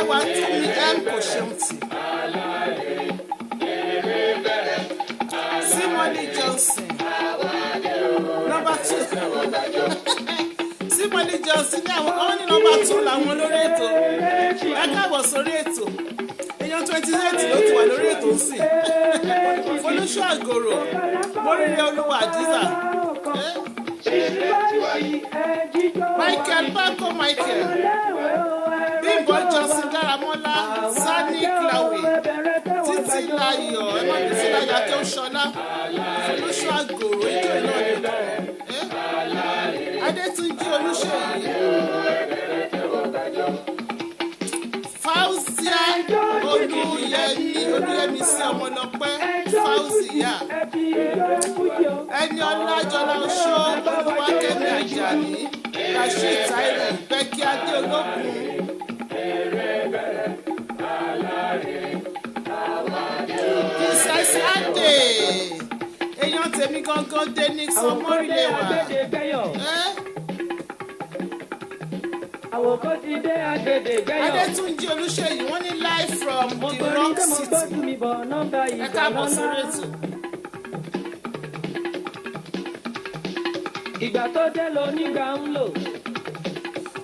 Olúwa tó mi kò ṣeun tì. Simoni Johnson number 2 Simoni Johnson ní àwọn ní number 2 làwọn lórí ètò ẹ káàbọ̀ sórí ètò èèyàn 28 ló ti wà lórí ètò sí Folúṣọ́ Àgòrò Móríre Olúwa Àdìsá Michael Bako Michael Bímbọ́ Johnson Dáramọ́lá Sani Klawe Títí Láyọ̀ Títí Láyọ̀ Akéwúṣọlá Folúṣọ́ Àgòrò ìjọ iná nìkan Adétúnjí Olúṣèyí Fáúsíà Olúyẹmí sí Ọmọlọ́pẹ́ Fáúsíà ẹni Ọlájọlá Oṣó Olúwakẹ́mi Àjàní Rasheed Táírù Bẹ́kí Adéolókun Princess Ade èèyàn tèmi gangan Denix Ọmọrílẹ̀wà Adétúnjí Olúṣèyí wọ́n ní live from the Rock City ẹ káàbọ̀ sórí ètò. Ìgbà tó dé lónígbà ń lò.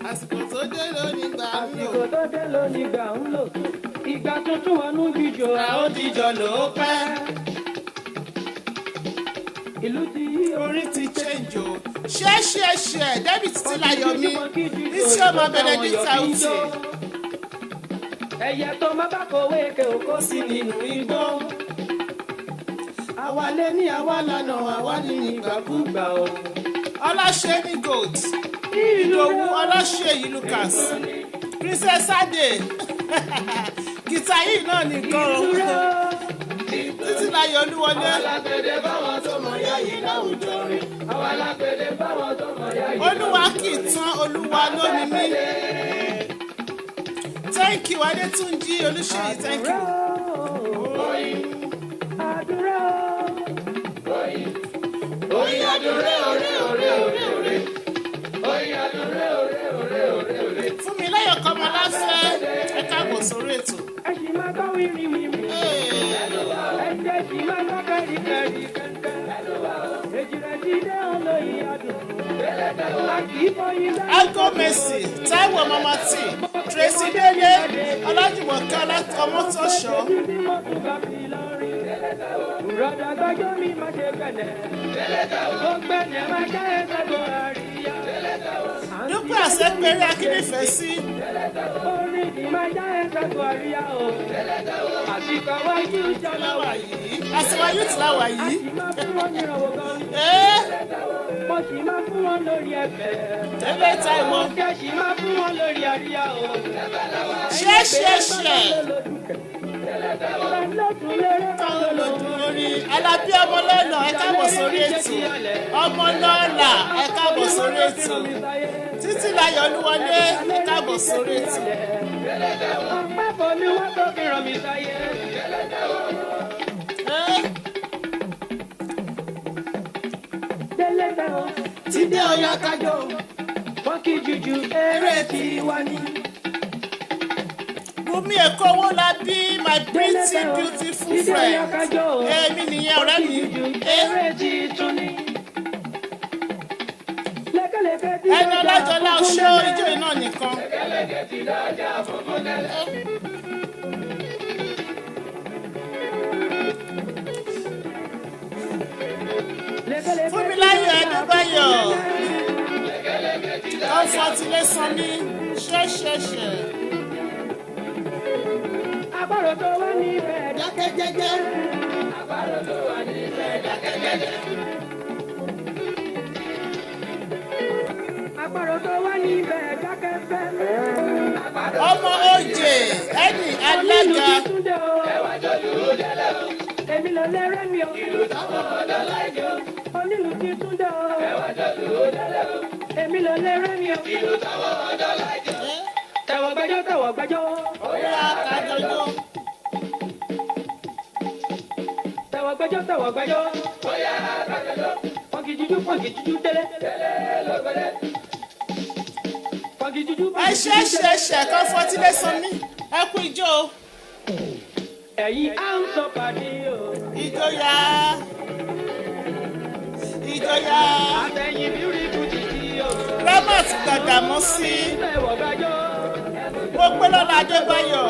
Àsìkò tó dé lónígbà ń lò. Àsìkò tó dé lónígbà ń lò. Ìgbà tuntun wọnú jíjọ. A ó díjọ ló pẹ́. Ìlú ti yí orí ti change o. Ṣé David Títílayọ̀mí Isioma Benedict Auti. Ẹyẹ tó má bá kọ̀wé èké òkó sí nínú igbó. Àwa lé ní àwa lànà àwa ní ìgbàkúgbà o. Ọláṣẹ́ni Gold Ìdòwú Ọláṣẹ́yí Lucas Princess Ade gìtá yìí náà nìkan o Títílayọ̀ Olúwọlé Olúwa kì í tán Olúwa lónìí mí thank you Adétúnjí Olúṣèyí thank you. Fún mi láyọ̀ kọ́mọ láfẹ́ ẹ káàbọ̀ sórí ètò. Ẹ ṣì máa gbọ́ wíwíwí. Ẹ̀jẹ̀ ṣì máa gbọ́ kẹ́ríkẹ́rí kẹ́ńkẹ́. Èjìrẹ́ ti dé olóyin adùn. Algo Mercy Táíwò Mama T Tracy Délé Ọlájùmọ̀kẹ́ Ọmọ́tọ́ṣọ́. Rọ̀dà gbọ́jọ́ mi máa ṣe gbẹ̀nẹ̀. Ó gbẹ̀nẹ̀ máa jẹ́ ẹ̀sẹ̀gbọ̀ àríyá. Dúpẹ́ Àṣẹpẹ̀rẹ̀ Akínífẹ̀ẹ́ sí. Orin ni máa jẹ́ ẹ̀sẹ̀gbọ̀ àríyá o. Àsìkò wáyé ìjọba wà yìí. Àsìkò youth láwà yìí. Àti máa fún wọn ní ìrànwọ́ gan. Mo sì máa fún wọn lórí ẹ̀fẹ̀. Délé Táíwò. Mo sì máa fún wọn lórí àríyá o. Ṣé. Alábí Ọmọlọ́lá ẹ káàbọ̀ sórí ètò Ọmọlọ́lá ẹ káàbọ̀ sórí ètò Títílayọ̀ Olúwọlé ẹ káàbọ̀ sórí ètò. Ọ̀pẹ́bọ̀ ni wọ́n tó fi ràn mí sáyé. Délé tẹ̀wọ̀n ti dé Ọ̀yọ́ kájọ. Wọ́n kí jùjú eré tí wá ní. Bùnmi Èkó Owólabí my pretty beautiful friend èmi nìyẹn ọ̀rẹ́ mi. Ẹni Ọlájọlá Oṣó ijó iná nìkan. Fúnmiláyọ̀ Adébáyọ̀ Comfortilé Sanmi ṣẹ́ṣẹ́ṣẹ́. Àbárò tó wà níbẹ̀ dákẹ́ jẹ́jẹ́. Àbárò tó wà níbẹ̀ dákẹ́ jẹ́jẹ́. Àbárò tó wà níbẹ̀ dákẹ́ fẹ́. Ọmọ Òjè ẹni alága. Ẹwà jọ̀lú délẹ̀ o. Èmi lọ lẹ́rẹ́ mi o. Ìlú táwọn ọ̀dọ́ láìjọ. Onílù ti tún dẹ̀ o. Ẹwà jọ̀lú délẹ̀ o. Èmi lọ lẹ́rẹ́ mi o. Ìlú táwọn ọ̀dọ́ láìjọ. Tẹ̀wọ̀ gbẹ́jọ́ tẹ̀wọ̀ gbẹ́jọ́. Oya kájọjọ́. Tẹ̀wọ̀ gbẹ́jọ́. Oya kájọjọ́. Pọ̀nkì jújú tẹ́lẹ̀. Tẹ́lẹ̀ lọ́gbẹ́lẹ́. Pọ̀nkì jújú. Ẹ ṣẹ́ṣẹ́ Comfortilé Sanmi ẹ kú ijó. ẹ̀yin á ń sọ pàdé o. ìjọyà ìjọyà. àtẹ̀yìn bíríkù títí o. Ramat Gbàdámọ́sí. ẹ̀wọ̀ gbàjọ́. mo pé lọ́la Adébáyọ̀.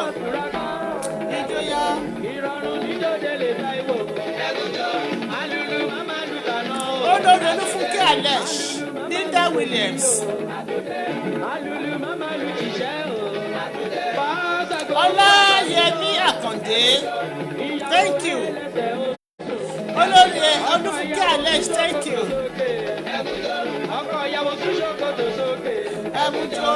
ìjọyà. ìrọ̀rùn jíjọ́dé lè ta ìwò. alùlù máma lù tànà o. olórí Olúfúnkẹ́ Alesh. Linda Williams. alùlù máma lù jíṣẹ́ o. Ọláyẹmí Àkàndé. Thank you. olórí Olúfúnkẹ́ Alesh. Thank you. ọkọ̀ ìyàwó tún ṣòkòtò sókè. ẹ̀mùjọ.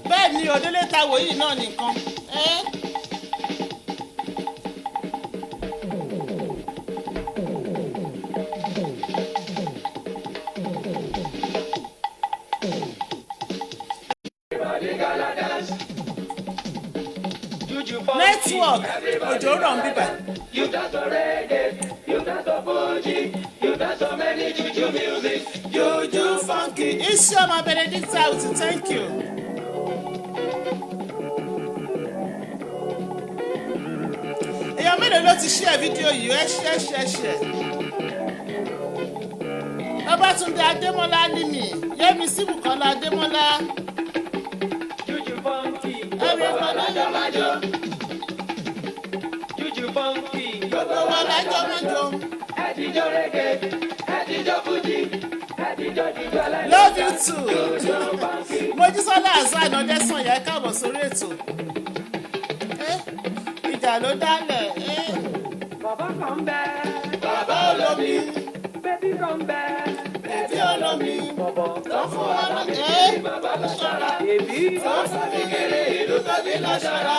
bẹ́ẹ̀ ni òdélé ta wòyí náà nìkan. Network òjò rọ̀ ń bíbà. You dance to reggae, you dance to Fuji, you dance to many juju music. Juju funky. Isioma Benedict out. Thank you. èèyàn mélòó ló ti share fídíò yìí ẹ ṣe. Babátúndé Adémọ́lá Nímì. Yẹ́misí Bùkọ́lá Adémọ́lá. Juju funky, Ẹ̀rí ìpàdé majo. Juju funky, gbogbo wa lájọ́ mọ́jọ́. ẹ̀dìjọ́ reggae, ẹ̀dìjọ́ Fuji, ẹ̀dìjọ́ jíjọ́ alẹ́. Love you too. Juju funky. Mojísọ́lá Azan Ọdẹ́sàn yẹ káàbọ̀ sórí ètò. Ìjà ló dálẹ̀. Bàbá kan bẹ́, Bàbá olómi. bébí kan bẹ́, Bèbí olómi. bọ̀bọ̀ Tó fún wa lọ́kẹ́. bàbá lọ́ṣọ́ra. Èbí Tó fún mi kéré ìlú tóbi lọ́ṣọ́ra.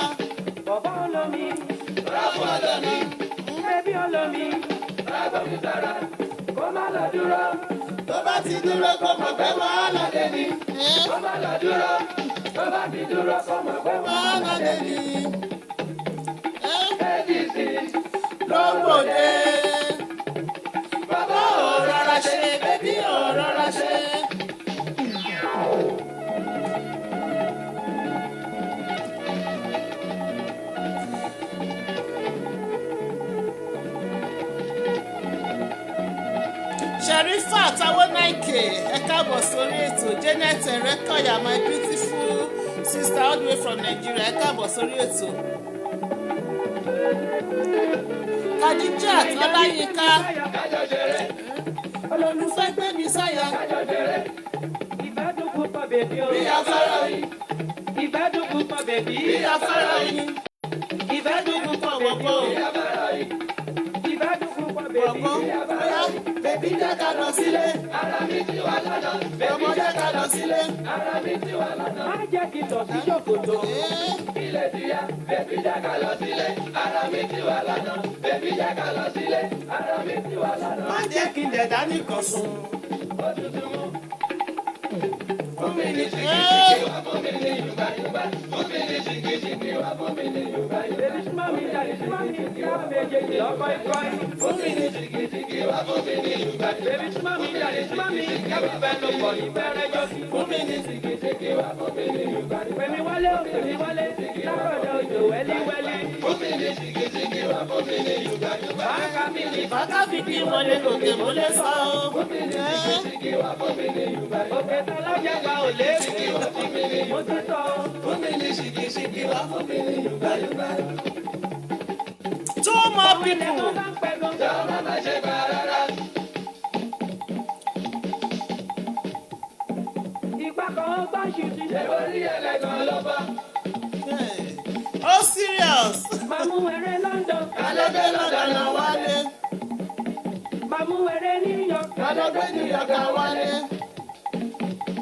bọ̀bọ̀ olómi, Ráfọ́ olómi. bébí olómi, rágbọ̀mí sára, kó má lọ dúró. Tó bá ti dúró kó mọ̀ pé wàhálà dé ni. Kó má lọ dúró, tó bá ti dúró kó mọ̀ pé Wàhálà dé ni. ADC. Lọ́gbọ̀dé. Bàbá ò rọra ṣe, bébí ò rọra ṣe. Sherifat Awonaike, ẹ káàbọ̀ sórí ètò. Janet Erekoya, my beautiful sister all the way from Nigeria, ẹ káàbọ̀ sórí ètò. Kadijat Ọláyínká, olólùfẹ́ gbé mi sáyà. Ìbádùn púpọ̀ bèbí o. Bí afárá oyin, Ìbádùn púpọ̀ bèbí. bí afárá oyin, Ìbádùn púpọ̀ wọ̀pọ̀ o. Ìbádùn púpọ̀ bèbí. Wọ̀pọ̀ bóyá bèbí jẹ́ ká lọ sílé. Ara mi ti wà lọ́nà. Ọmọ jẹ́ ká lọ sílé. Ara mi ti wà lọ́nà. Má jẹ́ kí n tọ̀ sí ṣòkòtò. Ilé ti yá, bèbí jẹ́ ká lọ sílé. Ara mi ti wà lọ́nà. Bèbí jẹ́ ká lọ sílé. Ara mi ti wà lọ́nà. Má jẹ́ kí n dẹ̀ dání kan sùn. Ó tutù mú. Fún mi ní ṣìkìṣìkì wá, fún mi ní yùbáyùbá. Fún mi ní ṣìkìṣìkì wá, fún mi ní yùbáyùbá. Bébí súnmọ́ mi jáde, súnmọ́ mi ká méjèèjì lọ́kọ́ ikọ́ yìí. Fún mi ní ṣìkìṣìkì wá, fún mi ní yùbáyùbá. Bébí súnmọ́ mi jáde, súnmọ́ mi ká fífẹ́ ló pọ̀ ní fẹ́rẹ́ jọ́sí. Fún mi ní ṣìkìṣìkì wá, fún mi ní yùbáyùbá. Pèmí wálé o, pèmí wálé. Lákọ̀dọ̀ òjò wẹ́líwẹ́lí. Fún mi ní ṣìkìṣìkì wá, fún mi ní yùbáyùbá. Bàákà mi ní Bàtà fi kí wọlé lòkè mo lè sọ o. ṣìkìṣìkì wá, fún mi ní yùbáyùbá. Òkè tó lọ́jà gba ò lé mi. Mo ti tọ́. Fún mi ní ṣìkìṣìkì wá, fún mi ní yùbáyùbá. Two more people. Tó bá ń pẹ́ gan. Jọ̀ọ́ má ṣe gbà rárá. Ìgbà kan bá ṣì ti ṣe orí ẹlẹ́gàn lọ́ba. Oh serious. Máa mú eré London. Kálọ́dé lọ́dọ̀nà wálé. Máa mú eré New York. Kálọ́dé New York wálé.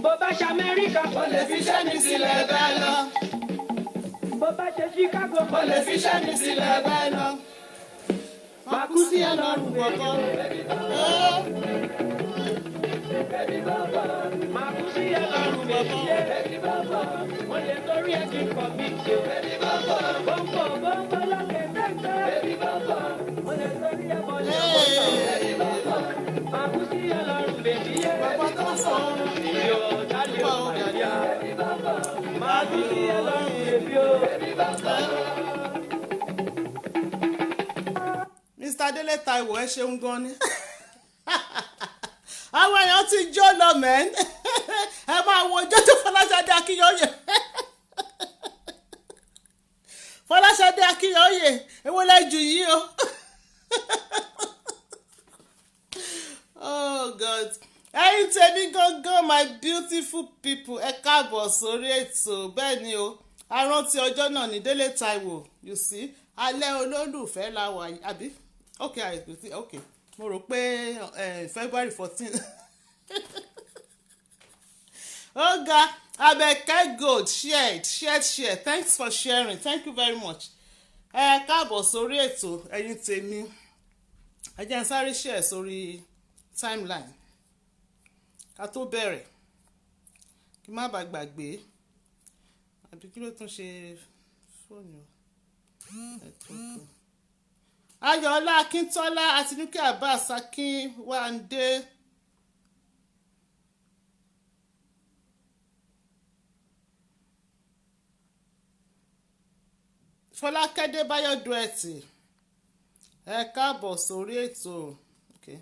Bó bá ṣe Amẹ́ríkà. Mo lè fi iṣẹ́ mi sílẹ̀ bẹ́ẹ̀ lọ. Bó bá ṣe Chicago. Mo lè fi iṣẹ́ mi sílẹ̀ bẹ́ẹ̀ lọ. Màá kú sí ẹlọ́run gbọ̀ngàn. Máa kú sí ẹlọ́run bèbí yé. Mo lè torí ẹ̀ kí n kọ̀ mí ṣe. Bọ́ńbọ̀ bọ́ńbọ̀ lọ́kẹ̀ tẹ́tẹ́. Mo lè torí ẹ̀ mọ̀ lé ọ̀pọ̀. Máa kú sí ẹlọ́run bèbí yé. Bàbá tó sọ Ìyó dálé ò máa yá. Mr. Délé Táíwò ẹ ṣeun gan ni àwọn èèyàn ti jó lọ mẹ́n ẹ máa wo ọjọ́ tó Fọláṣadé Akínyẹ̀yẹ Fọláṣadé Akínyẹ̀yẹ èwo lẹ́jù yìí o oh God ẹ̀yin tèmi gangan my beautiful people ẹ káàbọ̀ sórí ètò bẹ́ẹ̀ ni o arántí ọjọ́ náà ní Délé Táíwò you see alẹ́ olólùfẹ́ la wà àbí okay mo rò pé February 14 oga Abẹ́kẹ́ Gold share thanks for sharing thank you very much ẹ káàbọ̀ sórí ètò ẹ̀yin tèmi ẹ jẹ́ n sáré share sórí timeline ká tó bẹ̀rẹ̀ kí má bàa gbàgbé àbí kí ló tún ṣe fóònù Ayọ̀ọ́lá Akíntọ́lá Àtinúkẹ́ Abbas Akínwándé Fọlákẹ́ Débáyọ̀ Duẹ̀tì ẹ káàbọ̀ sórí ètò okay.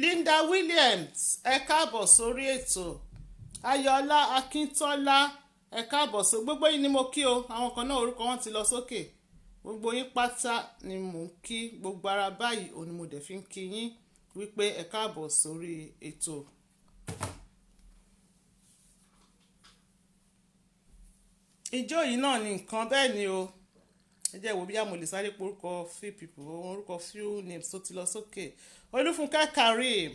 Linda Williams ẹ káàbọ̀ sórí ètò Ayọ̀ọ́lá Akíntọ́lá ẹ káàbọ̀ sórí gbogbo yín ni mo kí o àwọn kan náà orúkọ wọn ti lọ sókè gbogbo yín pátá ni mò ń kí gbogbo ara báyìí òun ni mo dẹ̀ fi ń kí yín wípé ẹ káàbọ̀ sórí ètò. ìjọ yìí náà ni nǹkan bẹ́ẹ̀ ni o ẹ jẹ́ ìwò bíyà mo lè sáré porúkọ few people ohun orúkọ few names tó ti lọ sókè Olúfúnkẹ́ Karim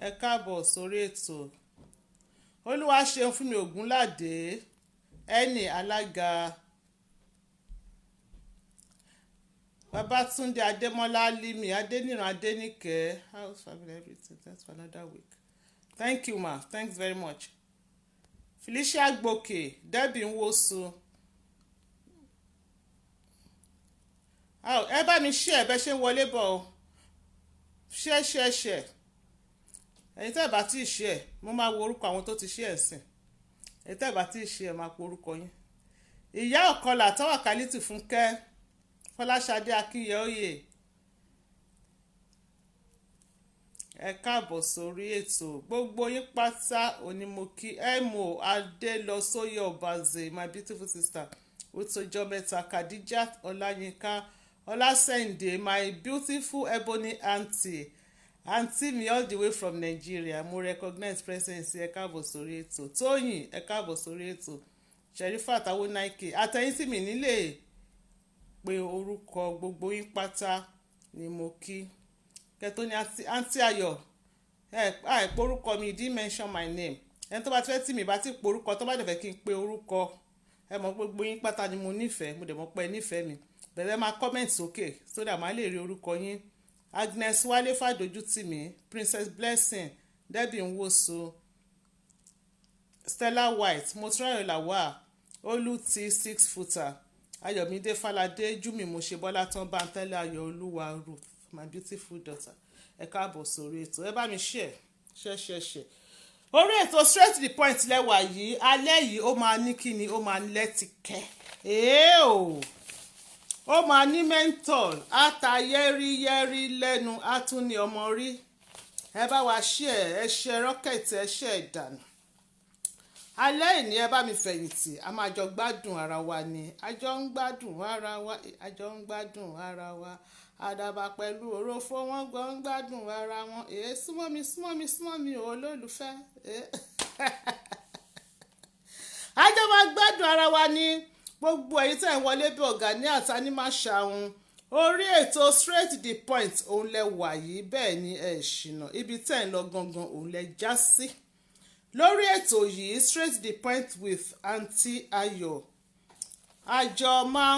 ẹ káàbọ̀ sórí ètò Olúwaṣeun Fúnmi Ògúnládé ẹni alága Babátúndé Adémọ́lá Limi Adéníran Adéníkẹ́ house family everything thanks for another week thank you ma thanks very much Felicia Gboke Debbie Nwosu ẹ bá mi share bẹ́ ṣe ń wọlé bọ̀ o share ẹ̀yin tẹ́ ẹ̀ bá tí ì share mo máa wo orúkọ àwọn tó ti share ẹ̀sìn ẹ̀yin tẹ́ ẹ̀ bá tí ì share máa po orúkọ yín ìyá ọ̀kọlà Táwàkálítù Fúnkẹ́ Fọláṣadé Akínyẹ̀yẹ ẹ káàbọ̀ sórí ètò gbogbo yín pátá onímọ̀kí mo Adélọsóyè Ọbaze my beautiful sister Otojo Mẹ́ta Khadijat Ọláyínká Ọlásẹ̀ǹdé my beautiful ebony aunty mi all the way from Nigeria mo recognize presence ẹ káàbọ̀ sórí ètò Tóyìn ẹ káàbọ̀ sórí ètò Sherifat Awonaike àtẹ̀yìn tí mi nílé pé orúkọ gbogbo yín pátá ni mo kí kẹtó ní àǹtí Ayọ̀ ẹ porúkọ mi didn't mention my name ẹni tó bá ti fẹ́ tì mí bá ti porúkọ tó bá dẹ̀ fẹ́ kí n pe orúkọ ẹ mọ̀ gbogbo yín pátá ni mo nífẹ̀ẹ́ mo dẹ̀ mọ̀ pé ẹ nífẹ̀ẹ́ mi bẹ̀rẹ̀ máa comment sókè so that màá lè rí orúkọ yín Agnes Wálé Fàdójútìmí Princess Blessing Debbie Nwosu Stella White Motúnráyọ̀ Lawal Olùtí 6 footer Ayọ̀mídé Fáládé Júmi Mọ̀ṣẹ́ Bọ́látán Bántẹ́lẹ̀ Ayọ̀ Olúwa Ruth my beautiful daughter ẹ káàbọ̀ sórí ètò ẹ bá mi share orí ètò straight to the point lẹ́wà yìí alẹ́ yìí ó máa ní kíni ó máa ní lẹ́tìkẹ́ ó máa ní mental àtàyẹ́rìyẹ́rì lẹ́nu àtúní ọmọ rí ẹ bá wa share ẹ share rocket ẹ share ìdànù alẹ́ ìní ẹ bá mi fẹ̀yìntì a máa jọ gbádùn ara wa ni a jọ ń gbádùn ara wa àdàbà pẹ̀lú òrófó wọn gbọ́ ń gbádùn ara wọn súnmọ́ mi olólùfẹ́ a jọ máa gbádùn ara wa ní gbogbo èyí tẹ̀ ń wọlé bí ọ̀gá ní àtàní máa ṣàwọn orí ètò straight to the point òun lẹ wà yìí bẹ́ẹ̀ ni ẹ ṣìnà ibi tẹ̀ ń lọ gangan òun lẹ já sí lórí ètò yìí straight to the point with Aunty Ayọ̀ àjọ a máa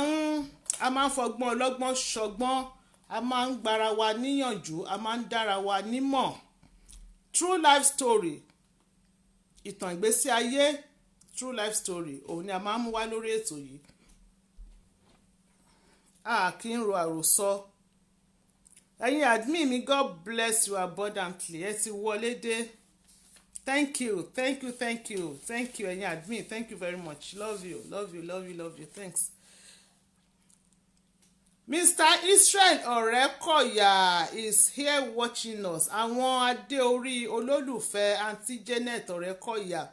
ń fọgbọ́n ọlọ́gbọ́n ṣọgbọ́n a máa ń gbára wa níyànjú a máa ń dára wa nímọ̀ true life story ìtàn ìgbésí ayé true life story òun ni a máa ń mú wá lórí ètò yìí a kì í ro àròsọ ẹ̀yin admin mi, God bless you abundantly. Ẹ ti wọlé dé. Thank you, thank you, thank you, thank you, ẹ̀yin admin. Thank you very much. Love you, love you, love you, love you. Thanks. Mr. Israel Ọ̀rẹ́kọ̀yà is here watching us. Àwọn adé orí olólùfẹ́ Aunty Janet Ọ̀rẹ́kọ̀yà.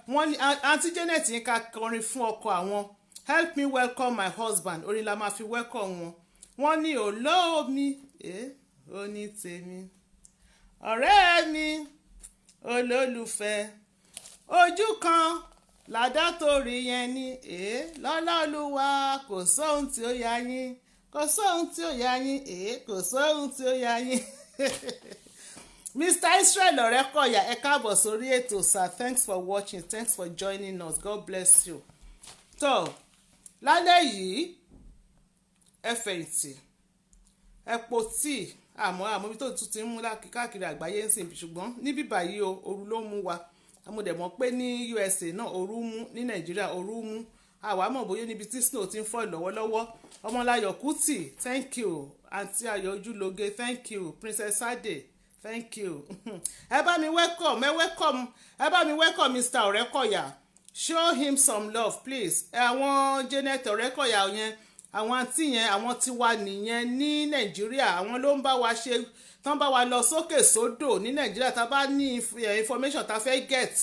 Wọ́n ní Aunty Janet yín ká kọrin fún ọkọ àwọn. Help me welcome my husband. Orin la máa fi welcome wọn. Wọ́n ní olómi, ó ní tèmi. Ọ̀rẹ́ mi, olólùfẹ́. Ojú kan làdá torí yẹn ní lọ́lọ́lúwa kò sóhun tí ó yà yín, kò sóhun tí ó yà yín, kò sóhun tí ó yà yín. Mr. Israel Ọ̀rẹ́kọ̀yà, ẹ káàbọ̀ sórí ètò sir. Thanks for watching, thanks for joining us. God bless you. tó lálẹ́ yìí ẹ fẹ̀yìntì ẹ po tíì àmọ́ ibi tó tún ti ń mú káàkiri àgbáyé ń sìn, ṣùgbọ́n níbí báyìí ooru ló mú wa. Amúdẹ̀mọ́ pé ní USA náà ooru mú, ní Nàìjíríà ooru mú. Àwa mọ̀ bóyá níbi tí snow ti ń fọ́ lọ́wọ́lọ́wọ́. Ọmọláyọ̀ Kútì, thank you. Àǹtí Ayọ̀ Ojúlóge, thank you. Princess Ade, thank you. Ẹ bá mi welcome Mr. Ọ̀rẹ́kọ̀yà. Show him some love please. Àwọn Janet Ọ̀rẹ́kọ̀yà yẹn, àwọn àǹtí yẹn, àwọn tiwa nìyẹn ní Nàìjíríà. Àwọn ló ń bá wa ṣe, tán bá wa lọ sókè sódò ní Nàìjíríà. Tá bá ní information tá fẹ́ get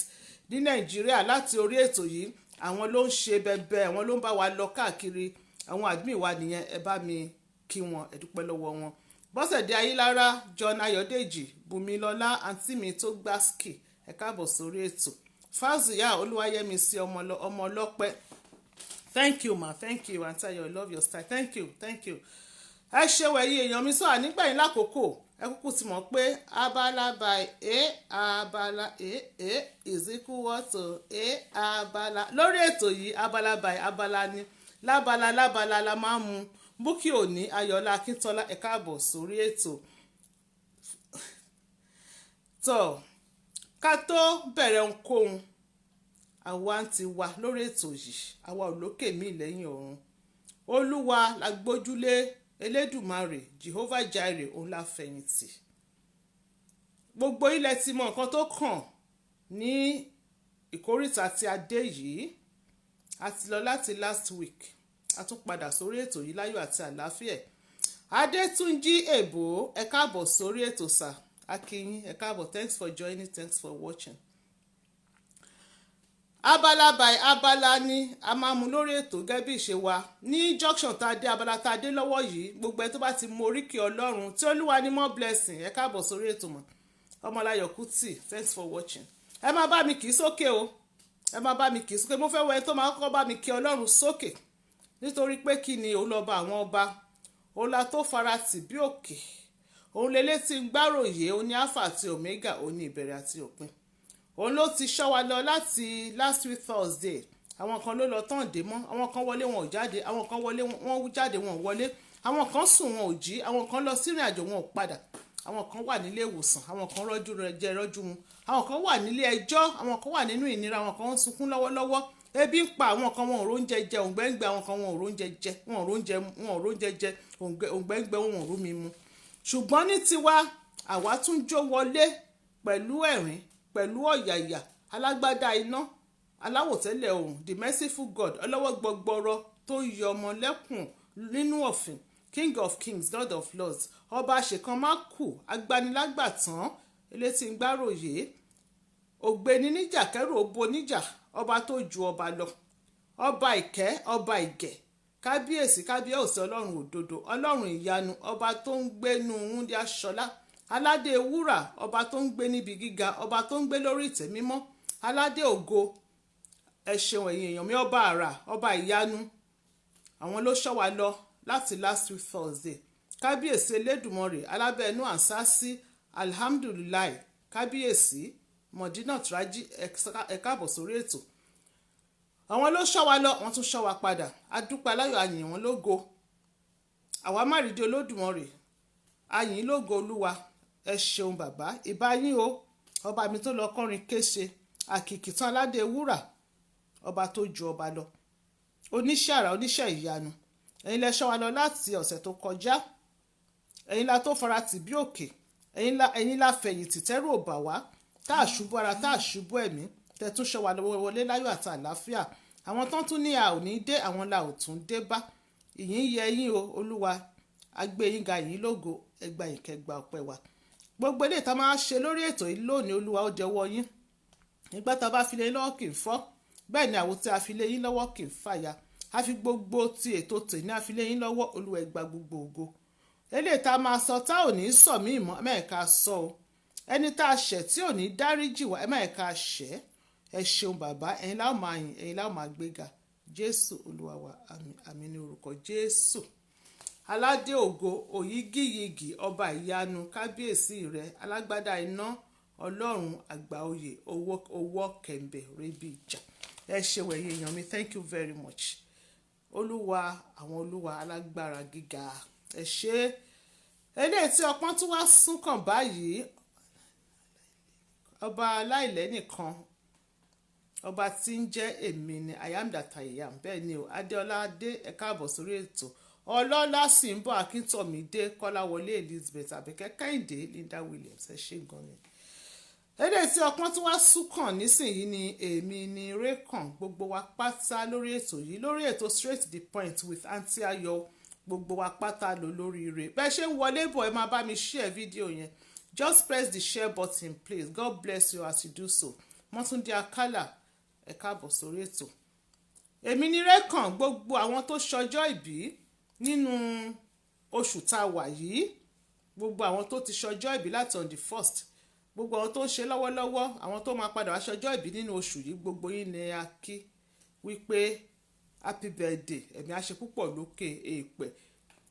ní Nàìjíríà láti orí ètò yìí, àwọn ló ń ṣe bẹbẹ, àwọn ló ń bá wa lọ káàkiri. Àwọn admin wa nìyẹn, ẹ bá mi kí wọn, ẹ dúpẹ́ lọ́wọ́ wọn. Bọ́sẹ̀dé Ayílára, John Ayọ̀dèjì, Bùnmilọ́lá, àǹtí mi tó gbásíkì, ẹ káàbọ̀ sórí ètò. Fáàzùyà Olúwayẹmísí ọmọ ọlọ́pẹ́, thank you ma, thank you Aunty Ayọ̀, I love your style, thank you. Ẹ ṣe wẹ̀yí èèyàn mi sọ ànígbà yín lákòókò, ẹ kúkú ti mọ̀ pé abala by abala is equal to abala. Lórí ètò yìí abala by abala ni, lábala la máa ń mu. Búkì òní Ayọ̀lá Akíntọ́lá, ẹ káàbọ̀ sórí ètò. tó ká tó bẹ̀rẹ̀ ohunkóhun, àwa ń ti wà lórí ètò yìí, àwa ò lókè mí lẹ́yìn ọ̀run. Olúwa la gbójúlé, Elédùmarè Jehovah Jireh òun la fẹ̀yìntì. Gbogbo ilẹ̀ ti mọ nǹkan tó kàn ní ìkórìtà tí a dé yìí. A ti lọ láti last week, a tún padà sórí ètò yìí láyọ̀ àti àlàáfíà. Adétúnjí Èbó, ẹ káàbọ̀ sórí ètò sà. Akínyìn, ẹ káàbọ̀, thanks for joining, thanks for watching. Abala by abala ni a máa mú lórí ètò gẹ́gẹ́ bí ìṣe wa. Ní junction tá a dé, abala tá a dé lọ́wọ́ yìí, gbogbo ẹ tó bá ti mọ oríkì Ọlọ́run tí Olúwa ní more blessing, ẹ káàbọ̀ sórí ètò mọ̀. Ọmọláyọ̀ Kútì, thanks for watching. Ẹ máa bá mi kì í sókè o, ẹ máa bá mi kì í sókè. Mo fẹ́ wọ ẹni tó máa kọ́kọ́ bá mi kí Ọlọ́run sókè, nítorí pé kí ni òun lọ́ba àwọn ọba, òun la tó faratì bí òkè, òun lélẹ́ tí ń gbáròyé, òun ní alpha àti omega, òun ní ìbẹ̀rẹ̀ àti òpin. Òun ló ti ṣọ́ wa lọ láti last week Thursday. Àwọn kan ló lọ tán dé mọ́, àwọn kan wọlé wọn ò jáde, àwọn kan wọlé wọn jáde wọn ò wọlé, àwọn kan sùn wọn ò jí, àwọn kan lọ sírìn àjò wọn ò padà, àwọn kan wà nílé ìwòsàn, àwọn kan rọ́jú jẹ rọ́jú mu, àwọn kan wà nílé ẹjọ́, àwọn kan wà nínú ìnira, àwọn kan ń sunkún lọ́wọ́lọ́wọ́, ebi ń pa àwọn kan, wọn ò róúnjẹ jẹ, òǹgbẹ ń gbẹ àwọn kan, wọn ò róúnjẹ jẹ, wọn ò róúnjẹ jẹ, òǹgbẹ ń gbẹ wọn ò rómi mu. Ṣùgbọ́n ní tiwa, àwa tún jó wọlé pẹ̀lú ẹ̀rín, pẹ̀lú ọ̀yàyà, alágbádá iná, aláwòtẹ́lẹ̀ oòrùn, the merciful God, ọlọ́wọ́ gbọgbọrọ tó ń yọ ọmọ lẹ́kùn nínú ọ̀fìn, King of Kings, Lord of Lords, ọba àṣekàn má kù, agbanilágbàtàn, elétí ń gbáròyé, ògbéni níjà kẹrù òbo níjà, ọba tó ju ọba lọ, ọba ìkẹ́, ọba ìgẹ̀, kábíyèsí ọlọ́run òdodo, ọlọ́run ìyanu, ọba tó ń gbénu wúndí aṣọlá, aládé wúrà, ọba tó ń gbé níbi gíga, ọba tó ń gbé lórí ìtẹ́ mímọ́, aládé ògo. Ẹ ṣeun ẹ̀yin èèyàn mi, ọba àrà, ọba ìyanu. Àwọn ló ṣọ́ wa lọ láti last week Thursday. Kábíyèsí Elédùmarè, alábẹ́ẹ̀nú àǹsásí, alhamdulilayi, kábíyèsí Mọ̀dínà Rájí, ẹ káàbọ̀ sórí ètò. Àwọn ló ṣọ́ wa lọ, wọ́n tún ṣọ́ wa padà. Adúpẹ́ aláyọ̀ àyìn wọn lógo. Àwa má rí di Olódùmarè, àyìn lógo Olúwa. Ẹ ṣeun bàbá, ìbá yín o, ọba mi tó lọ kọrin kéṣe, àkìkìtàn aládé wúrà, ọba tó ju ọba lọ, oníṣẹ́ àrà, oníṣẹ́ ìyanu. Ẹ̀yin lẹ ṣọ́ wa lọ láti ọ̀sẹ̀ tó kọjá, ẹ̀yin la tó fara tì bí òkè, ẹ̀yin la fẹ̀yìntì tẹ́rù ò bà wá, tá a ṣubú ara tá a ṣubú ẹ̀mí, tẹ́ tún ṣọ́ wa wọlé láyọ̀ àti àlàáfíà. Àwọn tán tún ní a ò ní dé, àwọn la ò tún dé bá. Ìyìn yẹ yín o Olúwa, agbé yín ga yín lógo, ẹgbà yín kẹgbà ọpẹ́ wa. Gbogbo eléyìí tá máa ṣe lórí ètò yìí lónìí Olúwa ó jẹ́wọ́ yín. Nígbà tá a bá fi lé yín lọ́wọ́ kì í fọ́, bẹ́ẹ̀ ni àwo tí a fi lé yín lọ́wọ́ kì í fàya. A fi gbogbo ti ètò tèmi a fi lé yín lọ́wọ́, Olúwa ẹ gbà gbogbo ògo. Eléyìí tá a máa sọ tá ò ní sọ mí mọ́, ẹ má ẹ̀ka sọ o. Ẹni tá a ṣẹ̀ tí ò ní dáríjì wá, ẹ má ẹ̀ka ṣẹ̀. Ẹ ṣeun bàbá, ẹ̀yin la ó máa yìn, ẹ̀yin la ó máa gbéga. Jésù Olúwa wa, àmín ní orúkọ Jésù. Aládé ògo, òyígíyigì, ọba ìyanu, kábíyèsí rẹ, alágbádá iná, ọlọ́run àgbà oyè, owó kẹ̀mbẹ̀ rébi ìjà. Ẹ ṣe wẹ̀yẹ èèyàn mi, thank you very much. Olúwa àwọn olúwa alágbára gíga, ẹ ṣe. Eléyìí tí ọpọ́n tún wá sún kàn báyìí, ọba aláìlẹ́nìkan, ọba tí ń jẹ́ èmi ni I am that I am, bẹ́ẹ̀ ni o. Adéọlá Adé, ẹ káàbọ̀ sórí ètò. Ọlọ́lá Sìnbọ̀ Akíntọ̀mídé, Kọ́láwọlé Elizabeth, Àbẹ̀kẹ́ Kẹ́hìndé, Linda Williams, ẹ ṣé gan ni. Eléyìí tí ọpọ́n tí wá súnkàn nísìnyí ni èmi ni rékàn, gbogbo wa pátá lórí ètò yìí, lórí ètò straight to the point with Aunty Ayọ̀, gbogbo wa pátá ló lóríire. Bẹ́ẹ̀ ṣe ń wọlé bọ̀ ẹ máa bá mi share fídíò yẹn, just press the share button please. God bless you as you do so. Mọ́túndé Akálà, ẹ káàbọ̀ sórí ètò. Èmi ni rékàn, gbogbo àwọn tó ṣọjọ́ ìbí nínú oṣù tá a wà yìí, gbogbo àwọn tó ti ṣọjọ́ ìbí láti on the 1st, gbogbo àwọn tó ń ṣe lọ́wọ́lọ́wọ́, àwọn tó máa padà wá ṣọjọ́ ìbí nínú oṣù yìí, gbogbo yín ni a kí wípé happy birthday, ẹ̀mí á ṣe púpọ̀ lókè èèpẹ̀.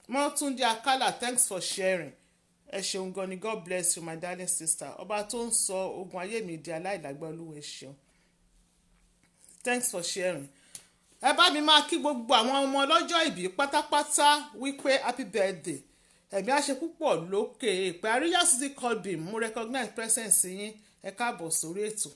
Mọ́túndé Akálà, thanks for sharing. Ẹ ṣeun gan ni, God bless you my darling sister. Ọba tó ń sọ ogun ayé mi di aláìlágbá, Olúwa ẹ ṣeun. Thanks for sharing. Ẹ bá mi máa kí gbogbo àwọn ọmọ ọlọ́jọ́ ìbí pátápátá wípé happy birthday, ẹ̀mí á ṣe púpọ̀ lókè èèpẹ̀. Àríyá Suzy Colbin, mo recognize presence yín, ẹ káàbọ̀ sórí ètò.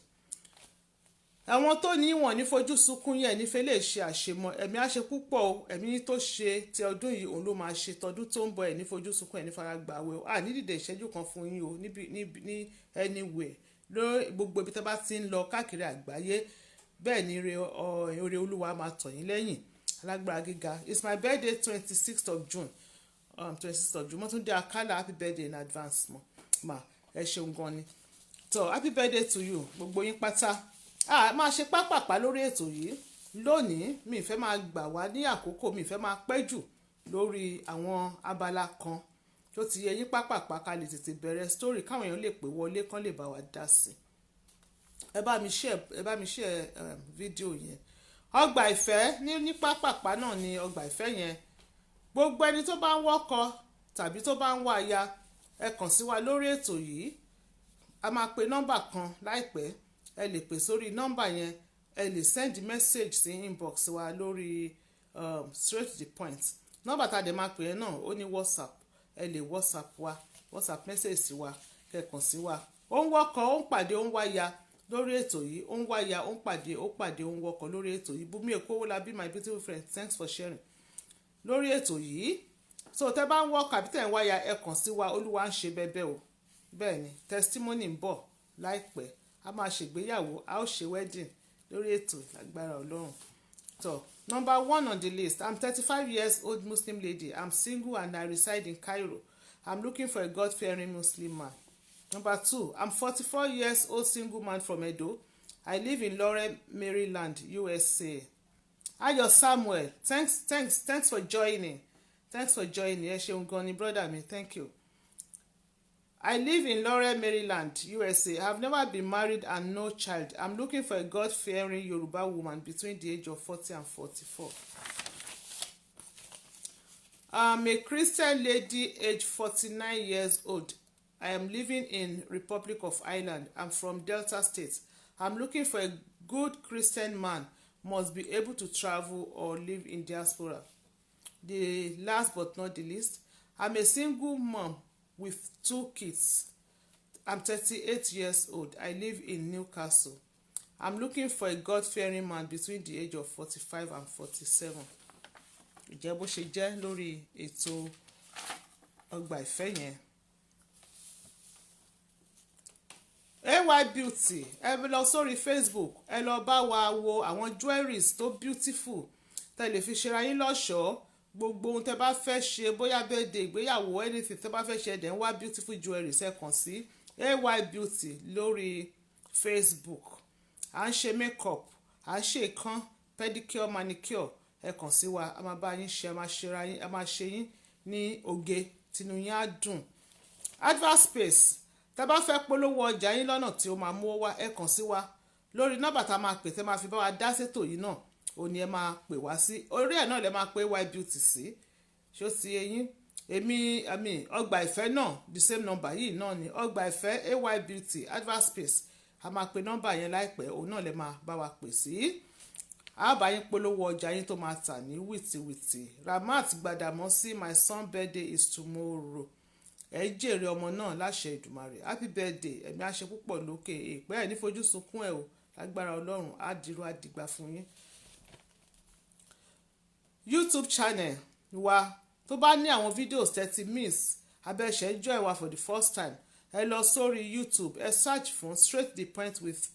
Àwọn tó ní wọn ní fojú sunkún yẹn nífẹ̀ẹ́ lè ṣe àṣemọ, ẹ̀mí á ṣe púpọ̀ o. Ẹ̀mí tó ṣe ti ọdún yìí òun ló máa ṣe tọdún tó ń bọ̀, ẹ̀ ní fojú sunkún, ẹ̀ ní fara gbà wẹ̀ o. Ní dìde ìṣẹ́jú kan fún yín o ní anywhere lórí gbogbo ibi tẹ́ bá ti ń lọ káàkiri àgbáyé, bẹ́ẹ̀ ni ire Olúwa máa tọ̀ yín lẹ́yìn. Alágbára gíga, it's my birthday 26th of June. 26th of June. Mọ́túndé Akálà, happy birthday in advance ma, ẹ ṣeun gan ni. So happy birthday to you gbogbo yín pátá. Máa ṣe pápápá lórí ètò yìí lónìí, mi ìfẹ́ máa gbà wá ní àkókò, mi ìfẹ́ máa pẹ́ jù lórí àwọn abala kan tó ti yẹ yín pápápá ká lè tètè bẹ̀rẹ̀ story káwọn èèyàn lè pè wọlé kán lè bá wa dá sí. Ẹ bá mi share fídíò yẹn. Ọgbà ìfẹ́ ní pápápá náà ni ọgbà ìfẹ́ yẹn. Gbogbo ẹni tó bá ń wọ́kọ tàbí tó bá ń wá aya, ẹ kàn sí wa lórí ètò yìí. A máa pe nọ́mbà kan láìpẹ́, ẹ lè pè sórí nọ́mbà yẹn, ẹ lè send message sí inbox wa lórí straight to the point. Nọ́mbà tá a dẹ̀ máa pè é náà ó ní WhatsApp, ẹ lè WhatsApp message sí wa, kẹkàn sí wa. Ó ń wọ́kọ, ó ń pàdé, ó ń wáya lórí ètò yìí, ó ń wáya, ó ń pàdé, ó ń wọ́kọ lórí ètò yìí. Bùnmi Èkówólabí, my beautiful friend, thanks for sharing lórí ètò yìí. So tẹ́ bá ń wọ́kọ àbí tẹ́ ń wáya, ẹ kàn sí wa, Olúwa ń ṣe bẹ́bẹ́ o. Bẹ́ẹ̀ ni testimony ń bọ̀ láìpẹ́, a máa ṣègbéyàwó, a ó ṣe wedding lórí ètò lágbára Ọlọ́run. So number 1 on the list, I'm 35 years old Muslim lady. I'm single and I reside in Cairo. I'm looking for a God-fearing Muslim man. Number 2, I'm 44 years old single man from Edo. I live in Lawrence, Maryland, USA. Ayo Samuel, thanks for joining. Thanks for joining. Ẹ ṣeun gan ni brother mi, thank you. I live in Lawrence, Maryland, USA. I have never been married and no child. I'm looking for a God-fearing Yoruba woman between the age of 40 and 44. I'm a Christian lady, age 49 years old. I am living in Republic of Ireland. I'm from Delta State. I'm looking for a good Christian man, must be able to travel or live in diaspora. The last but not the least, I'm a single mom with 2 kids. I'm 38 years old. I live in Newcastle. I'm looking for a God-fearing man between the age of 45 and 47. Ìjẹ́ bó ṣe jẹ́ lórí ètò ọgbà ìfẹ́ yẹn. AY Beauty ẹ lọ sórí Facebook ẹ lọ bá wa wo àwọn jewelries tó beautiful tẹ́ lè fi ṣera yín lọ́ṣọ̀ọ́ gbogbo ohun tẹ́ bá fẹ́ ṣe bóyá birthday ìgbéyàwó anything tẹ́ bá fẹ́ ṣe ẹ̀dẹ̀ ń wá beautiful jewelries ẹ kàn sí AY Beauty lórí Facebook à ń ṣe makeup à ń ṣe ìkan pedicure manicure ẹ kàn sí wa a máa bá yín ṣe a máa ṣera yín a máa ṣe yín ní oge tinú yín á dùn. Advert space tẹ́ bá fẹ́ polówó ọjà yín lọ́nà tí ó máa mú wá ẹ kàn sí wa lórí nọ́mbà tá a máa pè tẹ́ máa fi bá wa dá sétò yìí náà ò ní ẹ máa pè wá sí orí ẹ̀ náà lẹ máa pè AY Beauty sí ṣó ti eyín èmi ọgbà ìfẹ́ náà the same number yìí náà ni ọgbà ìfẹ́ AY Beauty advert space a máa pe nọ́mbà yẹn láìpẹ́ òun náà lẹ máa bá wa pè sí àbá yín polówó ọjà yín tó máa tà ní wìtìwìtì. Ramat Gbàdàmọ́sí my son birthday is tomorrow ẹ jèrè ọmọ náà láṣẹ Ìdùmarè happy birthday ẹ̀mí àṣẹ púpọ̀ lókè èèpẹ́ ẹ̀ ní fojú sunkún ẹ̀ o lágbára Ọlọ́run á dirú àdìgbà fún yín. YouTube channel wa tó bá ní àwọn videos 30 miss abẹ́ṣẹ́ join wa for the first time ẹ lọ sórí YouTube ẹ search fún straight the point with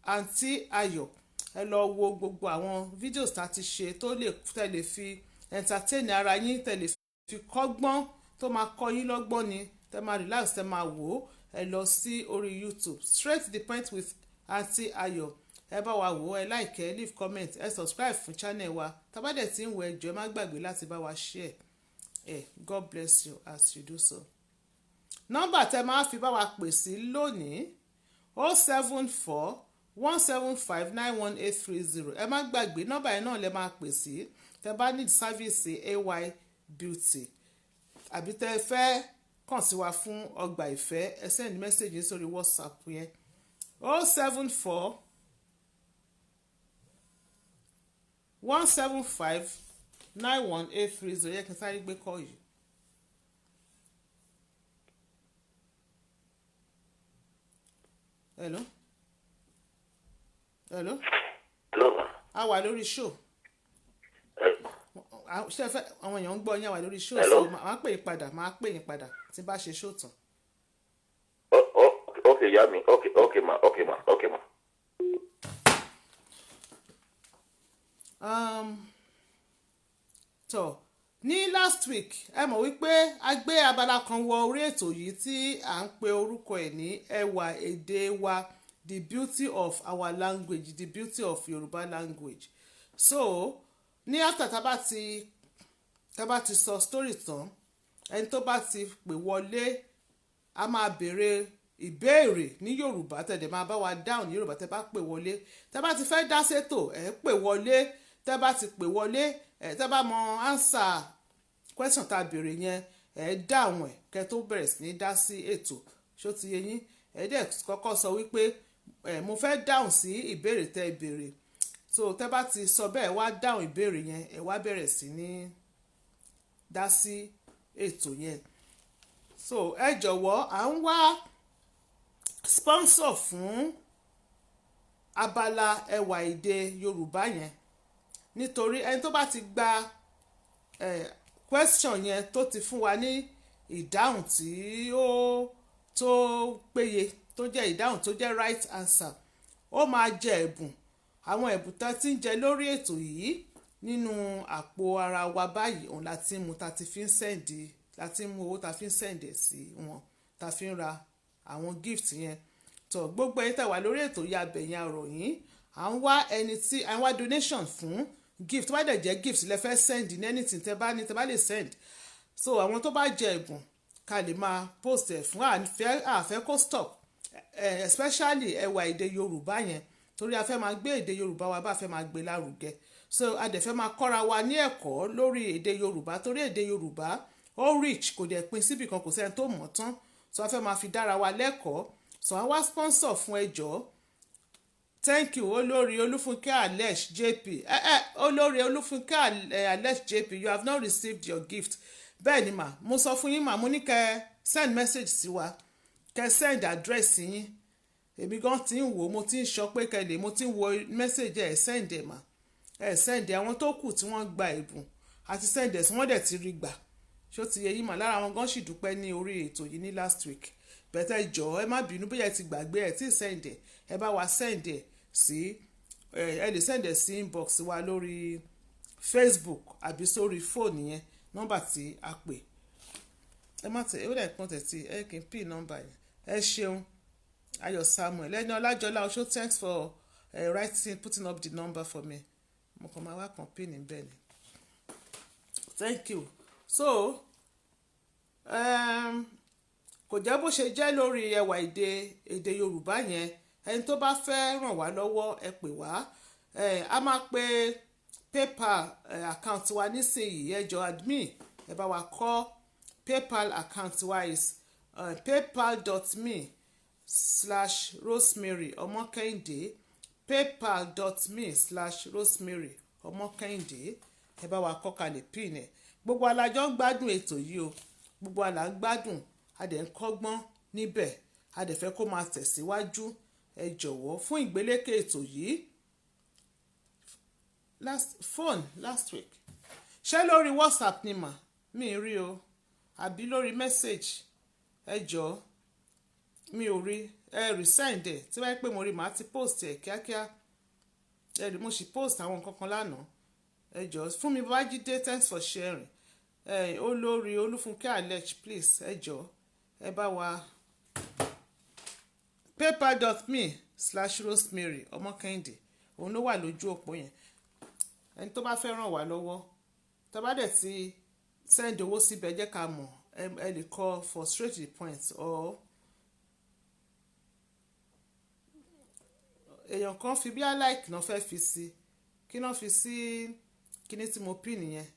Aunty Ayọ̀ ẹ lọ wo gbogbo àwọn videos tá a ti ṣe tó lè tẹ̀lé fi entertain ara yín tẹ̀lé fi kọ́gbọ́n tó máa kọ́ yín lọ́gbọ́n ni tẹ́ máa relax tẹ́ máa wò ó ẹ lọ sí orí YouTube straight the point with Aunty Ayọ̀ ẹ bá wa wò ó ẹ like ẹ leave comment ẹ subscribe fún channel wa tábàdẹ̀ tí ń wọ ẹjọ́ ẹ má gbàgbé láti bá wa share God bless you as you do so. nọ́mbà tẹ́ máa fi bá wa pè sí lónìí 074-175-91830 ẹ má gbàgbé nọ́mbà yẹn náà lẹ máa pè sí tẹ́ bá need service AY Beauty àbí tẹ́ fẹ́ kàn sí wa fún ọgbà ìfẹ́ ẹ send message yín sórí WhatsApp yẹn 074-175-91830 yẹ kí n sáré gbé kọ́ yìí. Hello. Hello. Hello. A wà lórí show. Ṣé fẹ́ àwọn èèyàn ń gbọ́ yín a wà lórí show Hello. so máa pè yín padà tí bá ṣe show tán. Okay, yeah, me. Okay, ma. Tó ní last week ẹ mọ̀ wípé a gbé abala kan wọ orí ètò yìí tí à ń pe orúkọ ẹ̀ ní ẹwà èdè wa the beauty of our language the beauty of Yorùbá language. So ní after tá bá ti sọ story tán ẹni tó bá ti pè wọlé a máa béèrè ìbéèrè ní Yorùbá tẹ̀lé máa bá wa dáhùn ní Yorùbá tẹ́ bá pè wọlé tẹ́ bá ti fẹ́ dá sétò ẹ̀ pè wọlé tẹ́ bá ti pè wọlé tẹ́ bá mọ answer question tá a béèrè yẹn ẹ̀ dáhùn ẹ̀ kẹ́ tó bẹ̀rẹ̀ sí ní dá sí ètò ṣó ti yé yín ẹ̀ dẹ̀ kọ́kọ́ sọ wípé mo fẹ́ dáhùn sí ìbéèrè tẹ́ ẹ béèrè so tẹ́ bá ti sọ bẹ́ẹ̀ wá dáhùn ìbéèrè yẹn ẹ̀ wá bẹ̀rẹ̀ sí ní dá sí ètò yẹn so ẹ jọ̀wọ́ à ń wá sponsor fún abala ẹwà èdè Yorùbá yẹn nítorí ẹni tó bá ti gba question yẹn tó ti fún wa ní ìdáhùn tí ó tó péye tó jẹ́ ìdáhùn tó jẹ́ right answer ó máa jẹ ẹ̀bùn àwọn ẹ̀bùn tá ti ń jẹ lórí ètò yìí nínú àpò ara wa báyìí òun láti mú ta ti fi ń sẹ́ǹdì láti mú owó ta fi ń sẹ́ǹdì sí wọn ta fi ń ra àwọn gift yẹn tó gbogbo ẹ̀yin tá wà lórí ètò yìí abẹ̀yìn àròyìn à ń wá ẹni tí à ń wá donation fún gift wá dẹ̀ jẹ́ gift lẹ fẹ́ send ní anything tẹ́ bá lè send so àwọn tó bá jẹ ẹ̀bùn ká lè máa post ẹ̀ fún àfẹ́ kó stop especially ẹwà èdè Yorùbá yẹn torí a fẹ́ máa gbé èdè Yorùbá wa bá fẹ́ máa gbé lárugẹ so a dẹ̀ fẹ́ máa kọ́ra wa ní ẹ̀kọ́ lórí èdè Yorùbá torí èdè Yorùbá ó rich kò dẹ̀ pín síbì kan kò sẹ́ni tó mọ̀ tán so a fẹ́ máa fi dára wa lẹ́kọ̀ọ́ so a wá sponsor fún ẹjọ́ thank you olórí Olúfúnkẹ́ Alesh JP olórí Olúfúnkẹ́ Alesh JP you have not received your gift bẹ́ẹ̀ ni mà mo sọ fún yín mà mo ní kẹ́ send message sí wa kẹ́ send address yín èmi gan ti ń wò mo ti ń sọ pé kẹ́lẹ̀ mo ti ń wo message ẹ̀ send ẹ̀ mà ẹ̀ send ẹ̀ àwọn tó kù tí wọ́n gba ẹ̀bùn àti send ẹ̀ sí wọ́n dẹ̀ ti rí gbà ṣó ti yẹ yín mà lára àwọn gan sì dúpẹ́ ní orí ètò yìí ní last week bẹ̀tẹ̀ ìjọ ẹ má bínú bóyá ẹ ti gbàgbé ẹ tí ì sẹ́ǹdẹ̀ ẹ bá wa sẹ́ǹdẹ̀ sí ẹ lè sẹ́ǹdẹ̀ sí inbox wa lórí Facebook àbí sórí fóònù yẹn nọ́mbà tí a pè ẹ má tẹ ó dẹ̀ pọ́n tẹ̀tí ẹ kì í pín nọ́mbà yẹn ẹ ṣeun Ayọ̀ Samuel ẹni Ọlájọlá Oṣó thanks for writing putting up the number for me mo kàn máa wá kàn pín níbẹ̀ ni thank you so kò jẹ́ bó ṣe jẹ́ lórí ẹwà èdè Yorùbá yẹn ẹni tó bá fẹ́ ràn wá lọ́wọ́ ẹ pè wá a máa pe PayPal account wa nísìnyìí ẹjọ́ admin ẹ bá wa kọ PayPal account wa is paypal.me/Rosemary Ọmọkẹ́hìndé paypal.me/Rosemary Ọmọkẹ́hìndé ẹ bá wa kọ kalẹ̀ pin ẹ̀ gbogbo alájọ ń gbádùn ètò yìí o gbogbo àlà ń gbádùn a dẹ̀ ń kọ́gbọ́n níbẹ̀ a dẹ̀ fẹ́ kó máa tẹ̀síwájú ẹ jọ̀wọ́ fún ìgbélékè ètò yìí last week ṣé lórí WhatsApp ni mà mi rí o àbí lórí message ẹ jọ̀ọ́ mi ò rí ẹ resend ẹ tí wáyé pé mo rí màá ti post ẹ kíákíá ẹ rí mo sì post àwọn nǹkan kan lánàá ẹ jọ̀ọ́ fún mi Babájídé thanks for sharing olórí Olúfúnkẹ́ Alex please ẹ jọ̀ọ́ ẹ bá wa paypal.me/Rosemary Ọmọkẹ́hìndé òun ló wà lójú òpó yẹn ẹni tó bá fẹ́ ràn wá lọ́wọ́ tó bá dẹ̀ ti send owó síbẹ̀ jẹ́ ká mọ̀ ẹ lè call for straight to the point or èèyàn kan fi bí like náà fẹ́ fi sí kí náà fi sí kíní tí mo pín nìyẹn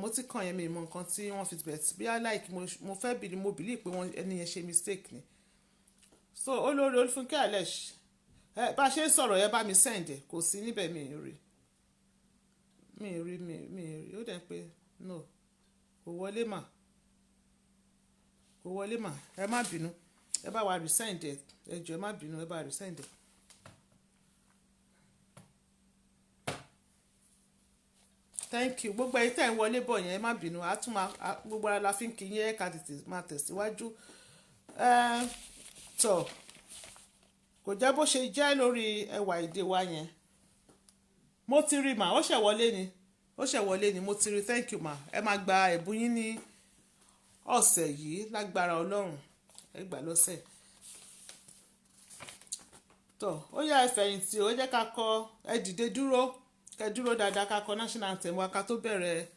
mo ti kàn yẹn mi mọ nǹkan tí wọ́n fi bẹ̀ bí like mo fẹ́ bìí mo bìlí pé ẹni yẹn ṣe mistake ni so olórí Olúfúnkẹ́ Alex bá a ṣe ń sọ̀rọ̀ yẹn bá mi send ẹ̀ kò sí níbẹ̀ mi rí ó dẹ̀ pé no kò wọlé mà ẹ má bínú ẹ bá wa resend ẹ jọ̀ọ́ ẹ má bínú ẹ bá resend ẹ. thank you gbogbo ẹ̀yin tẹ́ ń wọlé bọ̀ yẹn ẹ má bínú gbogbo ara la fi ń kí yín ẹ ká tètè máa tẹ̀síwájú tọ̀ kò jẹ́ bó ṣe jẹ́ lórí ẹwà èdè wa yẹn mo ti rí mà ó ṣẹ̀ wọlé ni mo ti rí thank you mà ẹ máa gba ẹ̀bùn yín ní ọ̀sẹ̀ yìí lágbára Ọlọ́run ẹ gbà lọ́sẹ̀ tọ̀ ó yá ẹ fẹ̀yìntì ó jẹ́ ká kọ ẹ dìde dúró kẹ dúró dáadáa ká kọ national anthem wa ká tó bẹ̀rẹ̀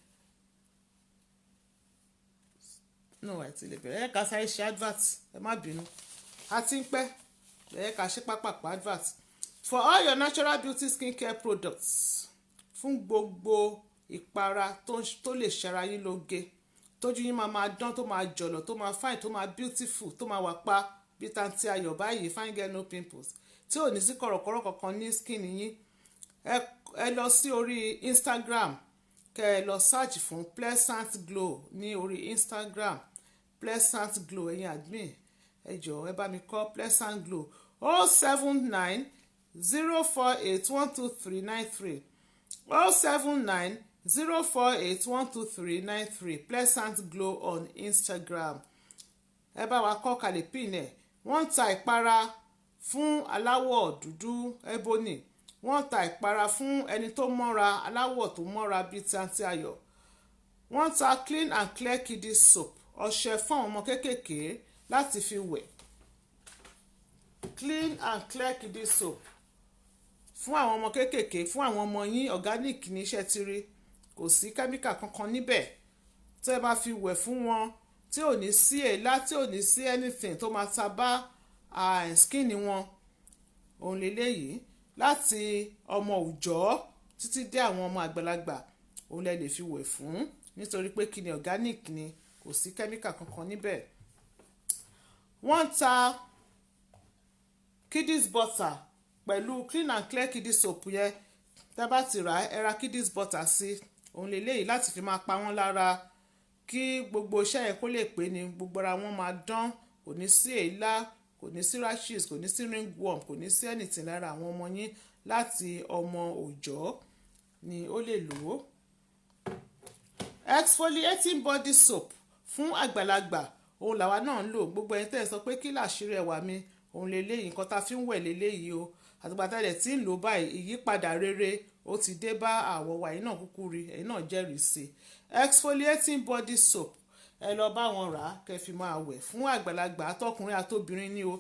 no àti lè bẹ̀rẹ̀ ẹ ká sáré ṣe advert ẹ má bínú a ti ń pẹ́ ẹ ká ṣe pápákọ̀ advert for all your natural beauty skincare products fún gbogbo ìpara tó lè ṣara yín lóge tójú yín máa dán tó máa jọ̀lọ̀ tó máa fine tó máa beautiful tó máa wà pa bí tanti ayọ̀ báyìí fine girl no pimples tí ò ní sí kọ̀rọ̀kọ̀rọ̀ kankan ní skin yín ẹ lọ sí orí Instagram kẹ ẹ lọ search fún Pleasant Glow ní orí Instagram Pleasant Glow ẹ̀yin admin ẹ jọ̀ọ́ ẹ bá mi kọ Pleasant Glow 079 048 12393 079 048 12393 Pleasant Glow on Instagram ẹ bá wa kọ kalẹ̀ pin ẹ̀ wọ́n ta ìpara fún aláwọ̀ dúdú ebony wọ́n ta ìpara fún ẹni tó mọ́ra aláwọ̀ tó mọ́ra bíi tanti ayọ̀ wọ́n ta clean and clear kiddie soap ọṣẹ fún àwọn ọmọ kéékèèké láti fi wẹ̀ clean and clear kiddie soap fún àwọn ọmọ kéékèèké fún àwọn ọmọ yín organic ní iṣẹ́ ti rí kò sí kẹ́míkà kankan níbẹ̀ tẹ́ ẹ bá fi wẹ̀ fún wọn tí ò ní sí èélá tí ò ní sí anything tó máa ta bá skin wọn òun lélẹ́yìí láti ọmọ òòjọ́ títí dé àwọn ọmọ àgbàlagbà òun lẹ lè fi wẹ̀ fún nítorí pé kí ni organic ni kò sí kẹ́míkà kankan níbẹ̀. wọ́n ta kiddies butter pẹ̀lú clean and clear kiddies soap yẹn tẹ́ bá ti rà ẹ ra kiddies butter sí òun lélẹ́yìí láti fi máa pa wọ́n lára kí gbogbo iṣẹ́ yẹn kó lè pé ni gbogbo ara wọn máa dán kò ní sí èélá kò ní sí rashes kò ní sí ringworm kò ní sí anything lára àwọn ọmọ yín láti ọmọ òòjọ́ ni ó lè lò ó. Exfoliating body soap fún àgbàlagbà òun làwa náà ń lò. Gbogbo ẹni tẹ́ ẹ sọ pé kí làṣírí ẹwà mi òun leléyìí, nǹkan tá a fi ń wẹ̀ leléyìí o. Àtìgbà tá a dẹ̀ tí ń lò báyìí ìyípadà rere ó ti dé bá àwọ̀ wa. Ẹ̀yin náà kúkú rí, ẹ̀yin náà jẹ́rìí sí. Exfoliating body soap ẹ lọ bá wọn rà á kẹ́ fi máa wẹ̀ fún àgbàlagbà àtọkùnrin àtobìnrin ní o.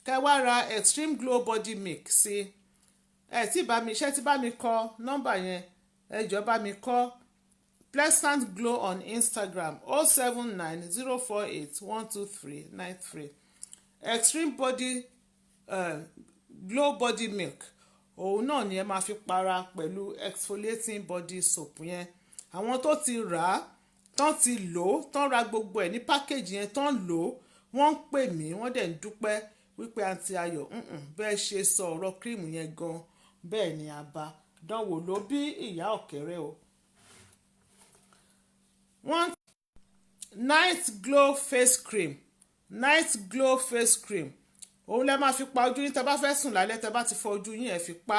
Kẹ́ wá ra extreme glow body milk sí. Ẹ tí bá mi iṣẹ́ tí bá mi kọ nọ́mbà yẹn ẹ jọ̀ọ́ bá mi kọ Pleasant Glow on Instagram 07904812393. Extreme body glow body milk òun náà ni ẹ máa fi para pẹ̀lú exfoliating body soap yẹn. Àwọn tó ti rà á tán ti lò ó tán ra gbogbo ẹ̀ ní pákéjì yẹn tán lò ó wọ́n ń pè mí wọ́n dẹ̀ ń dúpẹ́ wípé àǹtí Ayọ̀ bẹ́ẹ̀ ṣe sọ ọ̀rọ̀ kírìmù yẹn gan bẹ́ẹ̀ ni a bá dánwò ló bí ìyá ọ̀kẹ́rẹ́ o. One night glow face cream òun lẹ máa fi pa ojú yín tẹ́ bá fẹ́ sùn lálẹ́ tẹ́ bá ti fọ ojú yín ẹ fi pa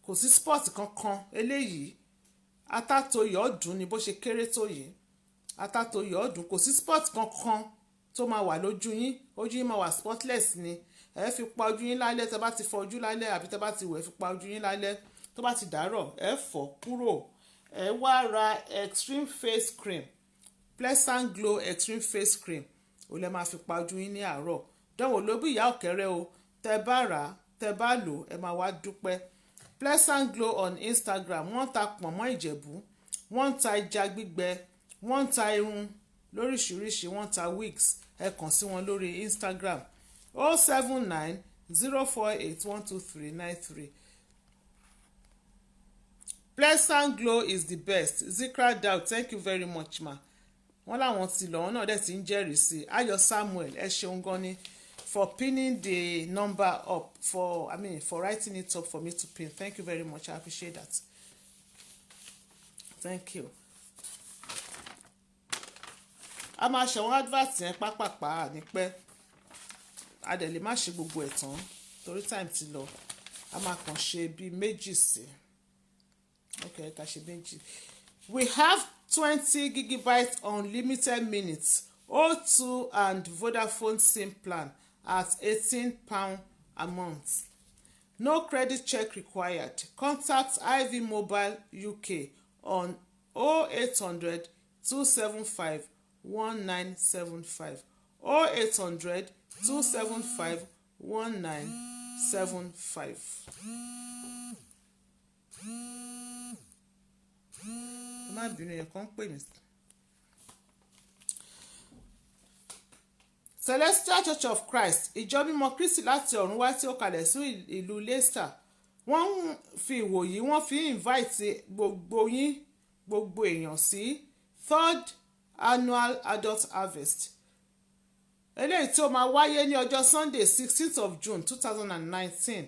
kò sí spot kankan. Eléyìí atátòyè ọ̀dùn ni bó ṣe kéré tó yìí atátòyè ọ̀dùn kò sí spot kankan tó máa wà lójú yín máa wà spotless ni. Ẹ fi pa ojú yín lálẹ́ tẹ́ bá ti fọ ojú lálẹ́ àbí tẹ́ bá ti wẹ̀ fi pa ojú yín lálẹ́ tó bá ti dàárọ̀ ẹ fọ̀ kúrò. Ẹ wá ra extreme face cream Pleasant Glow extreme face cream ó lẹ máa fi pa ojú yín ní àárọ̀. Dánwò ló bí ìyá ọ̀kẹ́rẹ́ o. Tẹ́ bá rà tẹ́ bá lò ẹ máa wá dúpẹ́. Pleasant Glow on Instagram wọ́n ta pọ̀nmọ́ Ìjẹ̀bú wọ́n ta ẹja gbígbẹ wọ́n ta irun lóríṣiríṣi wọ́n ta wigs. Ẹ kàn sí wọn lórí Instagram 07904812393. Pleasant Glow is the best. Zikra Daud, thank you very much ma. Wọ́n láwọn ti lọ wọn náà dẹ̀ ti ń jẹ́rìí sí. Ayọ̀ Samuel ẹ ṣeun gan ni for pinning the number up for writing it up for me to pin. Thank you very much. I appreciate that. Thank you. A máa ṣẹ̀wọ̀n advert yẹn pápápá ní pẹ́. A dẹ̀ lè má ṣe gbogbo ẹ̀ tán torí time ti lọ. A máa kàn ṣe bíi méjì sí. Okay, ká ṣe méjì. We have 20 gigabytes unlimited minutes O2 and Vodafone SIM plan at £18 a month. No credit check required. Contact Ivy Mobile UK on 0800 275 1975 0800 275 1975. Má bínú yẹn kàn pè mí. Celestial Church of Christ ìjọ mímọ́ Kristi láti ọ̀run wá tí ó kalẹ̀ sí ìlú Leicester wọ́n ń fi ìwòyí wọ́n fi invite gbogbo èèyàn sí 3rd annual adult harvest eléyìí tí ó máa wáyé ní ọjọ́ Sunday 16th of June 2019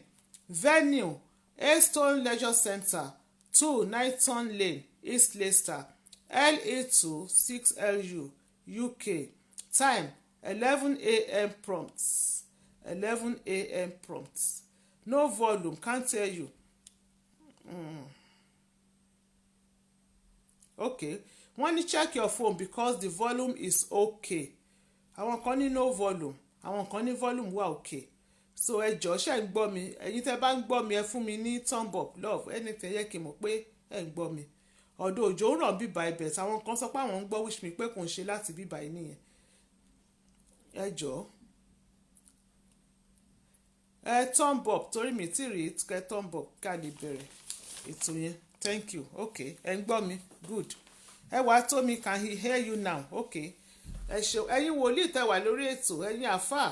venue Haystone Leisure Centre 2 Knighton Lane East Leicester LE2 6LU UK. Time 11 a.m. prompt. 11 a.m. prompt. No volume, can't tell you. Okay. When you check your phone because the volume is okay. Àwọn kan ní no volume, àwọn kan ní volume wà okay. So ẹ jọ̀ọ́ ṣé ń gbọ́ mi, ẹ̀yin tẹ́ bá ń gbọ́ mi ẹ fún mi ní thumb up love anything yẹ kí n mọ̀ pé ẹ ń gbọ́ mi. Ọ̀dọ̀ òjò ń ràn bíbá ibẹ̀ táwọn kan sọ pé àwọn ń gbọ́ wish me pé kò ń ṣe láti bíbá yìí nìyẹn. Ẹ jọ̀ọ́ ẹ thumb up torí mi tí rí kẹ thumb up ká lè bẹ̀rẹ̀ ètò yẹn. Thank you. Okay. Ẹ ń gbọ́ mi. Good. Ẹ wá tó mi can he hear you now? Okay. Ẹ ṣe ẹ̀yin wòlíì tẹ́ wà lórí ètò ẹ̀yin àfáà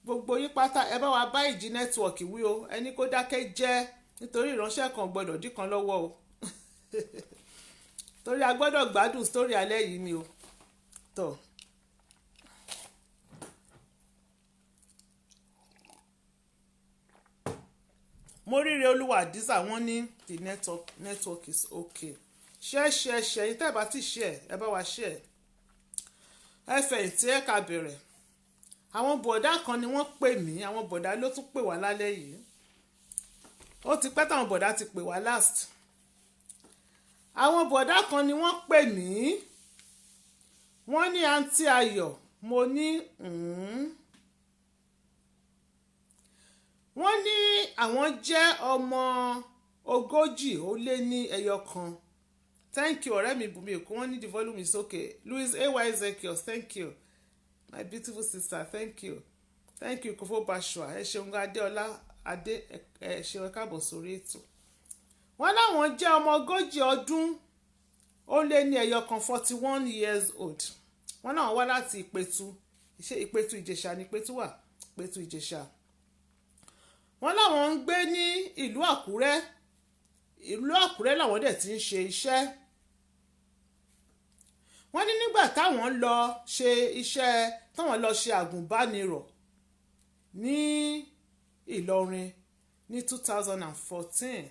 gbogbo yín pátá ẹ bá wa bá ìjì nẹ́tíwọ̀kì wí o ẹni kó dákẹ́ jẹ́ nítorí ìránṣẹ́ kan gbọ́dọ̀ dí kan lọ́wọ́ o torí a gbọ́dọ̀ gbádùn sítórì alẹ́ yìí ni o tọ́. Mo ríre olúwa àdìsá wọn ní the network is okay. Share yìí tẹ́ bá ti share ẹ bá wa share ẹ fẹ̀yìntì ẹ ká bẹ̀rẹ̀. Àwọn bọ̀dá kan ni wọ́n pè mí àwọn bọ̀dá ló tún pè wá lálẹ́ yìí ó ti pẹ́ táwọn bọ̀dá ti pè wá last. Àwọn bọ̀dá kan ni wọ́n pè mí wọ́n ní àǹtí Ayọ̀ mo ní wọ́n ní àwọn jẹ́ ọmọ 140 thank you ọ̀rẹ́ mi Bùnmi Èkó wọ́n ní the volume is okay. Louis A.Y. Ezekiel thank you my beautiful sister thank you Kofo Bashua ẹ ṣeun Adéọlá Adé ẹ ṣeun ẹ káàbọ̀ sórí ètò. wọ́n láwọn jẹ́ ọmọ 40 41 years old. wọ́n náà wá láti Ìpẹ̀tù Ìpẹ̀tù Ìjẹ̀ṣà ní Ìpẹ̀tù wà Ìpẹ̀tù Ìjẹ̀ṣà. wọ́n láwọn ń gbé ní ìlú Àkúrẹ́ làwọn dẹ̀ ti ń ṣe iṣẹ́. wọ́n ní nígbà táwọn lọ ṣe iṣẹ́ táwọn lọ ṣe àgùnbánirọ̀ ní Ìlọrin ní 2014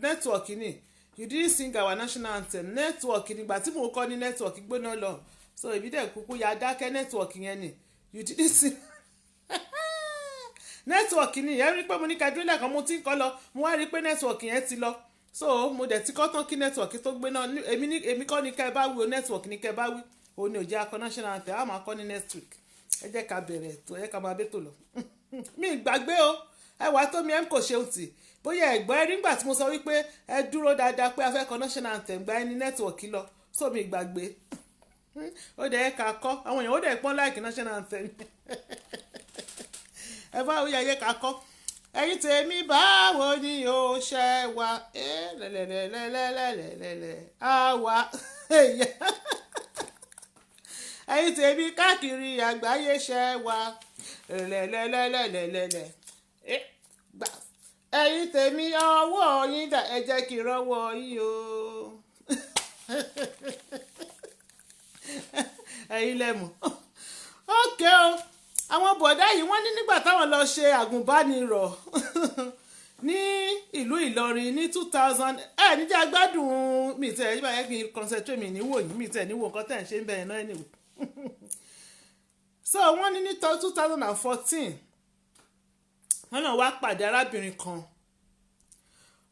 network ni you didn't sing our national anthem network nígbà tí mo kọ́ ní network gbóná lọ so ibi dẹ̀ kúkú ya dákẹ́ network yẹn ni you didn't sing network ni yẹn rí pé mo ní kadúrà kan mo ti ń kọ́ lọ mo wá rí pé network yẹn ti lọ so mo dẹ̀ ti kọ́ tán kí network tó gbé náà èmi kọ́ ni ká ẹ bá wí o network ni ká ẹ bá wí òun ni ò jẹ́ akọ national anthem a máa kọ́ ní next week ẹ jẹ́ ká bẹ̀rẹ̀ tó ẹ ká máa bẹ́ tó lọ mi gbàgbé o ẹ wàá tó mi ẹ kò ṣeun tì bóyá ẹ̀gbọ́n ẹ rí nígbà tí mo sọ wípé ẹ dúró dáadáa pé a fẹ́ kọ́ national anthem gba ẹni network lọ so mi gbàgbé ó dẹ̀ ká kọ́ àwọn èèyàn ó dẹ̀ pọ́n láìkí national anthem ẹ bá ó yẹ ká kọ́ ẹ̀yin tèmi báwo ni o ṣe wà lẹ́lẹ́lẹ́lẹ́lẹ́lẹ́lẹ́ àwa ẹ̀yin tèmi káàkiri àgbáyé ṣe wà lẹ́lẹ́lẹ́lẹ́lẹ́lẹ́ gbà ẹ̀yin tèmi ọwọ́ yín dà ẹ jẹ́ kí n rọ́wọ́ yín o ẹ̀yin lẹ́mọ̀ ókè o àwọn bọ̀dá yìí wọ́n ní nígbà táwọn lọ ṣe àgùnbánirọ̀ ní ìlú Ìlọrin ní 2000 níjà gbádùn mi tẹ̀ ẹ́ báyẹn kí n concentrate mi níwò yìí mi tẹ̀ níwò nǹkan tẹ̀ ń ṣe ń bẹ̀rẹ̀ náà anyway so wọ́n ní 2014 wọ́n náà wá pàdé arábìnrin kan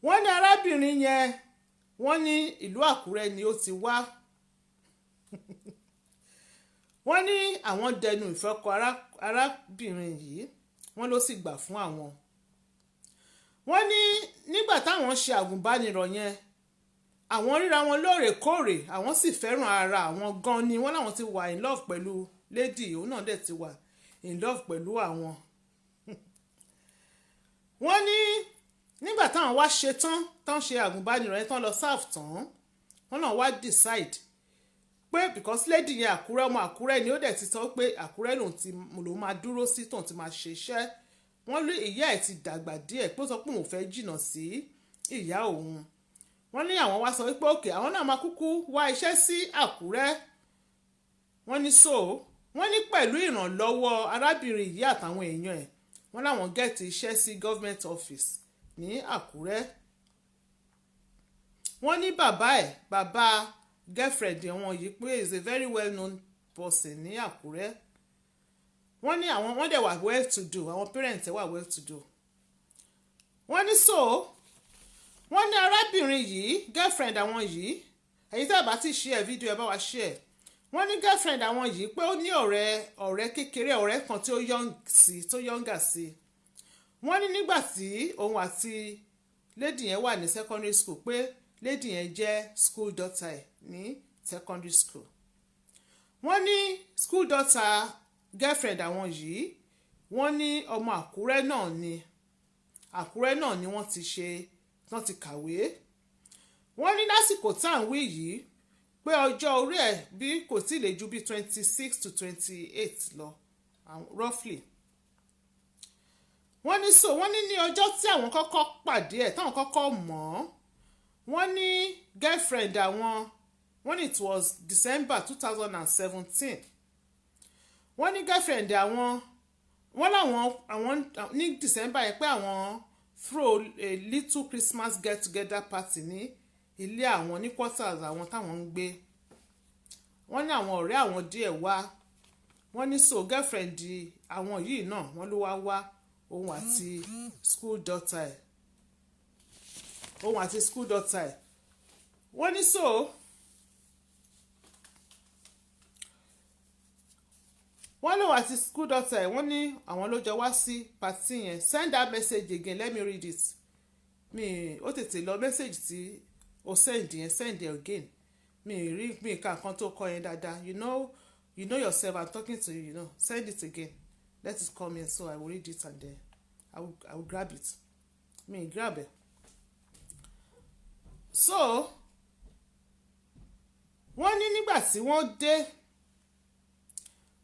wọ́n ní arábìnrin yẹn wọ́n ní ìlú Àkúrẹ́ ni ó ti wá wọ́n ní àwọn dẹnu ìfẹ́ kọ arábìnrin yìí wọ́n ló sì gbà fún àwọn. wọ́n ní nígbà táwọn ṣe àgùnbánirọ̀ yẹn àwọn ríra wọn lóòrèkóòrè àwọn sì fẹ́ràn ara àwọn gan ni wọ́n láwọn ti wà in love pẹ̀lú lady òun náà dẹ̀ ti wà in love pẹ̀lú àwọn. wọ́n ní nígbà táwọn wá ṣe tán ṣe àgùnbánirọ̀ yẹn tán lọ serve tán wọ́n náà wá decide pé because lady yẹn Àkúrẹ́ ọmọ Àkúrẹ́ ni ó dẹ̀ ti sọ pé Àkúrẹ́ lòun máa dúró sí tóun ti máa ṣe iṣẹ́ wọ́n lé ìyá ẹ̀ ti dàgbà díẹ̀ pé ó sọ pé òun fẹ́ jìnnà sí ìyá òun wọ́n ní àwọn wá sọ wípé òkè àwọn náà máa kúkú wá iṣẹ́ sí Àkúrẹ́ wọ́n ní so wọ́n ní pẹ̀lú ìrànlọ́wọ́ arábìnrin yìí àtàwọn èèyàn ẹ̀ wọ́n láwọn gẹ̀ẹ́tì iṣẹ́ sí government office ní Àkúrẹ́ wọ́n ní bàbá girlfriend wọn yìí pé is a very well known person ní Àkúrẹ́ wọ́n ní àwọn wọ́n dẹ̀ wà well to do àwọn parents ẹ̀ wà well to do wọ́n ní so wọ́n ní arábìnrin yìí girlfriend àwọn yìí èyí tí a bá ti share fídíò ẹ bá wa share wọ́n ní girlfriend àwọn yìí pé ó ní ọ̀rẹ́ kékeré ọ̀rẹ́ kan tí ó younger sí wọ́n ní nígbà tí òun àti lady yẹn wà ní secondary school pé lady yẹn jẹ́ school daughter ẹ̀ ní secondary school wọ́n ní school daughter girlfriend àwọn yìí wọ́n ní ọmọ Àkúrẹ́ náà ni wọ́n ti kàwé wọ́n ní lásìkò tá à ń wí yìí pé ọjọ́ orí ẹ̀ bí kò tí lè ju bí 26 to 28 lọ roughly wọ́n ní so wọ́n ní ọjọ́ tí àwọn kọ́kọ́ pàdé ẹ̀ táwọn kọ́kọ́ mọ̀ ọ́ wọ́n ní girlfriend àwọn wọ́n ní it was December 2017 wọ́n ní girlfriend àwọn wọ́n láwọn ní December yẹn pé àwọn throw a little Christmas get together party ní ilé àwọn ní quarters àwọn táwọn ń gbé wọ́n ní àwọn ọ̀rẹ́ àwọn díẹ̀ wá wọ́n ní so girlfriend àwọn yìí náà wọ́n ló wá òun àti school daughter ẹ̀ wọ́n ní so wọ́n lò wá sí school daughter ẹ̀ wọ́n ní àwọn ló jọ wá sí party yẹn. Send that message again, let me read it. Mi ó tètè lọ message tí o send yẹn, send it again. Mi rí mi ka nǹkan tó kọ yẹn dáadáa. You know yourself, I'm talking to you, you know. Send it again. Let it come in so I will read it and then I will grab it. Mi grab it. So wọ́n ní nígbà tí wọ́n dé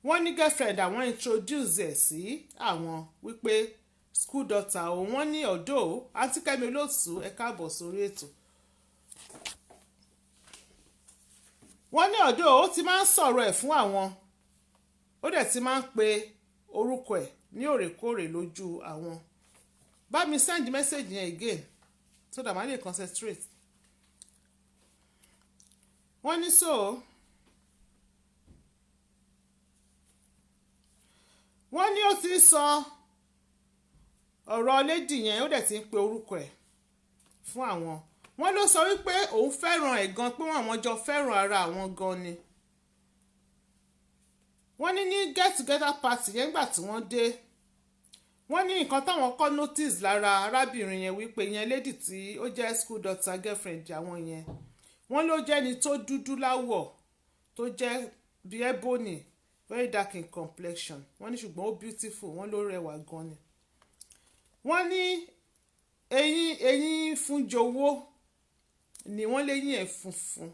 wọ́n ní girlfriend àwọn introduce ẹ̀ sí àwọn wípé school daughter o wọ́n ní ọ̀dọ́ àǹtí Kẹ́mi Olóòtú ẹ káàbọ̀ sórí ètò. Wọ́n ní ọ̀dọ́ ó ti máa ń sọ̀rọ̀ ẹ̀ fún àwọn ó dẹ̀ ti máa ń pe orúkọ ẹ̀ ní òrèkóòrè lójú àwọn. Bá mi send message yẹn again so that I may concentrate. Wọ́n ní so wọ́n ní ó ti sọ ọ̀rọ̀ lady yẹn ó dẹ̀ ti ń pe orúkọ ẹ̀ fún àwọn. Wọ́n ló sọ wípé òun fẹ́ràn ẹ̀ gan pé àwọn jọ fẹ́ràn ara àwọn gan ni. Wọ́n ní get together party yẹn gbà tí wọ́n dé wọ́n ní nǹkan táwọn kọ́ notice lára arábìnrin yẹn wípé yẹn lady tí ó jẹ́ school daughter girlfriend àwọn yẹn wọ́n ló jẹ́ ni tó dúdú láwọ̀ tó jẹ́ bí ebony very dark in complexion wọ́n ní ṣùgbọ́n ó beautiful wọ́n ló rẹwà gan ni. Wọ́n ní eyín fúnjowó ni wọ́n léyìn ẹ̀ funfun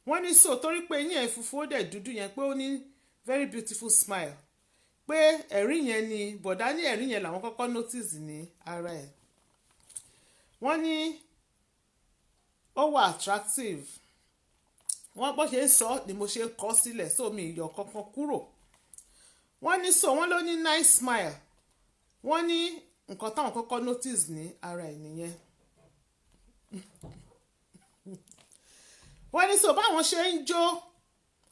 wọ́n ní so torí pé eyín ẹ̀ funfun ó dẹ̀ dúdú yẹn pé ó ní very beautiful smile pé ẹ̀rín yẹn ni bọ̀dá ní ẹ̀rín yẹn làwọn kọ́kọ́ notice ní ara ẹ̀. Wọ́n ní ó wà attractive wọ́n bó ṣe ń sọ ni mo ṣe ń kọ sílẹ̀ so mi ìyọ̀ kankan kúrò. Wọ́n ní so wọ́n ló ní nice smile wọ́n ní nǹkan táwọn kọ́kọ́ notice ní ara ẹ̀ nìyẹn. Wọ́n ní so báwọn ṣe ń jó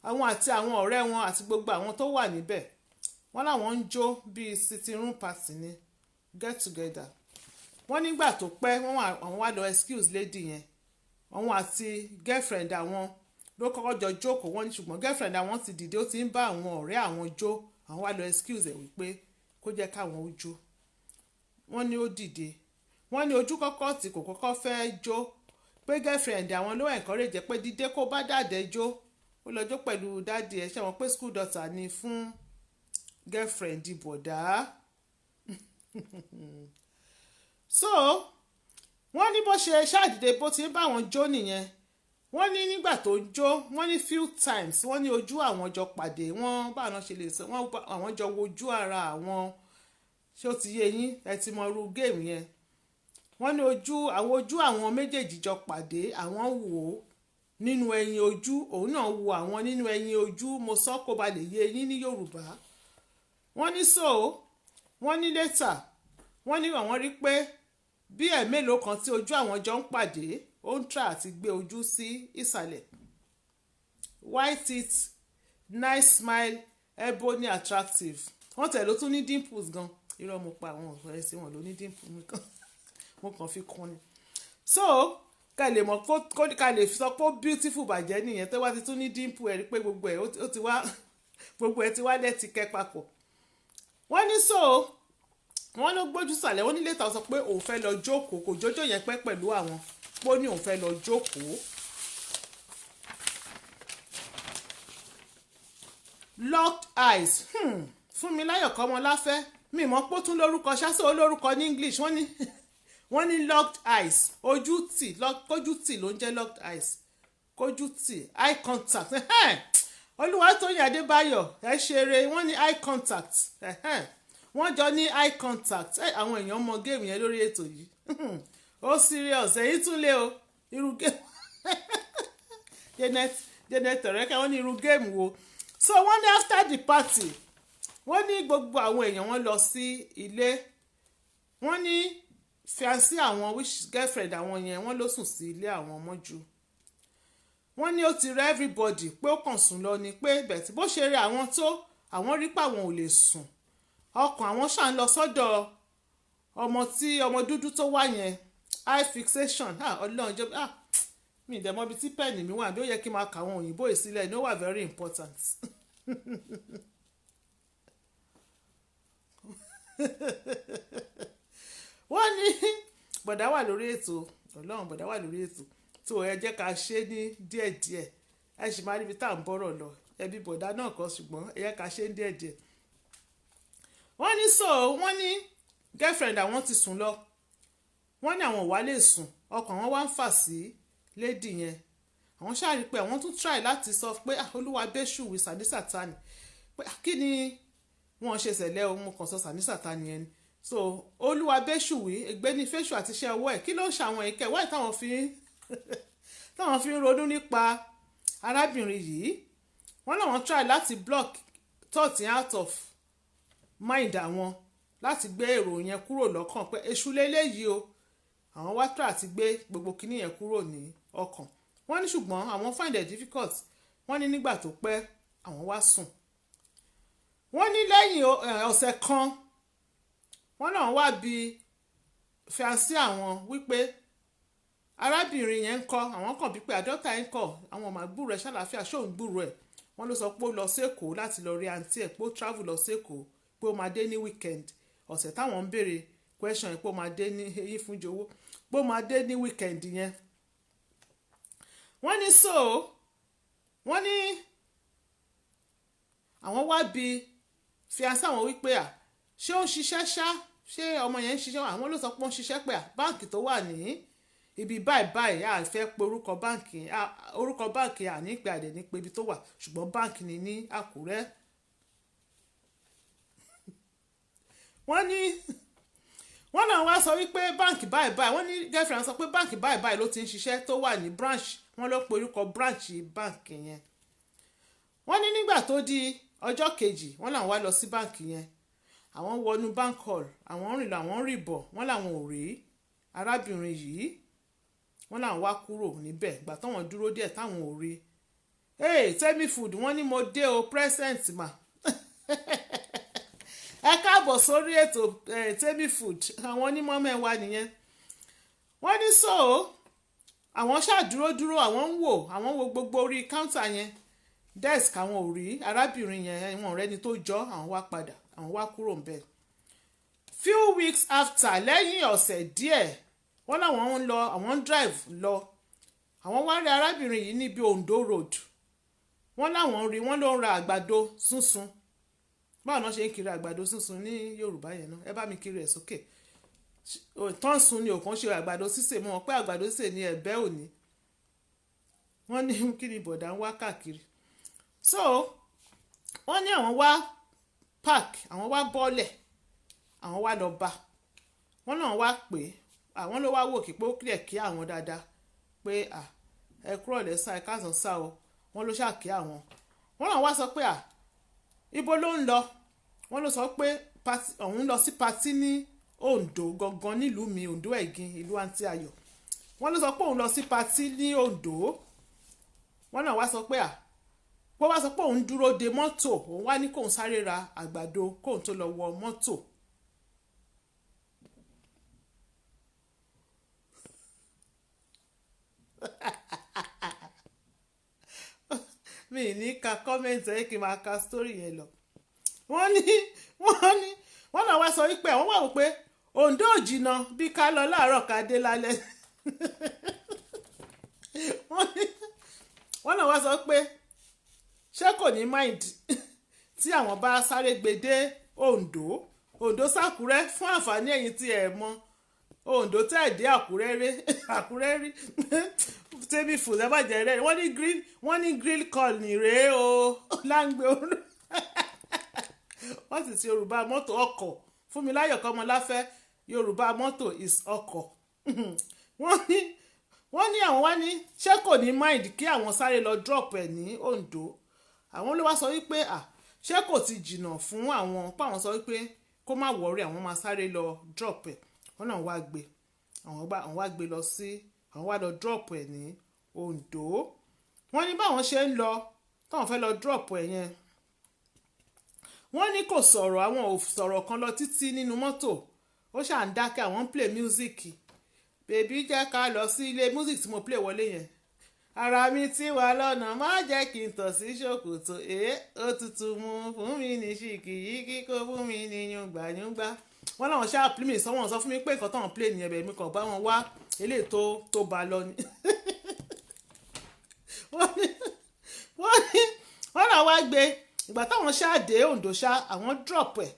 àwọn àti àwọn ọ̀rẹ́ wọn àti gbogbo àwọn tó wà níbẹ̀ wọ́n láwọn ń jó bíi sitting room party ni get together. Wọ́n nígbà tó pẹ́ àwọn wá lọ excuse lady yẹn àwọn àti girlfriend àwọn ló kọ́kọ́ jọ jókòó wọ́n ní ṣùgbọ́n girlfriend àwọn ti dìde ó ti ń bá àwọn ọ̀rẹ́ àwọn jó àwọn wá lọ excuse ẹ̀ wípé kó jẹ́ káwọn ó jó. Wọ́n ní ó dìde wọ́n ní ojú kọ́kọ́ tí kò kọ́kọ́ fẹ́ jó pé girlfriend àwọn ló encourage pé dídé kó bá dàdé jó ó lọ jó pẹ̀lú dáàdì ẹ̀ ṣe wọ́n pé school daughter ni fún girlfriend bọ̀dá. So wọ́n ní bó ṣe ṣáàdìde bó ti ń bá wọn jó nìyẹn wọ́n ní nígbà tó jó wọ́n ní few times wọ́n ní ojú àwọn jọ pàdé wọ́n báwọn ṣe lè sọ wọ́n àwọn jọ wojú ara àwọn ṣé ó ti yé yín ẹ ti mọ irú géèmù yẹn. Wọ́n ní ojú àwọn méjèèjì jọ pàdé àwọn wò ó nínú ẹyin ojú òun náà wo àwọn nínú ẹyin ojú mo sọ kó ba lè yé yín ní Yorùbá. Wọ́n ní so wọ́n ní later wọ́n ní àwọn rí pé bí mélòó kan tí ojú àwọn jọ ń pàdé ó ń try àti gbé ojú sí ìsàlẹ̀ white teeth nice smile ebony attractive wọ́n tẹ̀ ló tún ní dimples gan irọ́ mo pa àwọn ọ̀rẹ́ sí wọn ló ní dimples mo kàn fi kún ni. So ká lè mọ̀ ká lè sọ pé beautiful bàjẹ́ nìyẹn tó wá ti tún ní dimple ẹ̀ rí pé gbogbo ẹ̀ ó ti wá gbogbo ẹ̀ ti wá lẹ́ẹ̀tì kẹ́ papọ̀. Wọ́n ní so wọ́n ló gbójú sàlẹ̀ wọ́n ní later sọ pé òun fẹ́ lọ jókòó kò jójó yẹn pẹ́ pẹ̀lú àwọn pé ó ní òun fẹ́ lọ jókòó. Locked eyes Fúnmiláyọ̀ Kọ́mọláfẹ́ mi mọ̀ pé ó tún lórúkọ ṣáṣọ́ olórúkọ ní English wọ́n ní locked eyes ojú tì ló ń jẹ́ locked eyes kójú tì eye contact Olúwatóyìn Adébáyọ̀ ẹ ṣeré wọ́n ní eye contact wọ́n jọ ní eye contact àwọn èèyàn mọ géèmù yẹn lórí ètò yìí ó serious ẹ̀yìn tún lé o irú géèmù Janet ọ̀rẹ́kẹ́ wọ́n ní irú géèmù wo. So wọ́n ní after the party wọ́n ní gbogbo àwọn èèyàn wọn lọ sí ilé wọ́n ní fiancé àwọn which girlfriend àwọn yẹn wọ́n ló sùn sí ilé àwọn mọ́jú wọ́n ní ó ti rẹ everybody pé ó kàn sùn lọ ni pé bẹ̀tí bó ṣe rẹ àwọn tó àwọn rí pé àwọn ò lè sùn ọkàn àwọn ṣáà ń lọ sọ́dọ̀ ọmọ dúdú tó wà yẹn eye fixation ọlọ́run jẹ́ mi ì dẹ̀ mọ̀ ibi tí pẹ́ẹ̀nì mi wà bí ó yẹ kí n máa kà àwọn òyìnbó ìsílẹ̀ ni ó wà very important. wọ́n ní bọ̀dá wà lórí ètò ọlọ́run bọ̀dá wà lórí ètò tó ẹ jẹ́ ká ṣe ní díẹ̀díẹ̀ ẹ sì máa níbi tá à ń bọ̀rọ̀ lọ ẹbí bọ̀dá náà kọ́ ṣùgbọ́n ẹ jẹ́ ká ṣe ní díẹ̀díẹ̀. wọ́n ní wọ́n ní girlfriend àwọn ti sùn lọ wọ́n ní àwọn ò wá lè sùn ọkàn wọn wá ń fà sí lady yẹn àwọn ṣáà rí pé àwọn tún try láti sọ pé olúwa bẹ́ṣù wí Sàní Sátánì pé kí ni wọ́n ṣe ṣẹlẹ̀ ohun kan sọ Sàní Sátánì yẹn ni so olúwa bẹ́ṣù wí ègbé ní fẹ́ṣù àti iṣẹ́ ọwọ́ ẹ̀ kí ló ń ṣàwọn ìkẹ́ wáyé táwọn fi ń ronú nípa arábìnrin yìí wọ́n láwọn try láti block thought out of mind àwọn láti gbé èrò yẹn kúrò lọ́kàn pé èṣù lélẹ́yìí o àwọn wá try àti gbé gbogbo kinní yẹn kúrò ní ọkàn wọ́n ní ṣùgbọ́n àwọn find it difficult wọ́n ní nígbà tó pẹ́ àwọn wá sùn wọ́n ní lẹ́yìn ọ̀sẹ̀ kan wọ́n náà wá bí fiancé àwọn wípé arábìnrin yẹn ń kọ́ àwọn kan bíi pé àdọ́tà ń kọ́ àwọn ọmọ àgbúrò ẹ̀ ṣàlàáfíà ṣóun gbúrò ẹ̀ wọ́n ló sọ pé ó lọ sékòó láti lọ rí àǹtí ẹ̀ pé ó travel lọ sékòó pé ó máa dé ní weekend ọ̀sẹ̀ táwọn ń béèrè question pé ó máa dé ní eyín fún jowó pé ó máa dé ní weekend yẹn wọ́n ní wọ́n ní àwọn wá bí fiancé àwọn wípé ṣé ó ń ṣiṣẹ́ ṣá ṣé ọmọ yẹn ń ṣiṣẹ́ àwọn ló sọ pé ó ń ṣiṣẹ́ pé báǹkì tó wà ní ibi báyìí a fẹ́ pe orúkọ báǹkì àní ìpè àdè ní pé ibi tó wà ṣùgbọ́n báǹkì ni ní Àkúrẹ́ wọ́n náà wá sọ wípé báǹkì báyìí wọ́n ní girlfriend sọ pé báǹkì báyìí ló ti ń ṣiṣẹ́ tó wà ní branch wọ́n ló pe orúkọ branch báǹkì yẹn wọ́n ní nígbà tó di ọjọ́ kejì wọ́n làwọn wá lọ sí báǹkì yẹn àwọn wọnú bank hall àwọn rìn lọ àwọn rìn bọ̀ wọ́n làwọn ò rí arábìnrin yìí wọ́n làwọn wá kúrò níbẹ̀ gbà táwọn dúró díẹ̀ táwọn ò rí Temi Food wọ́n ní mo dé o present mà ẹ káàbọ̀ sórí ètò Temi Food àwọn onímọ̀mẹ́wàá nìyẹn wọ́n ní àwọn ṣàdúró àwọn ń wò àwọn wo gbogbo orí counter yẹn desk àwọn ò rí arábìnrin yẹn wọn rẹ́ni tó jọ àwọn wá padà àwọn wá kúrò ńbẹ̀ few weeks after lẹ́yìn ọ̀sẹ̀ díẹ̀ wọ́n láwọn ń lọ àwọn ń drive lọ àwọn wá rí arábìnrin yìí níbi Ondo road wọ́n láwọn rí wọ́n ló ń ra àgbàdo súnsun báwo náà ṣe ń kiri àgbàdo súnsun ní Yorùbá yẹn náà ẹ bá mi kiri ẹ̀ sókè tán sun ni òkan ṣe àgbàdo sísè mọ́ pé àgbàdo sísè ní ẹ̀bẹ́ òní wọ́n ní kí ni bọ̀dá ń wá káàkiri wọ́n ní àwọn wá park àwọn wá bọ́ọ̀lẹ̀ àwọn wá lọ bá wọ́n náà wá pè àwọn ló wá wò kí pé ó kílẹ̀ kí àwọn dáadáa pé ẹ kúrò lẹ́sà ẹ káàsán sá o wọ́n ló ṣàkí àwọn wọ́n náà wá sọ pé ibo ló ń lọ wọ́n ló sọ pé òun lọ sí patí ní Ondo gangan nílùú mi Ondo Ẹ̀gìn ìlú àǹtí Ayọ̀ wọ́n ló sọ pé òun lọ sí patí ní Ondo wọ́n náà wá sọ pé wọ́n wá sọ pé òun dúró de mọ́tò òun wá ní kóun sáré ra àgbàdo kóun tó lọ wọ mọ́tò mi ní ka kọ́mẹ̀ntì ẹ̀ kí n máa ka sítórì yẹn lọ wọ́n náà wá sọ wípé àwọn wà wípé Ondo ò jìnnà bí ká lọ láàárọ̀ ká dé lálẹ́ wọ́n náà wá sọ pé ṣé kò ní mind tí àwọn bá sáré gbé dé Ondo sákúrẹ́ fún àǹfààní ẹ̀yin tí ẹ̀ mọ̀ Ondo tẹ́ dé Àkúrẹ́ rí Temi Food ẹ bá jẹ́ rẹ́ wọ́n ní grill call ní rèé o láǹgbé orú wọ́n sì ti Yorùbá mọ́tò ọkọ̀ Fúnmiláyọ̀ Kọ́mọláfẹ́ Yorùbá mọ́tò is ọkọ̀ wọ́n ní àwọn wá ní ṣé kò ní mind kí àwọn sáré lọ drop ẹ̀ ní Ondo àwọn ló wá sọ wípé ṣé kò ti jìnnà fún àwọn páwọn sọ wípé kó má wọrí àwọn máa sáré lọ drop ẹ̀ wọ́n náà wá gbé àwọn wá gbé lọ sí àwọn wá lọ drop ẹ̀ ní Ondo wọ́n ní báwọn ṣe ń lọ táwọn fẹ́ lọ drop ẹ̀ yẹn wọ́n ní kò sọ̀rọ̀ àwọn ò sọ̀rọ̀ kan lọ títí nínú mọ́tò ó ṣà ń dákẹ́ àwọn ń play music bèbí jẹ́ ká lọ sí ilé music tí mo play wọlé yẹn ara mi ti wà lọ́nà má jẹ́ kí n tọ̀ sí ṣòkòtò ó tutù mu fún mi ní ṣìkì yìí kíkó fún mi ní yùngbàyùngbà wọ́n láwọn ṣáà play mi sọ wọ́n sọ fún mi pé nǹkan táwọn play nìyẹn bẹ̀rẹ̀ mi kàn bá wọn wá eléyìí tó bá lọ ni wọ́n náà wá gbé ìgbà táwọn ṣáà dé Ondo ṣá àwọn drop ẹ̀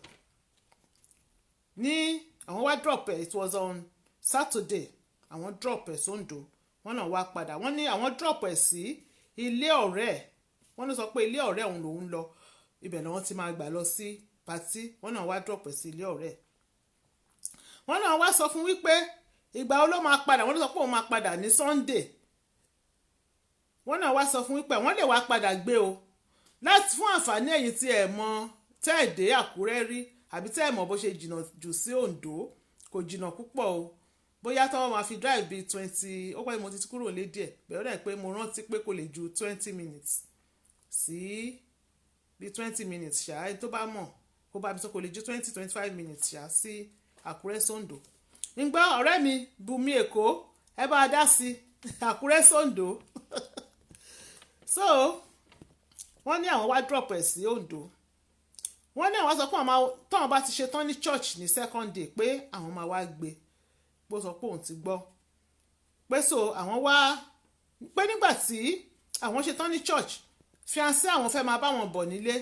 ní àwọn wá drop ẹ̀ it was on Saturday àwọn drop ẹ̀ sóńdó wọ́n náà wá padà wọ́n ní àwọn drop ẹ̀ sí ilé ọ̀rẹ́ ẹ̀ wọ́n ló sọ pé ilé ọ̀rẹ́ òun lòún lọ ibẹ̀ náà wọ́n ti máa gbà lọ sí patí wọ́n náà wá drop ẹ̀ sí ilé ọ̀rẹ́ ẹ̀ wọ́n náà wá sọ fún wípé ìgbà wo ló máa padà wọ́n ló sọ pé òun máa padà ní Sunday wọ́n náà wá sọ fún wípé wọ́n lè wá padà gbé o láti fún àǹfààní ẹ̀yin tí ẹ̀ mọ̀ tẹ́ẹ̀dé Àkúrẹ́ rí àbí tẹ́ẹ̀ mọ̀ bó ṣe jìnnà jù sí Oǹdó kò jìnnà púpọ̀ o bóyá tọ́wọ́ máa fi drive bíi 20 ó pẹ́ mo ti kúrò lé díẹ̀ bẹ̀rẹ̀ rẹ̀ pé mo rántí pé kò lè ju 20 minutes sí bíi 20 minutes ṣáá ẹni tó bá mọ̀ kó bá mi sọ kò lè ju 20-25 minutes ṣáá sí Àkúrẹ́ sóńdó nígbà ọ̀rẹ́ mi Bùnmi Èkó ẹ bá a dá sí Àkúrẹ́ sóńdó so wọ́n ní àwọn wá drop ẹ̀ sí Oǹdó wọ́n ní àwọn sọ pé táwọn bá ti ṣe tán ní church ní second day pé àwọn máa wá gbé bó sọ pé òun ti gbọ́ pé so àwọn wá pé nígbà tí àwọn ṣe tán ní church fiancé àwọn fẹ́ máa bá wọn bọ̀ nílé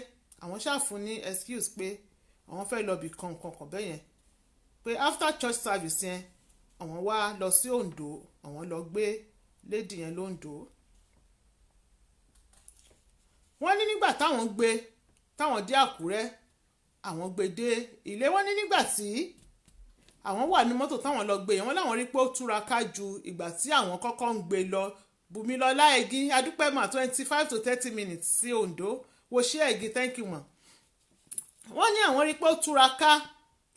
àwọn ṣàfún ní excuse pé àwọn fẹ́ lọ bì kankan bẹ́yẹn pé after church service yẹn àwọn wá lọ sí Oǹdó àwọn lọ gbé lady yẹn lóǹdó wọ́n ní nígbà táwọn dé Àkúrẹ́ àwọn gbé dé ilé wọ́n ní nígbà tí àwọn wà ní mọ́tò táwọn lọ gbé yẹn wọ́n láwọn rí pé ó túraká ju ìgbà tí àwọn kọ́kọ́ ń gbé lọ Bùnmilọ́lá Ẹ̀gí adúpẹ́mà 25 to 30 minutes sí Oǹdó wo ṣé Ẹ̀gí thank you ma wọ́n ní àwọn rí pé ó túraká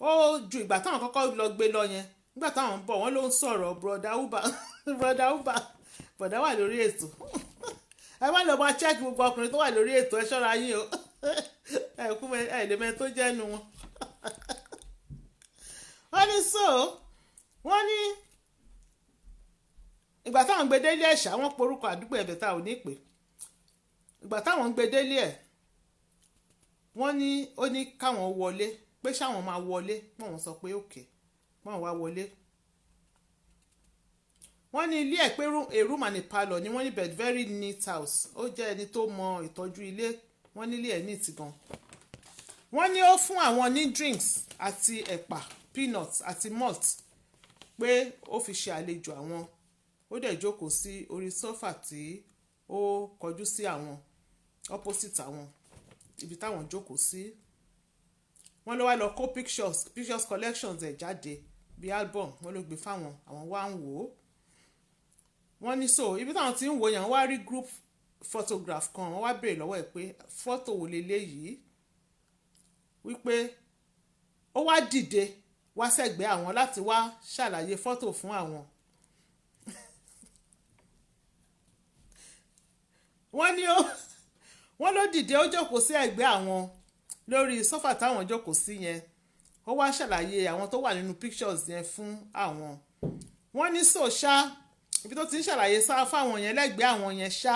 ó ju ìgbà táwọn kọ́kọ́ lọ gbé lọ yẹn nígbà táwọn ń bọ̀ wọ́n ló ń sọ̀rọ̀ broda uba broda wà lórí ètò ẹ má lọ máa check gbogbo ọkùnrin tó wà lórí ètò ẹ ṣọ́ra yín o ẹ lè mẹ́ tó jẹ́nu wọn. wọ́n ní so wọ́n ní ìgbà táwọn gbé délé ẹ̀ṣà wọ́n porúkọ àdúgbò ẹ̀bẹ̀ tá ò ní pè ìgbà táwọn gbé délé ẹ̀ wọ́n ní ó ní káwọn wọlé pé ṣáwọn máa wọlé wọ́n sọ pé òkè wọ́n wá wọlé wọ́n ní ilé ẹ̀ pé a room and a parlour ni wọ́n ní bed very neat house ó jẹ́ ẹni tó mọ ìtọ́jú ilé wọ́n nílé ẹ̀ neat gan wọ́n ní ó fún àwọn ní drinks àti ẹ̀pà peanuts àti malt pé ó fi ṣe àlejò àwọn ó dẹ̀ jókòó sí orí sọ́fà tí ó kọjú sí àwọn opposite àwọn ibi táwọn jókòó sí wọ́n ló wá lọ kó pictures collections ẹ̀ jáde bíi album wọ́n ló gbé fáwọn àwọn wá ń wò ó wọ́n ní so ibi táwọn ti ń wò yẹn wá rí group photograph kan wọ́n wá béèrè lọ́wọ́ ẹ̀ pé fọ́tò wò leléyìí wípé ó wá dìde wá sẹ́gbẹ̀ẹ́ àwọn láti wá ṣàlàyé fọ́tò fún àwọn wọ́n ló dìde ó jókòó sí ẹ̀gbẹ́ àwọn lórí sọ́fà táwọn jókòó sí yẹn ó wá ṣàlàyé àwọn tó wà nínú pictures yẹn fún àwọn wọ́n ní so ṣá ibi tó ti ń ṣàlàyé sá fáwọn yẹn lẹ́gbẹ̀ẹ́ àwọn yẹn ṣá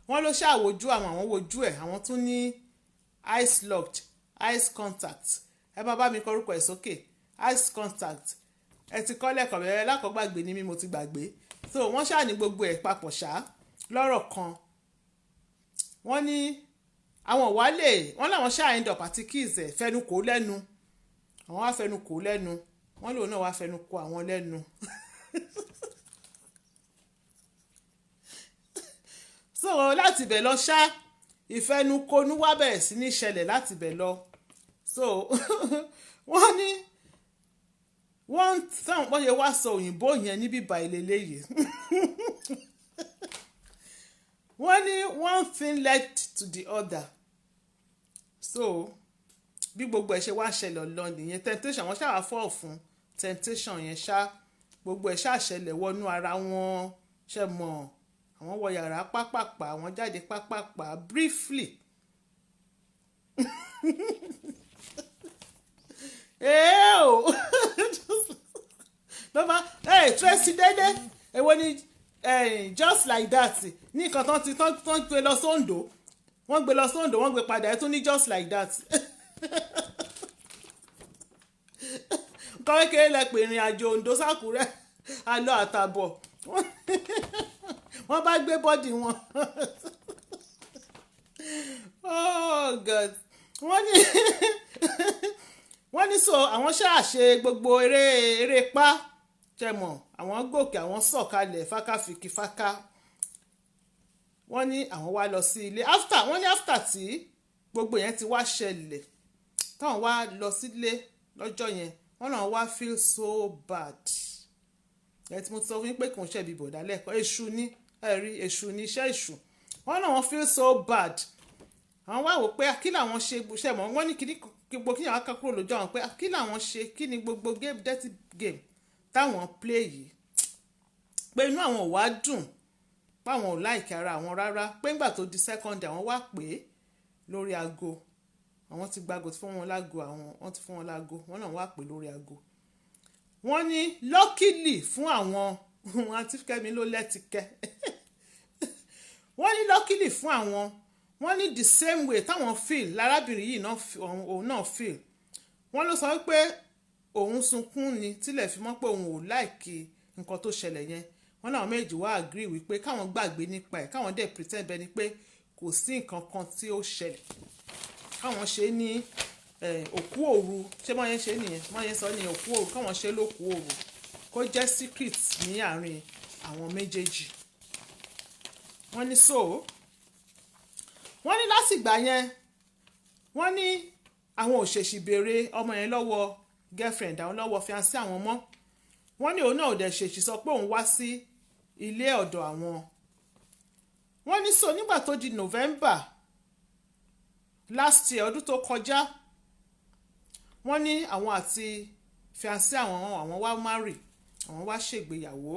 wọ́n ló ṣàwòjú àwọn wojú ẹ̀ àwọn tún ní eyes locked eyes contact ẹ bá bá mi kọrúkọ ẹ̀ sókè eyes contact ẹ ti kọ́ lẹ́kọ̀ọ́ bẹ̀rẹ̀ lákọ̀ọ́gbàgbé ní mi mo ti gbàgbé so wọ́n ṣáà ní gbogbo ẹ̀ papọ̀ ṣá lọ́rọ̀ kan wọ́n ní àwọn wálé wọ́n láwọn ṣáà end up àti kiss ẹ̀ fẹnu kò lẹ́nu àwọn wá fẹnu kò lẹ́nu wọ́n lòun náà wá fẹnu kò àwọn lẹ́nu so láti bẹ̀ lọ ṣá ìfẹnukonu wá bẹ̀rẹ̀ sí ní ṣẹlẹ̀ láti bẹ̀ lọ so wọ́n ní wọ́n táwọn pọ́n ṣe wá sọ òyìnbó yẹn níbí ba ìlélẹ́ yìí wọ́n ní one thing led to the other so bí gbogbo ẹ̀ ṣe wá ṣẹlẹ̀ lọ nìyẹn temptation wọ́n ṣáà fall fún temptation yẹn ṣá gbogbo ẹ̀ ṣáà ṣẹlẹ̀ wọnú ara wọn ṣe mọ̀ àwọn wọ yàrá pápápá àwọn jáde pápápá briefly lọ́ba tracy dédé èwo ni just like that ní nǹkan tán gbé lọ sóńdó wọ́n gbé lọ sóńdó wọ́n gbé padà ẹ̀ tún ní just like that nǹkan kékeré lẹ pè ìrìn àjò Oǹdó s'Àkúrẹ́ àlọ àtàbọ̀ wọ́n bá gbé bọ́dì wọn oh God wọ́n ní so àwọn ṣáà ṣe gbogbo eré pa jẹmọ̀ àwọn gòkè àwọn sọ̀kalẹ̀ fákáfìkì fáká wọ́n ní àwọn wá lọ sí ilé after tí gbogbo yẹn ti wá ṣẹlẹ̀ táwọn wá lọ sílé lọ́jọ́ yẹn wọ́n náà wá feel so bad ẹ tí mo sọ fún yín pé kò ń ṣẹ̀bi bọ̀dá lẹ́ẹ̀kan èṣù ní ẹ̀rí èṣù ní iṣẹ́ èṣù wọ́n náà wọ́n feel so bad àwọn wá wò pé kí làwọn ṣe ṣe mọ̀ wọ́n ní gbogbo kí àwọn akẹ́kọ̀ọ́ lójú àwọn pé kí làwọn ṣe kí ni gbogbo game dirty game táwọn play yìí pé inú àwọn ò wá dùn páwọn ò láìkí ara àwọn rárá pé ńgbà tó di second àwọn wá pè é lórí aago àwọn ti gbago ti fún wọn lágo wọ́n ti fún wọn lágo wọ́n náà wá pè lórí aago wọ́n ní luckily fún àwọn àti Kẹ́mi ló lẹ́tìkẹ́ wọ́n ní luckily fún àwọn wọ́n ní the same way táwọn feel lárábìnrin yìí òun náà feel wọ́n ló sọ pé òun sunkún ni tílẹ̀ fi mọ́ pé òun ò láìkí nǹkan tó ṣẹlẹ̀ yẹn wọ́n náà méjì wá agree wípé káwọn gbàgbé nípa ẹ̀ káwọn dẹ̀ pretend bẹ́ẹ̀ ni pé kò sí nǹkan kan tí ó ṣẹlẹ̀ káwọn ṣe ní òkú òru ṣé wọ́n yẹn ṣe nìyẹn wọ́n yẹn sọ ní òkú òru káwọn ṣe lókú òru kó jẹ́ secret ní àárín àwọn méjèèjì wọ́n ní so wọ́n ní látìgbà yẹn wọ́n ní àwọn ò ṣèṣì béèrè ọmọ yẹn lọ́wọ́ girlfriend àwọn lọ́wọ́ fiancé àwọn mọ́ wọ́n ní òun náà ò dẹ̀ ṣèṣì sọ pé òun wá sí ilé ọ̀dọ̀ àwọn wọ́n ní so nígbà tó di November last year ọdún tó kọjá wọ́n ní àwọn àti fiancé àwọn wá marry àwọn wá ṣègbéyàwó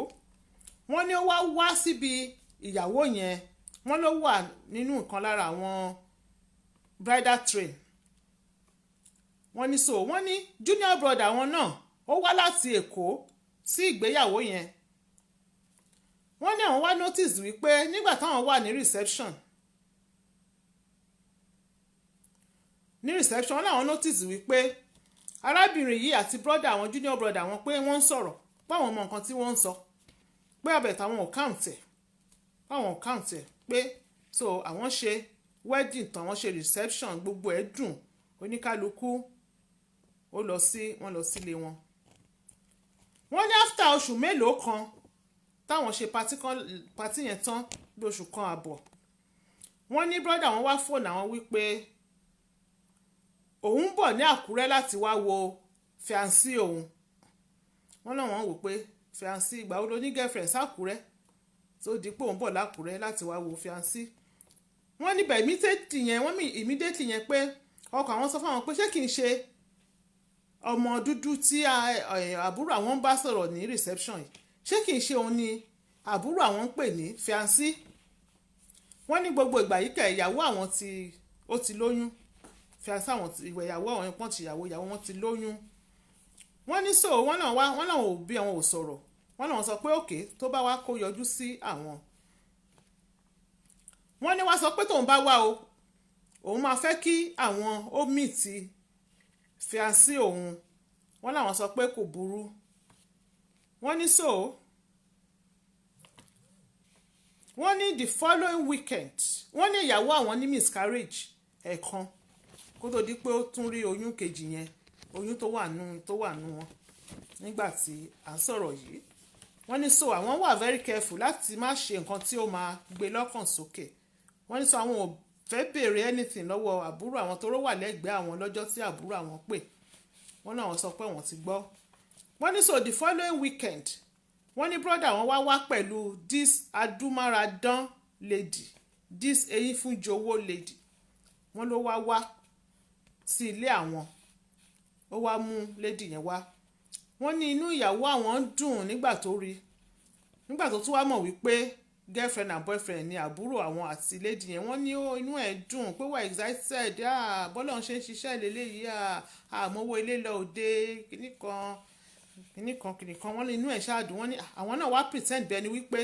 wọ́n ní ó wá síbi ìyàwó yẹn wọ́n ló wà nínú nǹkan lára àwọn bridal train wọ́n ní so wọ́n ní junior brother wọn náà ó wá láti Èkó sí ìgbéyàwó yẹn wọ́n ní àwọn wá notice wípé nígbà táwọn wà ní reception wọ́n láwọn notice wípé arábìnrin yìí àti brother àwọn junior brother wọn pé wọ́n ń sọ̀rọ̀ báwọn mọ nǹkan tí wọ́n ń sọ pé àbẹ̀tà àwọn ò count ẹ̀ pé so àwọn ṣe wedding tán wọ́n ṣe reception gbogbo ẹ̀ dùn oníkálukú wọ́n lọ sílé wọn. wọ́n ní after oṣù mélòó kan táwọn ṣe patí yẹn tán bí oṣù kan àbọ̀ wọ́n ní brother wọn wá fóònù àwọn wípé òun bọ̀ ní Àkúrẹ́ láti wá wo fiancé òun wọ́n náà wọ́n wò pé fiancé ìgbà wo ló ní girlfriend sákúrẹ́ tó di pé òun bọ̀ lákúrẹ́ láti wá wo fiancé wọ́n níbẹ̀ immediately yẹn pé ọkọ àwọn sọ fáwọn pé ṣé kìí ṣe ọmọ dúdú tí àbúrò àwọn ń bá sọ̀rọ̀ ní reception yìí ṣé kìí ṣe òun ni àbúrò àwọn ń pè ní fiancé wọ́n ní gbogbo ìgbà yìí kẹ̀ ìyàwó àwọn ó ti lóyún fiancé àwọn ìyàwó àwọn pọ́n ti ìyàwó wọn ti lóyún wọ́n ní so wọ́n náà ò bí àwọn ò sọ̀rọ̀ wọ́n náà sọ pé òkè tó bá wá kó yọjú sí àwọn wọ́n ní wá sọ pé tóun bá wá o òun máa fẹ́ kí àwọn ó mìtì fiancé òun wọ́n láwọn sọ pé kò burú wọ́n ní so wọ́n ní the following weekend wọ́n ní ìyàwó àwọn ní miscarriage ẹ̀kan kó tó di pé ó tún rí oyún kejì yẹn oyún tó wà nù wọn nígbà tí à ń sọ̀rọ̀ yìí wọ́n ní so àwọn wà very careful láti má ṣe nǹkan tí ó máa gbé lọ́kàn sókè wọ́n ní so àwọn ò fẹ́ béèrè anything lọ́wọ́ àbúrò àwọn tó wà lẹ́gbẹ̀ẹ́ àwọn lọ́jọ́ tí àbúrò àwọn pè wọ́n náà wọ́n sọ pé wọ́n ti gbọ́ wọ́n ní so the following weekend wọ́n ní brother wọn wá pẹ̀lú this adúmáradán lady this eyífúnjowó lady wọ́n ló wá sí ilé àwọn ó wá mú lady yẹn wá wọ́n ní inú ìyàwó àwọn ń dùn nígbà tó tún wá mọ̀ wípé girlfriend and boyfriend ni àbúrò àwọn àti lady yẹn wọ́n ní inú ẹ̀ dùn pé wà excited bọ́lá ń ṣe ń ṣiṣẹ́ lélẹ́yìí àmọ́wọ́ ilé lọ òde kìnnìkan wọ́n ní inú ẹ̀ ṣáàdùn wọ́n ní àwọn náà wá pretend bẹ́ẹ̀ ni wípé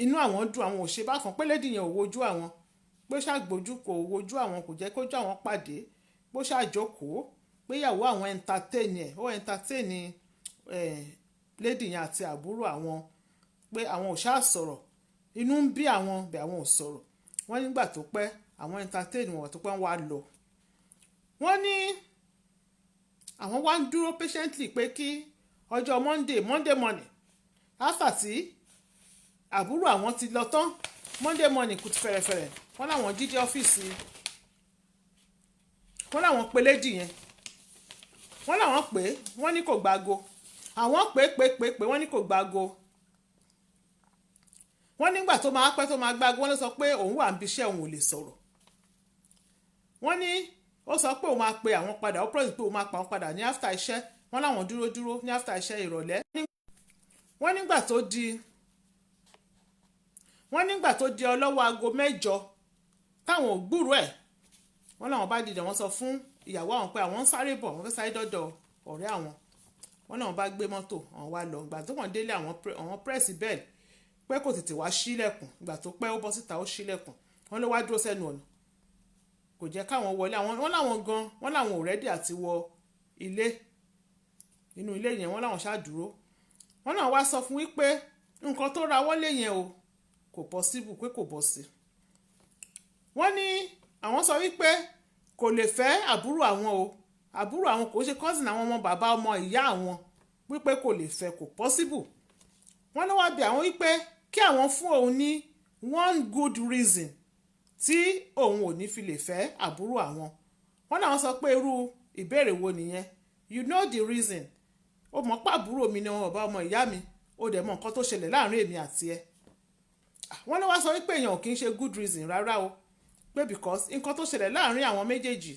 inú àwọn dùn àwọn ò ṣe bákan pé lady yẹn ò wojú àwọn pé ṣàgbójú kò wojú àwọn kò jẹ́ kójú àwọn pàdé bó ṣàjókòó pé ìyàwó àwọn entertain ẹ̀ ó entertain lady yẹn àti àbúrò àwọn pé àwọn ò ṣáà sọ̀rọ̀ inú ń bí àwọn bẹ̀ àwọn ò sọ̀rọ̀ wọ́n nígbà tó pẹ́ àwọn entertain wọn tó pẹ́ wá lọ wọ́n ní àwọn wá ń dúró patiently pé kí ọjọ́ monday morning after tí àbúrò àwọn ti lọ tán monday morning kùtù fẹ̀rẹ̀fẹ̀rẹ̀ wọ́n láwọn jíjẹ ọ́fíìsì wọ́n láwọn pe lady yẹn wọ́n láwọn pè é wọ́n ní kò gbáago àwọn pè wọ́n ní kò gbáago wọ́n nígbà tó máa pẹ́ tó máa gbáago wọ́n ló sọ pé òun wà níbi iṣẹ́ òun ò lè sọ̀rọ̀ wọ́n ní ó sọ pé òun máa pe àwọn padà ó promise pé òun máa pa àwọn padà ní after iṣẹ́ wọ́n láwọn dúró ní after iṣẹ́ ìrọ̀lẹ́ wọ́n nígbà tó di ọlọ́wọ́ aago 8 táwọn ò gbúrò ẹ̀ wọ́n láwọn bá dìde wọ́n sọ fún ìyàwó àwọn pé àwọn ń sáré bọ̀ wọ́n fẹ́ sáré dọ́dọ̀ ọ̀rẹ́ àwọn wọ́n náà bá gbé mọ́tò àwọn wá lọ ìgbà tó wọ́n délé àwọn pírẹ́sì bẹ́ẹ̀ pé kò tètè wá sílẹ̀kùn ìgbà tó pẹ́ ó bọ́ síta ó sílẹ̀kùn wọ́n ló wá dúró sẹ́nu ọ̀nà kò jẹ́ káwọn wọlé wọ́n láwọn ò rẹ́dì àti wọ inú ilé yẹn wọ́n láwọn ṣáà dúró wọ́n náà wá sọ fún wípé nǹkan tó ra wọlé yẹn o kò possible pé kò bọ́ sí wọ́n ní àwọn sọ wípé kò lè fẹ́ àbúrò àwọn o àbúrò àwọn kò ṣe cousin àwọn ọmọ bàbá ọmọ ìyá àwọn wípé kò lè fẹ́ kò possible wọ́n ló wá bi àwọn wípé kí àwọn fún òun ní one good reason tí òun ò ní fi lè fẹ́ àbúrò àwọn wọ́n náà sọ pé irú ìbéèrè wo nìyẹn you know the reason ó mọ̀ pé àbúrò mi ni ọmọ bàbá ọmọ ìyá mi ó dẹ̀ mọ̀ nǹkan tó ṣẹlẹ̀ láàrin èmi àti ẹ wọ́n ló wá sọ wípé èèyàn kì í ṣe good reason rárá o pé because nǹkan tó ṣẹlẹ̀ láàrin àwọn méjèèjì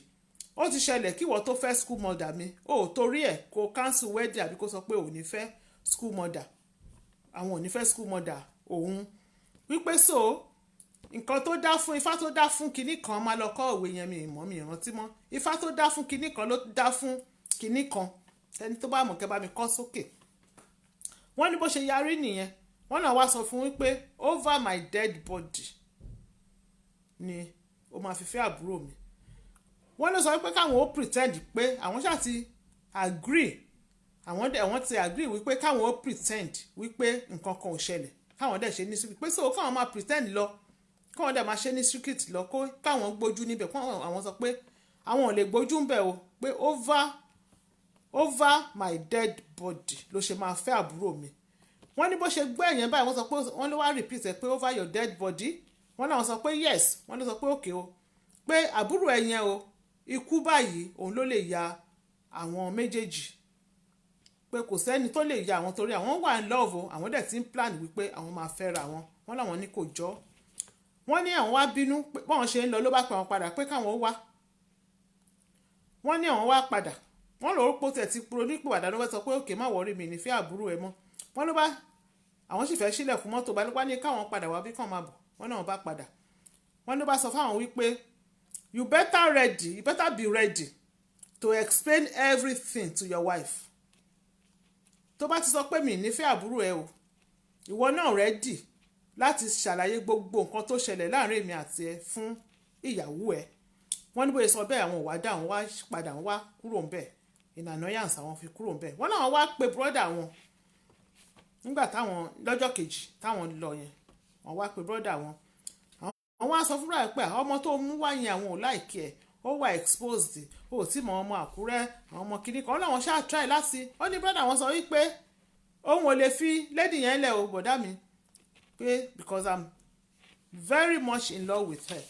ó ti ṣẹlẹ̀ kí ìwọ tó fẹ́ school mother mi ó torí ẹ̀ kó cancel wedding àbí kó sọ pé ò ní fẹ́ school mother àwọn ò ní fẹ́ school mother òun wípé so nǹkan tó dá fún ifá tó dá fún kinní kan máa lọ kọ́ òwe yẹn mi ìrántí mọ́ ifá tó dá fún kinní kan ló dá fún kinní kan ẹni tó bá mọ̀ kẹ́ bá mi kọ́ sókè wọ́n ní bó ṣe yarí nìyẹn wọ́n náà wá sọ fún wípé over my dead body ni ó máa fi fẹ́ àbúrò mi wọ́n ló sọ wípé káwọn ó pretend pé àwọn ṣáà ti agree àwọn ti agree wípé káwọn ó pretend wípé nǹkan kan ò ṣẹlẹ̀ káwọn dẹ̀ ṣe ní secret pé so káwọn máa pretend lọ káwọn dẹ̀ máa ṣe ní secret lọ káwọn gbójú níbẹ̀ àwọn sọ pé àwọn ò lè gbójú ń bẹ̀ o pé over my dead body ló ṣe máa fẹ́ àbúrò mi wọ́n ní bó ṣe gbọ́ ẹ̀yẹn báyìí wọ́n sọ pé wọ́n ló wá repeat ẹ̀ pé over your dead body wọ́n náà sọ pé yes wọ́n ló sọ pé okay o pé àbúrò ẹ̀yẹn o ikú báyìí òun ló lè ya àwọn méjèèjì pé kò sẹ́ni tó lè ya àwọn torí àwọn wà in love o àwọn dẹ̀ ti ń plan wípé àwọn máa fẹ́ra wọn wọ́n láwọn ní kò jọ́ wọ́n ní àwọn wá bínú pé báwọn ṣe ń lọ ló bá pè wọ́n padà pé káwọn wá wọ́n ní àwọn wá padà wọ́n lọ rúpọ̀ tẹ̀ ti puro nípò àdánù wọ́n sọ pé òkè má wọrí mi nífẹ̀ẹ́ àbúrò ẹ mọ́ wọ́n ló bá àwọn sì fẹ́ sílẹ̀kùn mọ́tò bá ló bá ní káwọn padà wá bí kàn máa bọ̀ wọ́n náà bá padà wọ́n ló bá sọ fáwọn wípé you better be ready to explain everything to your wife tó bá ti sọ pé mi nífẹ̀ẹ́ àbúrò ẹ o ìwọ náà ready láti ṣàlàyé gbogbo nǹkan tó ṣẹlẹ̀ láàrin èmi àti ẹ fún ìyàwó ẹ wọ́n ní bóyá sọ bẹ́ẹ̀ àwọn òwádà àwọn wá padà wọ́n wá kúrò ń bẹ̀ in annoyance àwọn fi kúrò ń bẹ̀ wọ́n náà wá pe brother wọn nígbà táwọn lọ́jọ́ kejì táwọn lọ yẹn wọ́n wá pe brother wọn àwọn á sọ fúnra ẹ̀ pé ọmọ tó mú wá yẹn àwọn ò láìkí ẹ̀ ó wà exposed ó tí mọ ọmọ Àkúrẹ́ àwọn ọmọ kìnnì kan láwọn ṣáà try láti ó ní brother wọn sọ wípé òun ò lè fi lady yẹn lẹ̀ o bọ̀dá mi pé because I'm very much in love with her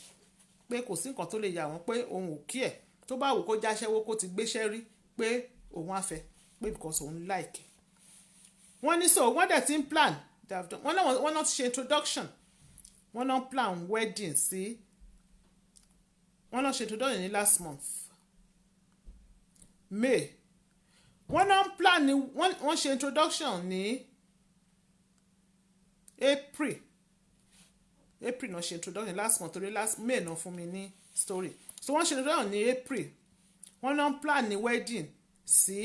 pé kò sí nǹkan tó lè yà wọ́n pé òun ò kí ẹ̀ tó bá wù kó jáṣẹ́wó kó ti gbéṣẹ́ rí pé òun á fẹ́ pé because òun like wọ́n ní so wọ́n dẹ̀ ti ń plan wọ́n náà ti ṣe introduction wọ́n náà plan wedding sí wọ́n náà ṣe introduction ní last month May wọ́n náà plan ní wọ́n ṣe introduction ní April náà ṣe introduction last month torí last May náà fún mi ní story so wọ́n ṣe introduction ní April wọ́n náà plan ní wedding sí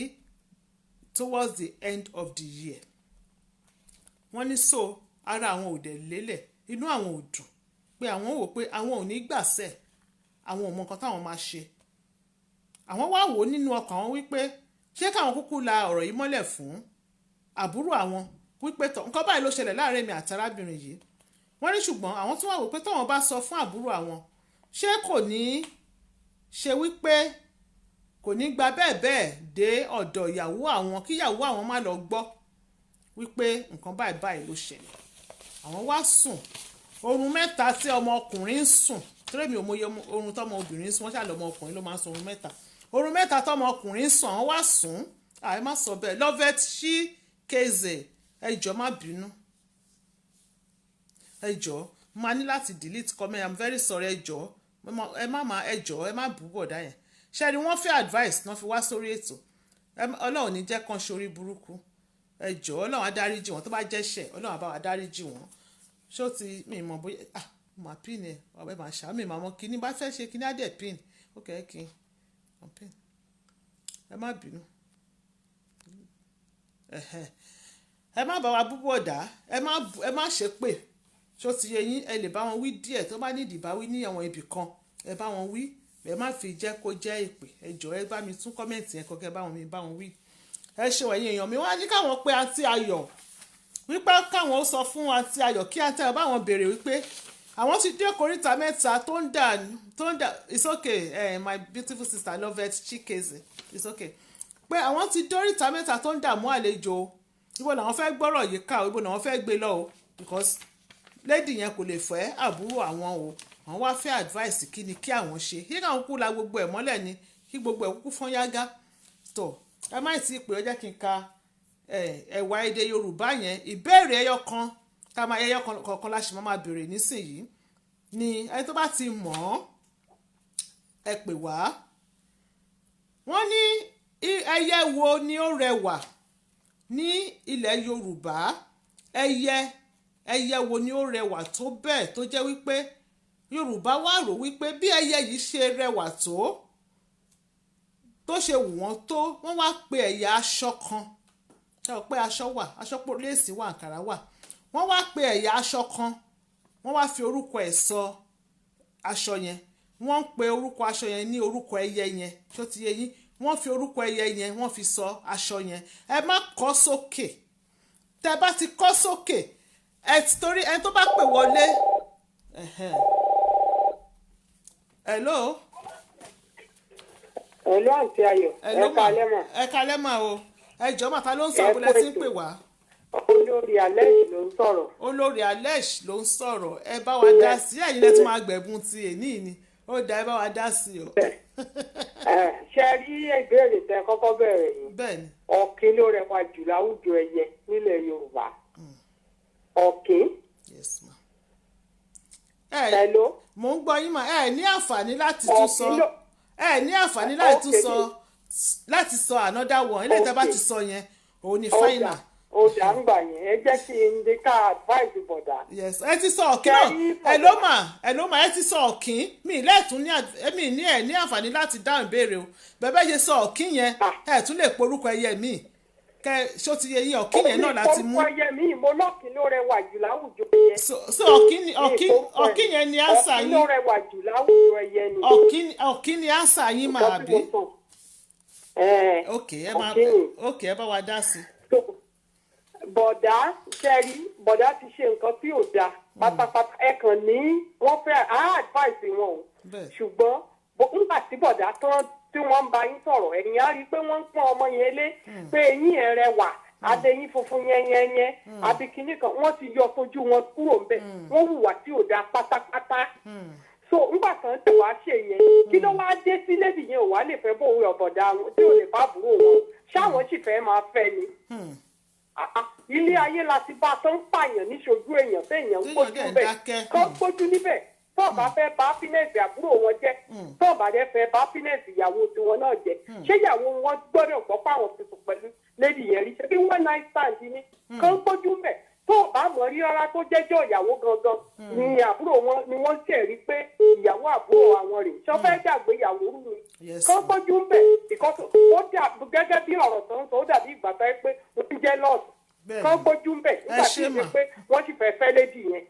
towards the end of the year wọ́n ní so ara àwọn ò dẹ̀ lélẹ̀ inú àwọn ò dùn pé àwọn wò pé àwọn ò ní gbàṣẹ àwọn ò mọ nǹkan táwọn máa ṣe àwọn wá wò nínú ọkàn àwọn wípé ṣé káwọn kúkú la ọ̀rọ̀ yìí mọ́lẹ̀ fún àbúrò àwọn wípé nǹkan báyìí ló ṣẹlẹ̀ láàrin mi àti arábìnrin yìí wọ́n ní ṣùgbọ́n àwọn tún wá wò pé táwọn bá sọ fún àbúrò àwọn ṣé kò ní ṣe wípé kò ní gba bẹ́ẹ̀ dé ọ̀dọ̀ ìyàwó àwọn kí ìyàwó àwọn má lọ gbọ́ wípé nǹkan báyìí ló ṣẹlẹ̀ àwọn wá sùn oorun mẹ́ta tí ọmọ ọkùnrin ń sùn torí mi ò mọye oorun tọmọ obìnrin sùn wọ́n ṣàlọ́ ọmọ ọkùnrin ló máa ń sùn oorun mẹ́ta tọmọ ọkùnrin ń sùn àwọn wá sùn àì má sọ bẹ́ẹ̀ Lovet Chikeze ẹjọ́ má bínú ẹjọ́ máa ní láti delete comment I'm very sorry ẹjọ́ ẹ má bú bọ̀dá yẹn ṣe ni wọ́n fẹ́ advice náà fi wá sórí ètò ọlọ́run ní jẹ́ kán ṣorí burúkú ẹjọ́ ọlọ́run á dáríjì wọ́n tó bá jẹ́ṣẹ̀ ọlọ́run á bá wa dáríjì wọ́n ṣó ti mi mọ̀ bóyá mà pin ẹ̀ ọ̀bẹ mà ṣá mi màmọ́ kíní bá fẹ́ ṣe kíní á dẹ̀ pin ó kẹ́ kí n pin ẹ má bínú ẹ má bá wa bú bọ̀dá ẹ má ṣépè ṣó ti yẹ yín ẹ lè bá wọn wí díẹ̀ tó bá nídìí bá wí ní àwọn ibì kan ẹ bá wọn wí ẹ má fi jẹ́ kó jẹ́ èpè ẹ jọ̀ọ́ ẹ bá mi tún kọ́mẹ̀ntì yẹn kọ́kẹ́ bá wọn wí ẹ ṣe wẹ̀yìn èèyàn mi wọ́n á ní káwọn pé àǹtí Ayọ̀ wípé káwọn ó sọ fún àǹtí Ayọ̀ kí àǹtí Ayọ̀ báwọn béèrè wípé àwọn ti dé koríta mẹ́ta tó ń dà it's okay my beautiful sister Lovet Chikeze it's okay pé àwọn ti dé oríta mẹ́ta tó ń dààmú àlejò ibo làwọn fẹ́ gbọ́rọ̀ yìí ká ibo làwọn fẹ́ gbé lọ o because lady yẹn kò lè fẹ́ àbúrò àwọn o àwọn wá fẹ́ advice kí ni kí àwọn ṣe kí káwọn kú la gbogbo ẹ̀ mọ́lẹ̀ ni kí gbogbo ẹ̀ kúkú fọ́n yágá tó ẹ má tí ì pè ó jẹ́ kí n ka ẹ̀wà èdè Yorùbá yẹn ìbéèrè ẹyọ kan ká máa ẹyọ kọ̀ọ̀kan láṣẹ máa béèrè nísìnyìí ni ẹni tó bá ti mọ̀ ọ́ ẹ pè wá wọ́n ní ẹyẹ wo ni ó rẹwà ní ilẹ̀ Yorùbá ẹyẹ wo ni ó rẹwà tó bẹ́ẹ̀ tó jẹ́ wípé Yorùbá wá rò wípé bí ẹyẹ yìí ṣe rẹwà tó ṣe wù wọ́n tó wọ́n wá pe ẹ̀yà aṣọ kan ṣe ò pé aṣọ wà aṣọ pò léèsì wà àǹkàrà wà wọ́n wá pe ẹ̀yà aṣọ kan wọ́n wá fi orúkọ ẹ̀ sọ aṣọ yẹn wọ́n ń pe orúkọ aṣọ yẹn ní orúkọ ẹyẹ yẹn tó ti yẹ yín wọ́n fi orúkọ ẹyẹ yẹn wọ́n fi sọ aṣọ yẹn ẹ má kọ́ sókè tẹ́ bá ti kọ́ sókè torí ẹni tó bá pè wọlé hello. Hello àǹtí Ayọ̀ ẹ kalẹ́ mà. ẹ kalẹ́ mà o ẹ jọ̀ọ́ màtá ló ń sọ bó lẹ ti ń pè wá. olórí Alex ló ń sọ̀rọ̀. olórí Alex ló ń sọ̀rọ̀ ẹ bá wa dá sí ẹ̀yin lẹ́tí máa gbẹ̀bùn ti èní ni ó dá ẹ bá wa dá sí o. ṣe rí ìbéèrè tẹ kọ́kọ́ bẹ̀rẹ̀ yìí. bẹ́ẹ̀ni. ọ̀kín ló rẹwà jù láwùjọ ẹyẹ nílẹ̀ Yorùbá. ọ̀kín. yes ma. hello. mo ń gbọ́ yín mà ẹ ní àǹfààní láti tún sọ ẹ ní àǹfààní láti sọ another one ilé ìtẹ́ bá ti sọ yẹn òun ni final. ó dà ń gbà yẹn ẹ jẹ́ kí n dé ká advice bọ̀dà. yes ẹ ti sọ ọ̀kín náà ẹ ló mà ẹ ti sọ ọ̀kín mi lẹ́ẹ̀tún ní àǹfààní láti dáhùn ìbéèrè o bẹ́ẹ̀ ṣe sọ ọ̀kín yẹn ẹ tún lè porúkọ ẹyẹ mi kẹ ṣó ti yẹ yín ọ̀kín yẹn náà láti mú. orúkọ ẹyẹ mi mo lọ́kìn ló rẹwà jù láwùjọ ẹyẹ. so ọ̀kín yẹn ni àṣà yín. ọ̀kín ló rẹwà jù láwùjọ ẹyẹ ni. ọ̀kín ni àṣà yín máa bí. ok ẹ bá wa dá sí. bọ̀dá sẹ́rí bọ̀dá ti ṣe nǹkan tí ò dáa pátápátá ẹ kàn ní wọ́n fẹ́ advice wọn o ṣùgbọ́n nígbà tí bọ̀dá tán tí wọ́n ń bá yín sọ̀rọ̀ ẹ̀yin á rí i pé wọ́n ń pọ́n ọmọ yẹn lé pé eyín ẹ̀ rẹwà adéyín funfun yẹnyẹnyẹn àbí kinní kan wọ́n ti yọ fojú wọn kúrò ń bẹ̀ wọ́n hùwà tí ò dáa pátápátá so nígbà kan tí wàá ṣe yẹn kí ló wáá dé sí lẹ́dí yẹn ò wá lè fẹ́ bóun ọ̀bọ̀dá wọn tí ò lè bá àbúrò wọn ṣáwọn sì fẹ́ máa fẹ́ ni ilé ayé la ti bá tó ń pààyàn níṣojú èèyàn téèyàn ń gbójú bẹ́ẹ̀ kọ́ gbójú níbẹ̀ tọ́ọ̀bà fẹ́ bá fínẹ́ẹ̀sì àbúrò wọn jẹ́ tọ́ọ̀bà rẹ fẹ́ bá fínẹ́ẹ̀sì ìyàwó tiwọn náà jẹ́ ṣé ìyàwó wọn gbọ́dọ̀ gbọ́ fáwọn tuntun pẹ̀lú lédi yẹn rí ṣe bí one night stand ni kọ́ gbójú bẹ̀ tọ́ọ̀bà mọ̀ rí rárá tó jẹ́jọ́ ìyàwó gangan ni àbúrò wọn ni wọ́n ṣẹ̀ rí pé ìyàwó àbúrò àwọn rè ṣọ́fẹ́ dàgbé ìyàwó rú ni kọ́ gbójú bẹ̀ gẹ́gẹ́ bí ọ̀rọ̀ tó ń sọ ó dàbí ìgbà tó yẹ pé ó ti jẹ́ lọ́ọ̀sì kọ́ gbójú ń bẹ̀ nígbà tí ó ṣe pé wọ́n sì fẹ́ lédi yẹn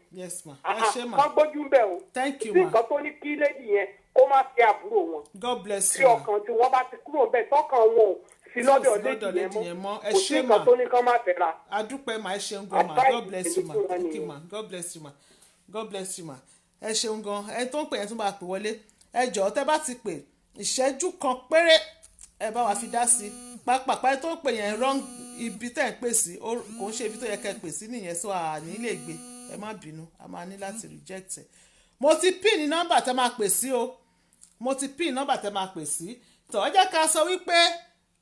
kọ́ gbójú ń bẹ̀ o sí nǹkan tó ní kí lédi yẹn kó má fi àbúrò wọn. God bless tí you. ọkàn tí wọ́n bá ti kúrò bẹ́ẹ̀ tọkàn wọn ò sí lọ́dọ̀ lẹ́dí yẹn mọ́ ẹ kò sí ṣé mà nǹkan tó ní kán má fẹ́ ra. adúpẹ́ mà ẹ ṣeun gan mà God bless you mà okay mà God bless you mà God bless you mà ẹ ṣeun gan ẹ tó ń pè yẹn tó bá pè wọlé ẹ jọ̀ọ́ tẹ́ bá ti pè ìṣẹ́jú kan péré ẹ bá wa fi dá sí pàápàá ẹ tó ń pè yẹn wrong ibi tẹ́ ń pè sí kò ń ṣe ibi tó yẹ kẹ́ pè sí nìyẹn so àní lè gbé ẹ má bínú a máa ní láti reject ẹ mo ti pin nọ́mbà tẹ́ máa pè sí o mo ti pin nọ́mbà tẹ́ máa pè sí tọ́ ẹ jẹ́ ká sọ wípé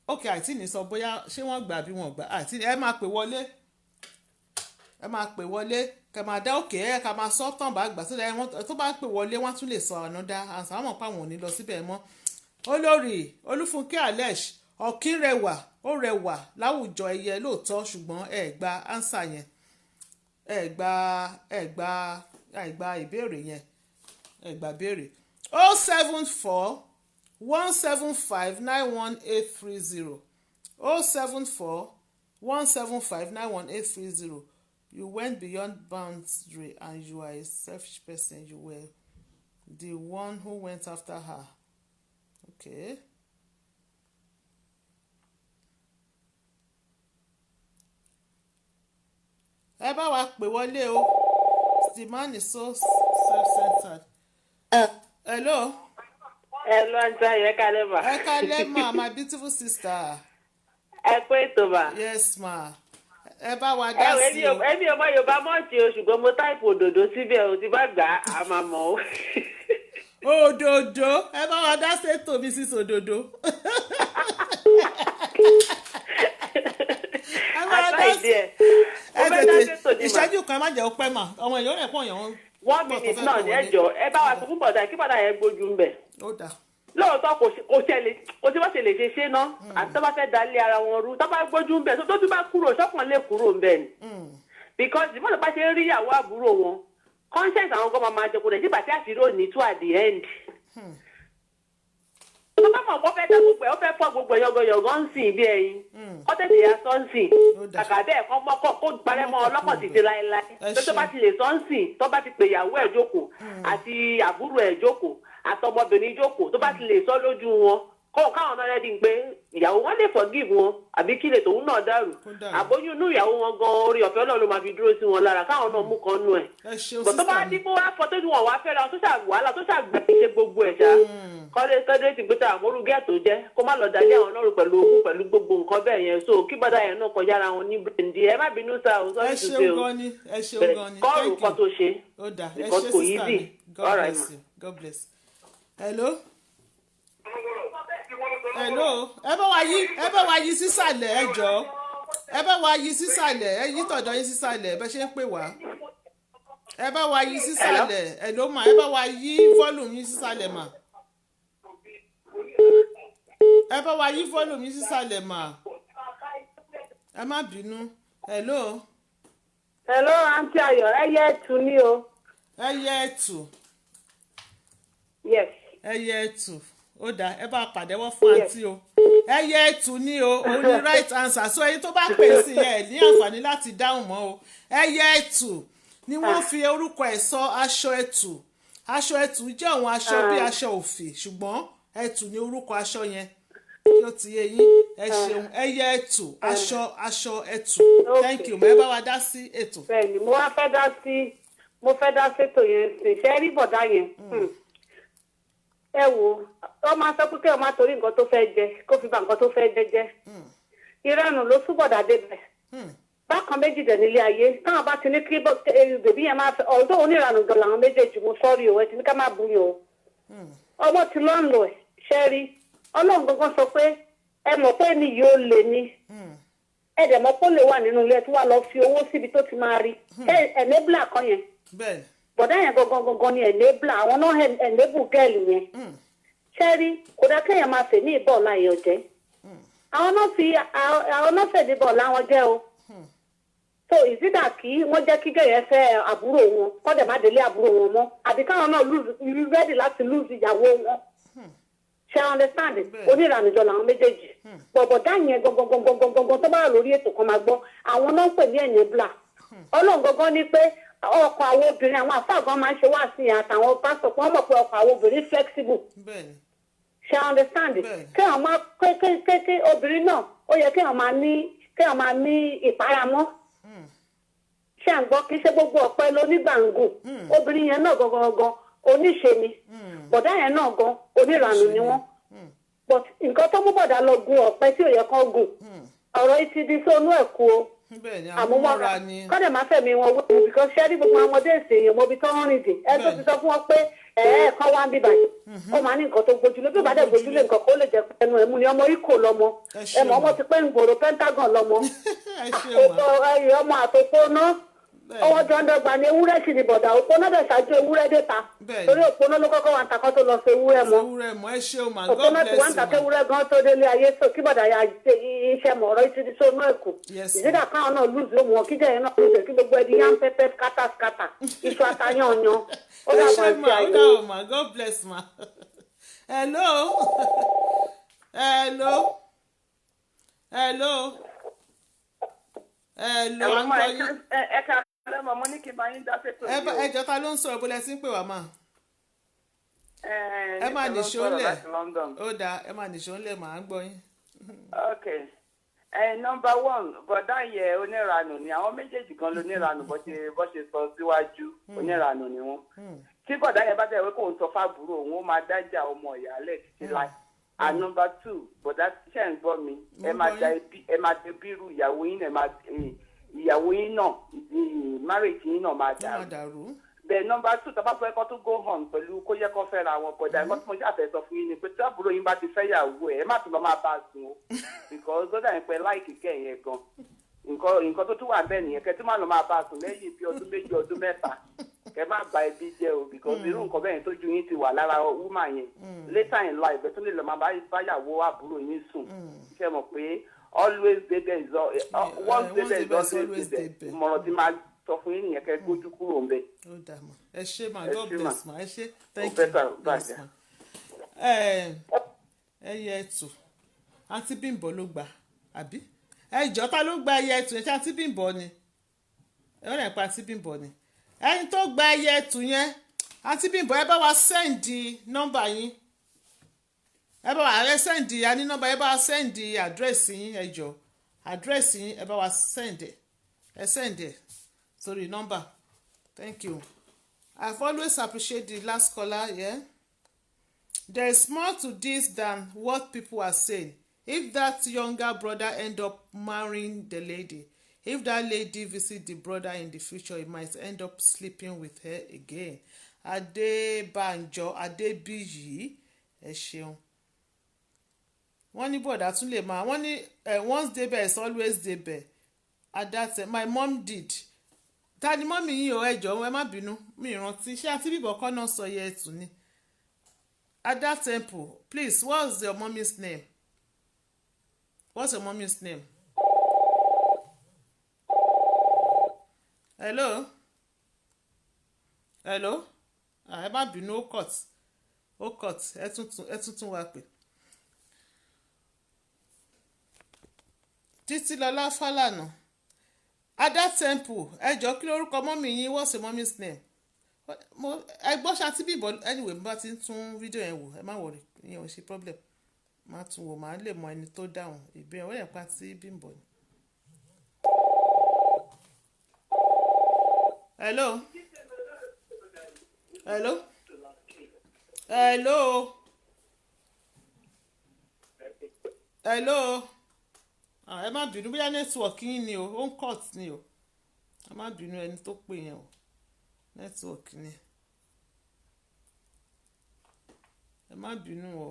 ok àìtí ní sọ bóyá ṣé wọ́n gbà bí wọ́n gbà àìtí ẹ máa pè wọlé kẹ máa dá òkè ẹ ká máa sọ tán bá gbà sílẹ̀ tó bá pè wọlé wọ́n tún lè sọ ànádá àǹsàmọ̀ páwọn ò ní lọ síbẹ̀ mọ́ olórí olúfúnkẹ́ alesh ọ̀kínrẹwà ó rẹwà láwùjọ ẹyẹ lóòótọ́ ṣùgbọ́n ẹ gba ánsà yẹn ẹ gba ìbéèrè yẹn ẹ gba béèrè 074 175 91830 074 175 91830 you went beyond boundary and you are a selfish person you were the one who went after her okay. ẹ bá wa pè wọlé o the man is so self-centered. Hello. Hello, Aunty Ayo, ẹ kálẹ́ ma. Ẹ kálẹ́ ma, my beautiful sister. Ẹ kú ètò ma. Yes ma. Ẹ bá wa dá sí o. Èmi ọmọ Yorùbá mọ́ọ̀tì o ṣùgbọ́n mo táìpù òdòdó síbẹ̀ o ti bá gbà á máa mọ̀ o. Òdòdó ẹ bá wa dá sétò Mrs. Òdòdó. Ẹ bá wa dá sí ẹ tètè ìṣẹ́jú kan má jẹ́ ó pẹ́ mà ọmọ èèyàn rẹ̀ pọ̀ yàn. 1 minute náà ní ẹjọ́ ẹ bá wa sọ fún bọ̀dà kí bọ̀dà yẹn gbójú ń bẹ̀. Ó dáa. Lóòótọ́ kò tí wọ́n ṣe lè ṣe ná àti tó bá fẹ́ dalé ara wọn rú tó bá gbójú ń bẹ̀ tó tún bá kúrò ṣọ́kàn lè kúrò ń bẹ̀ ni. Because ìmọ̀lá bá ṣe rí ìyàwó àbúrò wọn conscience àwọn gan máa jẹ kó lè sígbà tí àṣírí ò ní tú at the end. tó bá mọ̀ kó fẹ́ dá gbogbo ẹ̀ ó fẹ́ fọ́ gbogbo yọ̀gọ̀yọ̀gọ̀ ń sìn bí ẹyin ó tètè ya sọ́nsìn kàkà bẹ́ẹ̀ kọ́ mọ́kọ́ kó parẹ́ mọ́ ọlọ́kàn títí láéláé tó bá ti lè sọ́nsìn tó bá ti pè ìyàwó ẹ̀ jókòó àti àbúrò ẹ̀ jókòó àtọmọbìnrin jókòó tó bá ti lè sọ lójú wọn káwọn náà rẹ́dí pé ìyàwó wọn lè forgive wọn àbí kí lè tòun náà dàrú àbóyún inú ìyàwó wọn gan orí ọ̀fẹ́ Ọlọ́run ló máa fi dúró sí wọn lára káwọn náà mú kan nú ẹ̀ bọ̀ tó bá dípò wá fọ́ tó ní wọn wá fẹ́ra tó ṣàwàhálà tó ṣàgbẹ́ ṣe gbogbo ẹ̀ ṣá kọ́lé ti gbé ta àmúrú gẹ́ẹ̀tò jẹ́ kó má lọ dalé àwọn náà rò pẹ̀lú ogún pẹ̀lú gbogbo nǹkan bẹ́ẹ̀ yẹn so kí bọ́dà yẹn náà kọjá ara wọn ní bẹ́ẹ̀ndì ẹ má bínú sá o sọ́ọ́ ti ṣe o ẹ ṣeun gan ni kọ́ọ̀rù kan tó ṣe because kò easy God bless you. Hello. Hello. ẹ bá wa yí sísàlẹ̀ ẹ jọ̀ọ́ ẹ bá wa yí sísàlẹ̀ ẹ yí tọ̀dọ̀ yín sísàlẹ̀ bẹ́ ṣe ń pè wá ẹ bá wa yí sísàlẹ̀ ẹ ló mà ẹ bá wa yí volume yín sísàlẹ̀ mà ẹ bá wa yí volume yín sísàlẹ̀ mà ẹ má bínú. Hello. Hello Aunty Ayo ẹyẹ ẹtù ni o. ẹyẹ ẹtù. Yes. ẹyẹ ẹtù ó dáa ẹ bá pàdéwọ́ fún àǹtí o ẹyẹ ẹtù ní o òun ni right answer so ẹni tó bá pè sí ẹ ní àǹfààní láti dáhùn mọ́ o ẹyẹ ẹtù ni wọ́n fi orúkọ ẹ̀ sọ aṣọ ẹtù jẹ́ àwọn aṣọ bí aṣọ òfì ṣùgbọ́n ẹtù ni orúkọ aṣọ yẹn kí ó ti yé yín ẹ ṣeun ẹyẹ ẹtù aṣọ ẹtù thank you mo ẹ bá wa dá sí ètò. bẹ́ẹ̀ni mo fẹ́ dá sétò yẹn ṣe rí bọ̀dá yẹn ẹ wo ọ máa sọ pé kí ọ máa torí nǹkan tó fẹ́ jẹ kó fi bà nǹkan tó fẹ́ jẹ jẹ́ ìranù ló túbọ̀dá débẹ̀ bákan méjì dẹ̀ nílé ayé táwọn bá ti ní kí bèbí yẹn máa fẹ́ ọ̀dọ́ oníranù gan làwọn méjèèjì mo sọ́ọ́rì o ẹ ti ní ká má bú yàn o ọmọ ti lọ́n lọ ẹ̀ ṣẹ́ rí ọlọ́run gangan sọ pé ẹ mọ̀ pé ní yóò lè ní ẹ dẹ̀ mọ̀ pé ó lè wà nínú ilé tí wàá lọ fi owó síbi tó ti máa rí ẹ̀nẹ́bìlà kan yẹn bọ̀dá yẹn gangan ni ẹ̀nẹ́bìlà àwọn náà ẹ̀nẹ́bù gẹ́ẹ̀lì yẹn ṣẹ́rí kò dá kéèyàn máa fè ní ìbọ̀ láyé ọ̀jẹ́ àwọn náà fè ní ìbọ̀ láwọn jẹ́ o so ìsídà kí wọ́n jẹ́ kí gẹ̀yẹ́ fẹ́ àbúrò wọn kọ́ dẹ̀ má délé àbúrò wọn mọ́ àbí káwọn náà rẹ́dì láti lùzì ìyàwó wọn ṣe understand oníranìjọ làwọn méjèèjì bọ̀bọ̀dá yẹn gangan tó bá wà lórí ètò kan máa gbọ́ àwọn náà ń pè ní ẹ̀yìn bla ọlọ́run gangan ní pé ọkọ̀ àwọn obìnrin àwọn àfáàgán máa ń ṣe wá sí àtàwọn pásítọ̀ kí wọ́n mọ̀ pé ọkọ̀ àwọn obìnrin flexible. ṣe understand kéèyàn máa kéèké obìnrin náà ó yẹ kéèyàn máa ní ìparamọ́. ṣé à ń gbọ́ kí ṣe gbogbo ọ̀pẹ lónígbàǹgù obìnrin yẹn náà gangan oníṣe ni bọ̀dá yẹn náà gan oníranù ni wọ́n. but nǹkan tó mú bọ̀dá lọ gun ọ̀pẹ tí ò yẹ kán gùn ọ̀rọ̀ yìí ti di sónú ẹ̀ kú o. àmúmọ́ra kọ́dẹ̀ máa fẹ̀mí wọn wọ́n because ṣẹ́rí gbogbo àwọn ọmọdé ìsèyàn mọ́bi tó ń rìn dì ẹ tó ti sọ fún wọn pé ẹ̀ẹ́kan wá ń bíbà yìí ó máa ní nǹkan tó gbójúlé bí ìbàdàn gbójúlé nǹkan kó lè jẹ́ pé ẹnu ẹ̀mú ni ọmọ ikò lọ́mọ ẹ̀mọ́ ọmọ ti pẹ́ ń gbòòrò Pentagon lọ́mọ ọmọ àtòkò náà ọwọ́ jọ ń dọ́gba ní ewúrẹ́ sì ni bọ̀dà òpó náà dẹ̀ ṣáájú ewúrẹ́ dé ta torí òpó náà ló kọ́kọ́ wà ń takọ́ tó lọ sí ewúrẹ́ mọ́ òpó náà ti wá ń takọ́ ewúrẹ́ gan tó délé ayé tó kí bọ̀dà ya iṣẹ́ mọ̀ ọ̀rọ̀ ìtúdí sónú ẹ̀kú ìdídà káwọn náà lùzì ó mú wọn kíjẹ́ yẹn náà lùzì kí gbogbo ẹni yán pẹ́pẹ́ skátà iṣu atayan yan ó dàbọ̀ ẹ̀sì ayé. God bless ma. Hello. Mo ní kí n bá yín dá sétò yìí o. Ẹjọ́ ta ló ń sọ̀rọ̀ bó lẹ ti ń pè wá mà. Ẹ máa nìṣó lẹ̀ ó dáa ẹ máa nìṣó lẹ̀ mà á gbọ́ yín. Ok number one bọ̀dá yẹ oníranù ni àwọn méjèèjì kan ló níranù bó ṣe sọ síwájú oníranù ni wọ́n. Tí bọ̀dá yẹn bá tẹ̀ wé kó ń sọ fábùrò òun ó máa dájà ọmọ ìyálẹ̀ títí láì. And number two bọ̀dá ṣẹ̀ ń gbọ́ mi ẹ máa dé bírù ìyàwó yín ìyàwó yín náà marriage yín náà máa dàrú. Bẹ́ẹ̀ number two tó bá fẹ́ kó tó go on pẹ̀lú kó yẹ kó fẹ́ra wọn bọ̀dà ẹ̀kọ́ tí mo ṣàfẹ́ sọ fún yín ni pé tí àbúrò yín bá ti fẹ́ yàwó ẹ̀ má tún lọ máa bá a sùn o because ó dà ní pé láìkì kẹ́ yẹn gan nǹkan tó tún wà bẹ́ẹ̀ nìyẹn kẹ́ tí má lọ máa bá a sùn lẹ́yìn bí ọdún méjì ọdún mẹ́fà kẹ́ má ba ẹbí jẹ́ o because irú nǹkan bẹ́ẹ̀ tó ju yín ti wà lára woman yẹn later in life ẹ̀ tó lè lọ máa bá yàwó àbúrò yín sùn ṣe mọ̀ pé always dey there is once dey there is always there ìmọ̀ràn ti máa sọ fún yín nìyẹn kẹ́ gbójú kúrò ń bẹ̀. ó dà mọ́ ẹ ṣé ma God bless ma ẹ ṣé thank you bless ma. ẹyẹ ẹtù àǹtí Bímbọ́ ló gbà àbí ẹjọ́ ta ló gba ẹyẹ ẹtù yẹn ṣé àǹtí Bímbọ́ ni ẹ wọ́n rẹ̀ pa àǹtí Bímbọ́ ni ẹni tó gba ẹyẹ ẹtù yẹn àǹtí Bímbọ́ ẹ bá wa sẹ́ǹdì nọ́mbà yín ẹ bá wa sẹ́ǹdì àní nọ́mbà ẹ bá wa sẹ́ǹdì àdírẹ́sì yín ẹjọ́ àdírẹ́sì yín ẹ bá wa sẹ́ǹdì ẹ sorry number thank you. I've always appreciated the last caller, yeah? There is more to this than what people are saying. If that younger brother end up marrying the lady, if that lady visit the brother in the future, he might end up sleeping with her again. Adébánjọ Adébíyì ẹ ṣeun. Wọ́n ní bọ̀dá tún lè máa wọ́n ní once débẹ̀ is always débẹ̀. At that time, my mom did. Ta ni mọ́mì yín o ẹ jọ̀ọ́ ẹ má bínú mi ìrántí ṣé àti bíbọ̀ kọ́ náà sọ yẹ ẹ̀tù ni. At that temple, please, what's your mommy's name? What's your mommy's name? Hello? Hello? Ẹ má bínú ó cut ẹ tuntun wá pè. Títílọlá Fálànà. At that temple ẹ jọ̀ọ́ kí lórúkọ mọ́mì yín what's your mommy's name? ẹ gbọ́ ṣáàtì bíbọ̀ anyway bá ti ń tún fídíò yẹn wò ẹ má wọrí ìyẹn ò ṣe problem má tún wò má lè mọ ẹni tó dáhùn ìbéèrè wọ́n yẹn pa sí Bímbọ́ ni. hello hello hello hello ẹ má bínú bóyá nẹ́tíwọ̀kì yín ni o ó ń cut ni o ẹ má bínú ẹni tó pè yẹn o nẹ́tíwọ̀kì ni ẹ má bínú o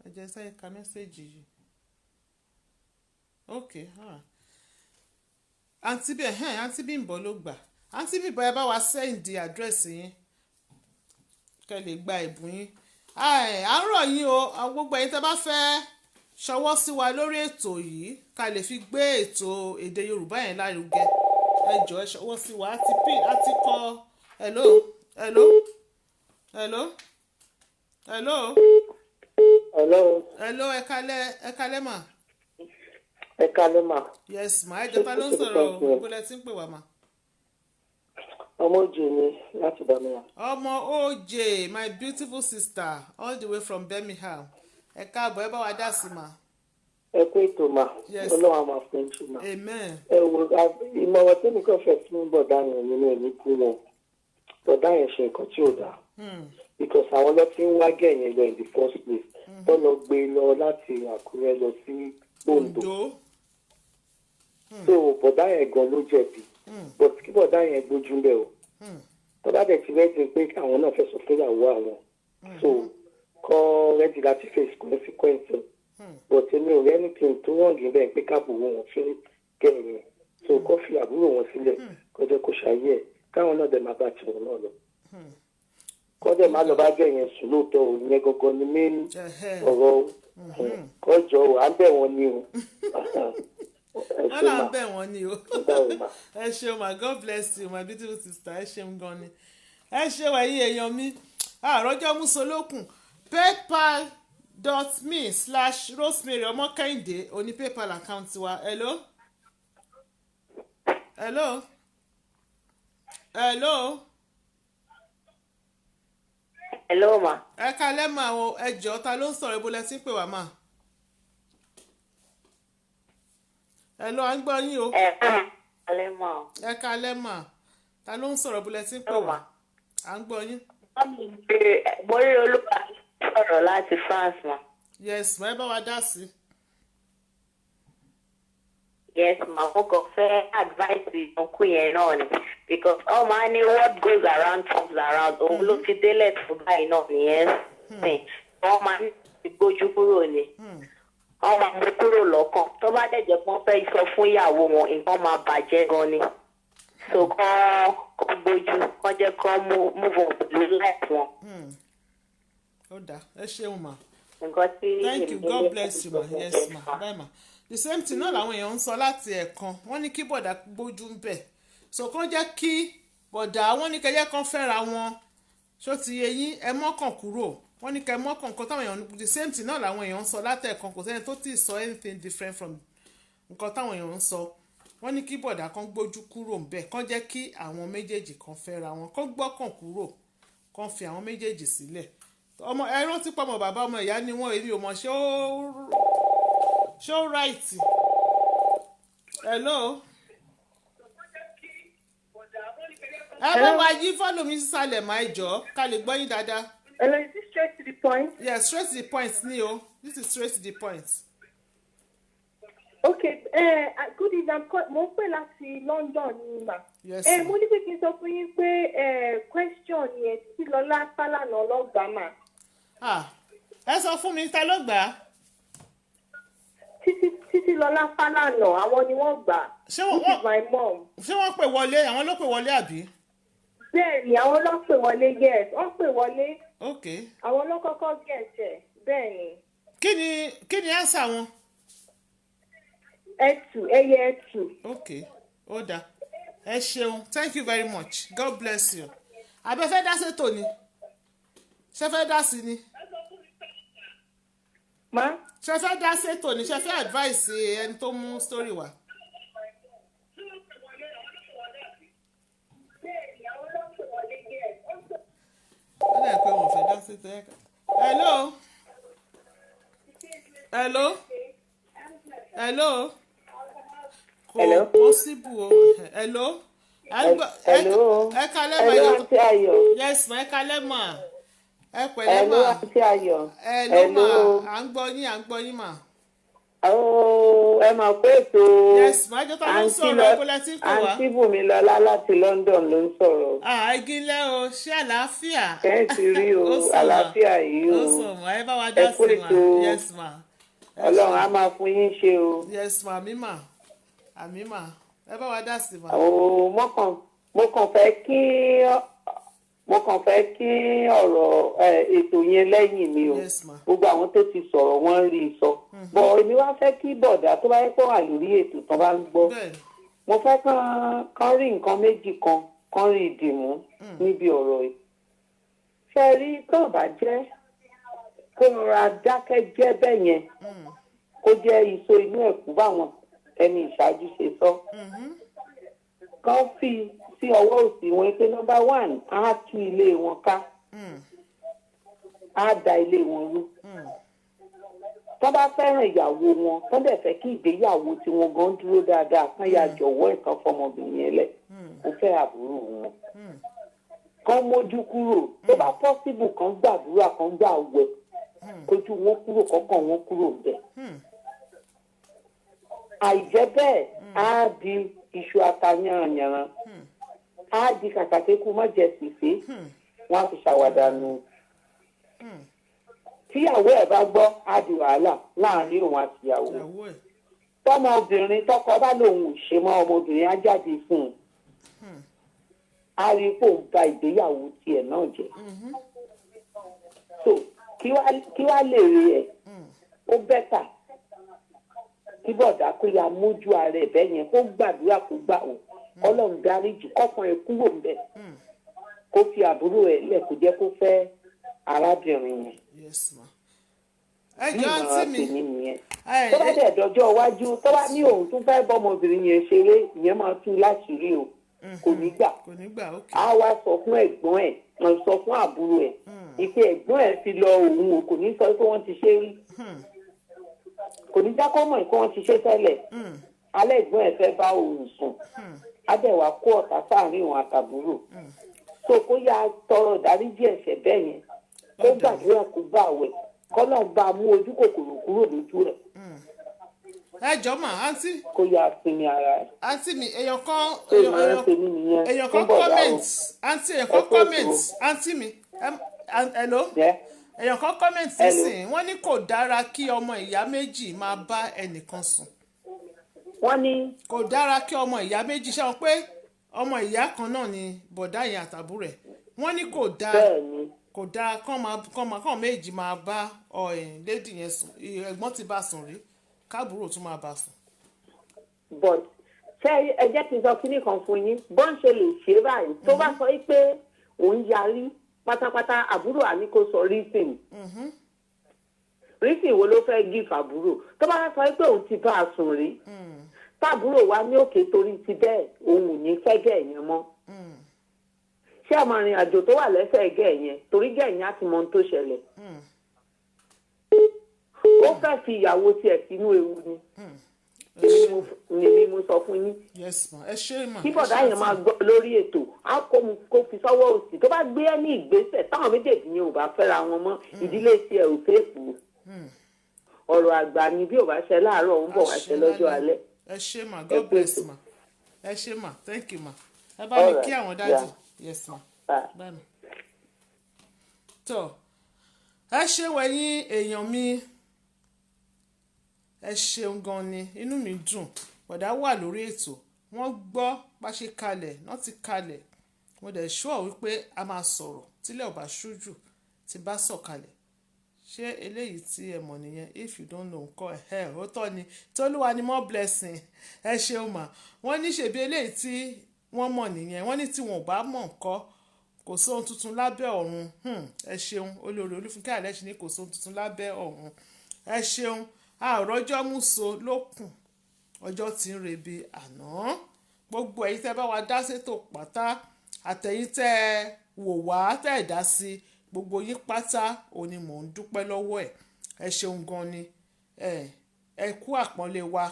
ẹ jẹ́ sáyé ka mẹ́sẹ̀gì yìí ok àǹtí Bímbọ́ ló gbà àǹtí Bímbọ́ ẹ bá wa sẹ́ǹdì àdírẹ́sì yín kẹ́ lè gba ẹ̀bùn yín à ń rọ̀ yín o gbogbo ẹ̀yin tẹ́ bá fẹ́ ṣọwọ́ sí wa lórí ètò yìí ká lè fi gbé ètò èdè Yorùbá yẹn lárugẹ ẹ jọ̀ọ́ ẹ ṣọwọ́ sí wa àti kọ hello. hello ẹ kálẹ́ mà. ẹ kálẹ́ mà. yes ma ẹ jọta ló ń sọ̀rọ̀ bó lẹ ti ń pè wá ma. ọmọ òjè ni láti Birmingham. ọmọ òjè my beautiful sister all the way from Birmingham ẹ káàbọ̀ ẹ bá wa dá sí ma. ẹ kú ètò mà. yes ọlọ́run àmà fún ìṣù mà. amen. ẹ wo ìmọ̀ràn tí mi kàn fẹ́ fún bọ̀dá yẹn nínú ẹ̀mí kú wọn bọ̀dá yẹn ṣe nǹkan tí ò dáa. because àwọn lọ ti ń wá gẹ̀yìn lọ in the first place wọ́n lọ gbé lọ láti Àkúrẹ́ lọ sí Oǹdó. so bọ̀dá yẹn gan ló jẹ̀bi but kí bọ̀dá yẹn gbójú ń bẹ̀ o bọ̀dá dẹ̀ ti rẹ́dí pé àwọn náà fẹ́ sọ fún ìyàwó àwọn so kọ́ rẹ́dí láti face consequence but èmi ò rẹ́ni kí n tó wọ́n gí bẹ́ẹ̀ pé káàbùrò wọn fẹ́ gẹ̀yìn so kọ́ fi àbúrò wọn sílẹ̀ kọjá kó ṣayé ẹ̀ káwọn náà dẹ̀ máa bá tiwọn náà lọ kọ́dẹ̀ má lọ bá gẹ̀yìn sùn lóòótọ́ ò yẹn gangan ni mí ọ̀rọ̀ kọjọ ò à ń bẹ̀ wọ́n ni o. wọ́n là ń bẹ̀ wọ́n ni o. ẹ ṣeun ma God bless you my beautiful sister ẹ ṣeun gan ni. ẹ ṣe wẹ̀yí èèyàn mi àròjọ musolókun paypal.me/Rosemary ọmọkẹ́hìndé oní paypal account wa hello. hello. hello. hello ma. ẹ kalẹ́ mà o ẹ jọ̀ọ́ ta ló ń sọ̀rọ̀ ibo lẹ ti ń pè wá mà. hello à ń gbọ́ yín o. ẹ kalẹ́ mà. ẹ kalẹ́ mà ta ló ń sọ̀rọ̀ ibo lẹ ti ń pè wá. à ń gbọ́ yín. mo rí olúwa sọ̀rọ̀ láti France ma. yes ma ẹ bá wa dá sí. yes ma mo kàn fẹ́ advice ìyókù yẹn náà ni because ọmọ á ní what goes around comes around òun ló ti délẹ̀ tó báyìí náà nìyẹn sìn wọ́n máa ń gbójú kúrò ni wọ́n máa mú kúrò lọ́kàn tó bá dẹ̀ jẹ́ pé wọ́n fẹ́ sọ fún ìyàwó wọn nǹkan máa bàjẹ́ gan ni so kán gbójú kán jẹ́ kán move on pẹ̀lú life wọn. ó dáa ẹ ṣeun ma. nǹkan tí thank you God bless you ma yes ma bye ma the same thing náà làwọn èèyàn ń sọ láti ẹ̀ẹ̀kan wọ́n ní kí bọ̀dà gbójú ń bẹ̀ so kán jẹ́ kí bọ̀dà wọ́n ní kẹjẹ́ kan fẹ́ra wọn ṣó ti yẹ yín ẹ mọ́kàn kúrò wọ́n ní kẹ mọ́kàn nǹkan táwọn èèyàn the same thing náà làwọn èèyàn ń sọ láti ẹ̀ẹ̀kan kò sẹ́ni tó ti sọ anything different from nǹkan táwọn èèyàn ń sọ wọ́n ní kí bọ̀dà kan gbójú kúrò ń bẹ̀ kán jẹ́ kí àwọn méjèèjì kan fẹ́ra wọn kán gbọ́kàn kúrò kán fi àwọn méjèèjì sílẹ̀ ọmọ ẹ rántí pọ̀ ọmọ bàbá ọmọ ìyá ni wọ́n èmi ò mọ̀ ṣé ó right hello ẹ bá wa yí fọ́lọ̀ mi sísàlẹ̀ máa jọ ká lè gbọ́ yín dáadáa. hello is this straight to the point. yes straight to the point ni o this is straight to the point. okay good evening mo ń pè láti London ni mà. yes mo ní pé kí n sọ fún yín pé question yẹn tí Lọlá Fálànà ọlọ́gbàá mà. ẹ sọ fún mi ta ló gbà á. Títí Lọlá Fálànà àwọn ni wọ́n gbà. This is my mom. ṣé wọ́n pè wọlé àwọn ló pè wọlé àbí. bẹ́ẹ̀ni àwọn ló pè wọlé yes wọ́n pè wọlé. ok àwọn ló kọ́kọ́ gẹ̀ẹ́sẹ̀ bẹ́ẹ̀ni. kí ni answer wọn. ẹyẹ ẹtù. ok ó dáa ẹ ṣeun thank you very much God bless you. àbẹ fẹ́ dá sétò ni ṣé fẹ́ dá sí ni. má. ṣé fẹ́ dá sétò ni ṣé fẹ́ advice ẹni tó mú story wá. ó dẹ̀ pé wọ́n fẹ́ dá sétò ẹ̀ka. hello. kò possible o. hello. ẹ kalẹ́ mọ̀ hello yes ma ẹ kalẹ́ mọ̀ ẹ pẹ̀lẹ́ mà. hello à ń gbọ́ yín mà. ẹ máa pé ètò yes ma ẹjọ́ tó ń sọ̀rọ̀ ẹ̀kọ́lẹ́ tí kò wá. àǹtí Bùmílọ́lá láti London ló ń sọ̀rọ̀. ìgínlẹ̀ o ṣé àlàáfíà. kẹ́hìntì rí o àlàáfíà yìí o ó sọ mà ẹ bá wa dá sí ma yes ma. Ọlọ́run á máa fún yín ṣe o. yes ma àmì mà ẹ bá wa dá sí ma. mo kàn fẹ́ kí ọ̀rọ̀ ètò yẹn lẹ́yìn mi o gbogbo àwọn tó ti sọ̀rọ̀ wọ́n rí i sọ bọ̀ èmi wá fẹ́ kí bọ̀dà tó bá yẹ kó wà lórí ètò tó bá ń gbọ́ mo fẹ́ kán rí nǹkan méjì kan rí ìdìmú níbi ọ̀rọ̀ yìí ṣe rí tó bá jẹ́ kó rọra dákẹ́ jẹ́ bẹ́ẹ̀ yẹn kó jẹ́ iṣó inú ẹ̀kú báwọn ẹni ìṣáájú ṣe sọ. kán fi sí ọwọ́ òsì wọn pé nọ́mbà 1 á tú ilé wọn ká á da ilé wọn rú. tó bá fẹ́ràn ìyàwó wọn tó dẹ̀ fẹ́ kí ìgbéyàwó tí wọ́n gan dúró dáadáa kán yà jọ̀wọ́ ẹ̀kan fọmọbìnrin yẹn lẹ̀ kó fẹ́ àbúrò wọn. kán mójú kúrò tó bá pọ́sibù kán gbàdúrà kán gbà wẹ̀ kójú wọn kúrò kọ́kàn wọn kúrò bẹ́ẹ̀. àìjẹ́ bẹ́ẹ̀ á di iṣu atayanranyanran á di kàkàkékù má jẹ fìfé wọn á fi ṣàwàdànù. tíyàwó ẹ̀ bá gbọ́ á di wàhálà láàrin òun àtìyàwó. tọmọbìnrin tọkọ bá lòun ò ṣe mọ́ ọmọbìnrin á jáde fún un á rí kó ń ba ìgbéyàwó tiẹ̀ náà jẹ́. so kí wá lè rí ẹ̀ ó bẹ́tà kí bọ̀dá kó ya mójú ara ẹ̀ bẹ́ẹ̀ yẹn kó gbàdúrà kó gbà ó ọlọ́run dáríjì kọ́kàn ẹ̀ kúrò ń bẹ̀ kó fi àbúrò ẹ̀ lẹ̀ kó jẹ́ kó fẹ́ arábìnrin yẹn. ẹjọ́ àǹtí mi nìyẹn tó bá dẹ̀ dọjọ́ iwájú tó bá ní òun tún fẹ́ bọ́mọbìnrin yẹn ṣeré ìyẹn máa tú láṣìírí o kò ní gbà á wá sọ fún ẹ̀gbọ́n ẹ̀ sọ fún àbúrò ẹ̀ ìpè ẹ̀gbọ́n ẹ̀ ti lọ òun o kò ní sọ pé wọ́n ti ṣe rí kò ní jákọ́ mọ̀ pé wọ́n ti ṣe tẹ́lẹ̀ alẹ́ ẹ̀gbọ́n ẹ̀ fẹ́ bá òun sùn adẹ̀wà kó ọ̀tá sáàrin òun àtàbúrò tó kó yá tọrọ ìdáríjì ẹ̀ṣẹ̀ bẹ́ẹ̀ yẹn kó gbàdúrà kó bá wẹ̀ kọ́nà bá mú ojú kòkòrò kúrò lójú rẹ̀. ẹ jọ mà àǹtí. kó yá sinmi ara ẹ̀. àǹtí mi èèyàn kan comment àǹtí èèyàn kan comment àǹtí mi hello èèyàn kan comment sísìn wọ́n ní kò dára kí ọmọ ìyá méjì máa bá ẹnìkan sùn. wọ́n ní. kò dára kí ọmọ ìyá méjì ṣe wọn pé ọmọ ìyá kan náà ni bọ̀dá yẹn àtàbúrò ẹ̀ wọ́n ní kò dáa kò dáa kán méjì máa bá lédì yẹn sùn ẹ̀gbọ́n ti bá sùn rí káàbúrò tún máa bá sùn. but ṣé ẹ jẹ́ kí n sọ kíní kan fún yín bọ́n ṣe lè ṣe báyìí tó bá sọ pé òun yarí pátápátá àbúrò àní kò sọ rísìn wo ló fẹ́ gíf àbúrò tó bá sọ pé òun ti bá a sùn rí táàbúrò wa ní òkè torí ti bẹ́ẹ̀ òun ò ní fẹ́ gẹ̀ yẹn mọ́ ṣé àmọ́ ìrìn àjò tó wà lẹ́sẹ̀ gẹ̀ yẹn torí gẹ̀ yẹn á ti mọ ohun tó ṣẹlẹ̀ ó fẹ́ fi ìyàwó tiẹ̀ sínú ewu ni èmi mo sọ fún yín. yes ma ẹ ṣe mà. kí bọ̀dá yẹn máa gbọ́ lórí ètò á kó fi sọ́wọ́ òsì tó bá gbé ní ìgbésẹ̀ táwọn méjèèjì yẹn ò bá fẹ́ra wọn mọ́ ìdílé tiẹ̀ ò fẹ́ kú. ọ̀rọ̀ àgbà ni bí ò bá ṣe láàárọ̀ òun bọ̀ wá ṣe lọ́jọ́ alẹ́. ẹ ṣe mà god bless ma ẹ ṣe mà thank you ma ẹ bá mi kí àwọn dájú yes ma bye ma. tó ẹ ṣe wẹ̀yìn èèyàn mi ẹ ṣeun gan ni inú mi dùn bọ̀dá wà lórí ètò wọ́n gbọ́ bá ṣe kalẹ̀ náà ti kalẹ̀ mo dẹ̀ ṣọ́ wípé a máa sọ̀rọ̀ tílẹ̀ ò bá ṣújù tí bá sọ̀kalẹ̀ ṣé eléyìí tí ẹ mọ̀ nìyẹn if you don't know nǹkan ẹ̀ ó tọ́ ni tólúwa ni more blessing ẹ ṣeun mà wọ́n ní ṣèbí eléyìí tí wọ́n mọ̀ nìyẹn wọ́n ní tí wọn ò bá mọ̀ nǹkan kò sóhun tuntun lábẹ́ ọ̀run ẹ ṣeun olórí Olúfúnkẹ́ Àlẹ́ṣin ní kò sóhun tuntun lábẹ́ ọ̀run ẹ ṣeun àròjọ́ múso lókun ọjọ́ tí ń rebi àná gbogbo ẹ̀yin tẹ́ bá wa dá sétò pátá àtẹ̀yin tẹ́ wò wá tẹ́ ẹ̀ dá sí gbogbo yín pátá òní mò ń dúpẹ́ lọ́wọ́ ẹ̀ ẹ ṣeun gan ni ẹ kú àpọ́nlé wa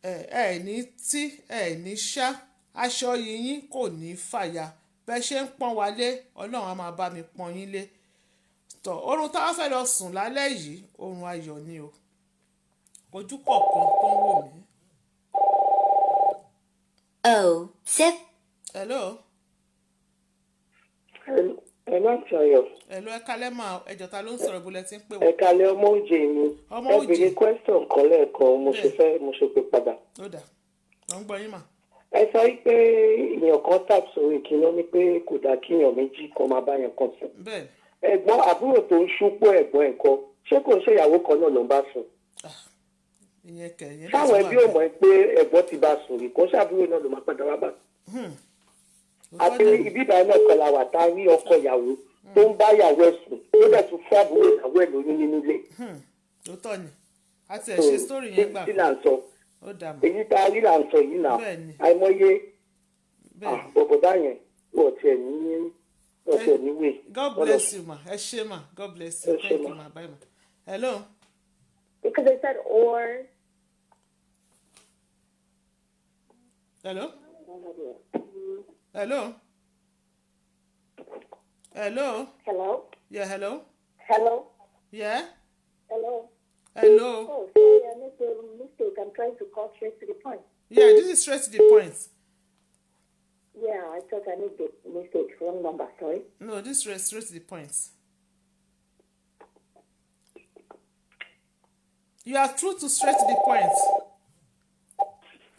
ẹ ní tí ẹ ní ṣá aṣọ yìnyín kò ní fàya bẹ́ẹ̀ ṣe ń pọ́n wa lé Ọlọ́run á máa bá mi pọ́n yín lé tọ̀ oorun táwọn fẹ́ lọ sùn lálẹ́ yìí oorun ayọ̀ ni o ojú kọ̀ọ̀kan tó ń wò mí. Oh, sip. hello. ẹ má ṣayọ̀. hello ẹ kalẹ́ mà ẹjọ́ ta ló ń sọ̀rọ̀ ìbúlẹ̀ tí ń pè wá. ẹ kalẹ́ ọmọ òjè mi ẹ béèrè question kan lẹ́ẹ̀kan mo ṣe pé padà. ó dà wọ́n ń gbọ́ yín mà. ẹ sọ pé èèyàn kan tap sórí ìkíná ní pé kò dáa kí èèyàn méjì kan máa bá yẹn kan sùn. bẹ́ẹ̀ ẹ̀gbọ́n àbúrò tó ń ṣúpọ̀ ẹ̀gbọ́n ẹ̀kọ́ ṣé kò ń ṣe ìyàwó kan náà ló ń bá sùn. táwọn ẹbí ò mọ̀ pé ẹ̀gbọ́n ti bá sùn rí kò ṣàbúrò náà ló máa padà wá bá. àti ibi ìbáyìí náà kan la wà tá a rí ọkọ ìyàwó tó ń bá ìyàwó ẹ̀ sùn tó dẹ̀ tún fún àbúrò ìyàwó ẹ̀ lóyún nínú ilé. Lóòótọ́ ni a ti ẹ̀ ṣe sítórì yẹn gbà tí là ń sọ èyí tá a rí là ń sọ yìí náà àìmọye bọ̀bọ̀dá yẹn wọ̀ tiẹ̀ ní wé. God bless you ma ẹ ṣé ma God bless you thank you ma bye ma. Hello. Because I said or. Hello. Hello. Hello. Hello. Yeah, hello. Hello. Yeah. Hello. Hello. Oh, sorry, I made a mistake. I'm trying to call straight to the point. Yeah, this is straight to the point. Yeah, I thought I made the mistake. Wrong number, sorry. No, this is straight to the point. You are through to straight to the point.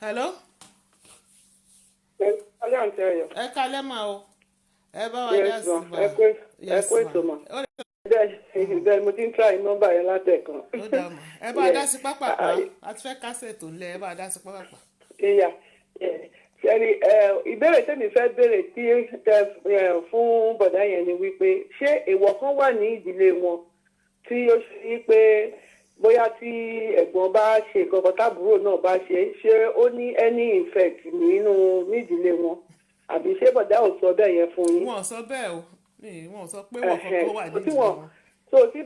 Hello? Ẹ kálẹ́ mà o. Ẹ bá wa dá sí ma. Ẹ kó ètò mà. Bẹ́ẹ̀ mo ti ń try nọ́mbà yẹn látẹ̀kan. Ó dà mà. Ẹ bá wa dá sí pápápá. A ti fẹ́ kásẹ̀ tó ń lẹ̀. Ẹ bá wa dá sí pápápá. Ìyá ṣẹ́ni ìbéèrè tẹ́mi fẹ́ béèrè tí fún bọ̀dá yẹn ni wípé ṣé èèwọ̀ kan wà ní ìdílé wọn tí ó ṣe wípé bóyá tí ẹ̀gbọ́n bá ṣe nǹkan kan táàbúrò náà bá ṣe ó ní any effect nídìílé wọn àbí ṣé bọ̀dá ò sọ bẹ́ẹ̀ yẹn fún yín. Wọ́n sọ bẹ́ẹ̀ o wọ́n sọ pé wọ́n kọ́kọ́ wà nídìílé wọn. so tí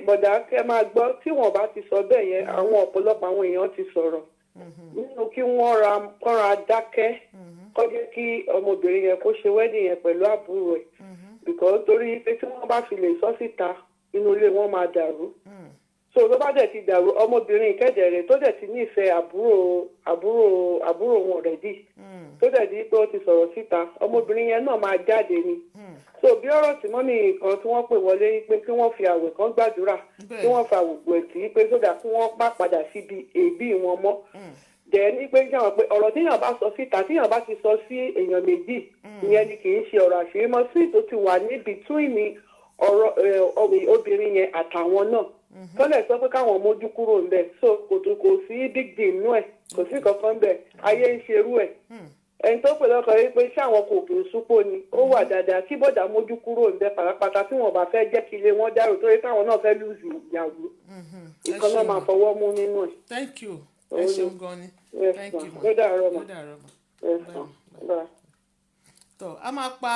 bọ̀dá kẹ́ máa gbọ́ tí wọ́n bá ti sọ bẹ́ẹ̀ yẹn àwọn ọ̀pọ̀lọpọ̀ àwọn èèyàn ti sọ̀rọ̀ nínú kí wọ́n kọ́ra dákẹ́ kó jẹ́ kí ọmọbìnrin yẹn kó ṣe wedding yẹn pẹ̀lú àbúrò ẹ̀ because torí pé tí wọ́n bá fi lè sọ síta inú ilé wọn máa dàrú so tó bá dẹ̀ ti dàrú ọmọbìnrin ìkẹ́jẹ̀ rẹ̀ tó dẹ̀ ti nífẹ̀ẹ́ àbúrò wọn rẹ̀ dì tó dẹ̀ di pé ó ti sọ̀rọ̀ síta ọmọbìnrin yẹn náà máa jáde ni so bí ọ̀rọ̀ tí mọ́mí kan tí wọ́n pè wọlé pé kí wọ́n fi àwẹ̀ kan gbàdúrà kí wọ́n fa àwògbò ẹ̀tì pé sódà kí wọ́n má padà síbi èébì wọn mọ́ dẹ̀ ní pé kí wọ́n pé ọ̀rọ̀ tíyàn bá sọ síta tíyàn bá ti sọ sí èèyàn méjì ìyẹn ni kì í ṣe ọ̀rọ̀ àṣírí mọ́ sí tó ti wà ní between ọ̀rọ̀ obìnrin yẹn àtàwọn náà tọ́lẹ̀ sọ pé káwọn mójú kúrò ń bẹ̀ so kò sí big deal nú ẹ̀ kò sí kankan bẹ̀ ayé ń ṣerú ẹ̀ ẹni tó pè lọ́kọ̀ yìí pé ṣé àwọn kò kì í súpó ni ó wà dáadáa kí bọ́dà mójú kúrò ń bẹ̀ pátápátá tí wọ́n bá fẹ́ jẹ́ kí ilé wọn dárò torí káwọn náà fẹ́ lùzì ìyàwó ìkan náà máa fọwọ́ mú nínú ẹ̀. Thank you ẹ ṣeun gan ni thank you ma ó dàárọ̀ ma ó dàárọ̀ ma tó a máa pa.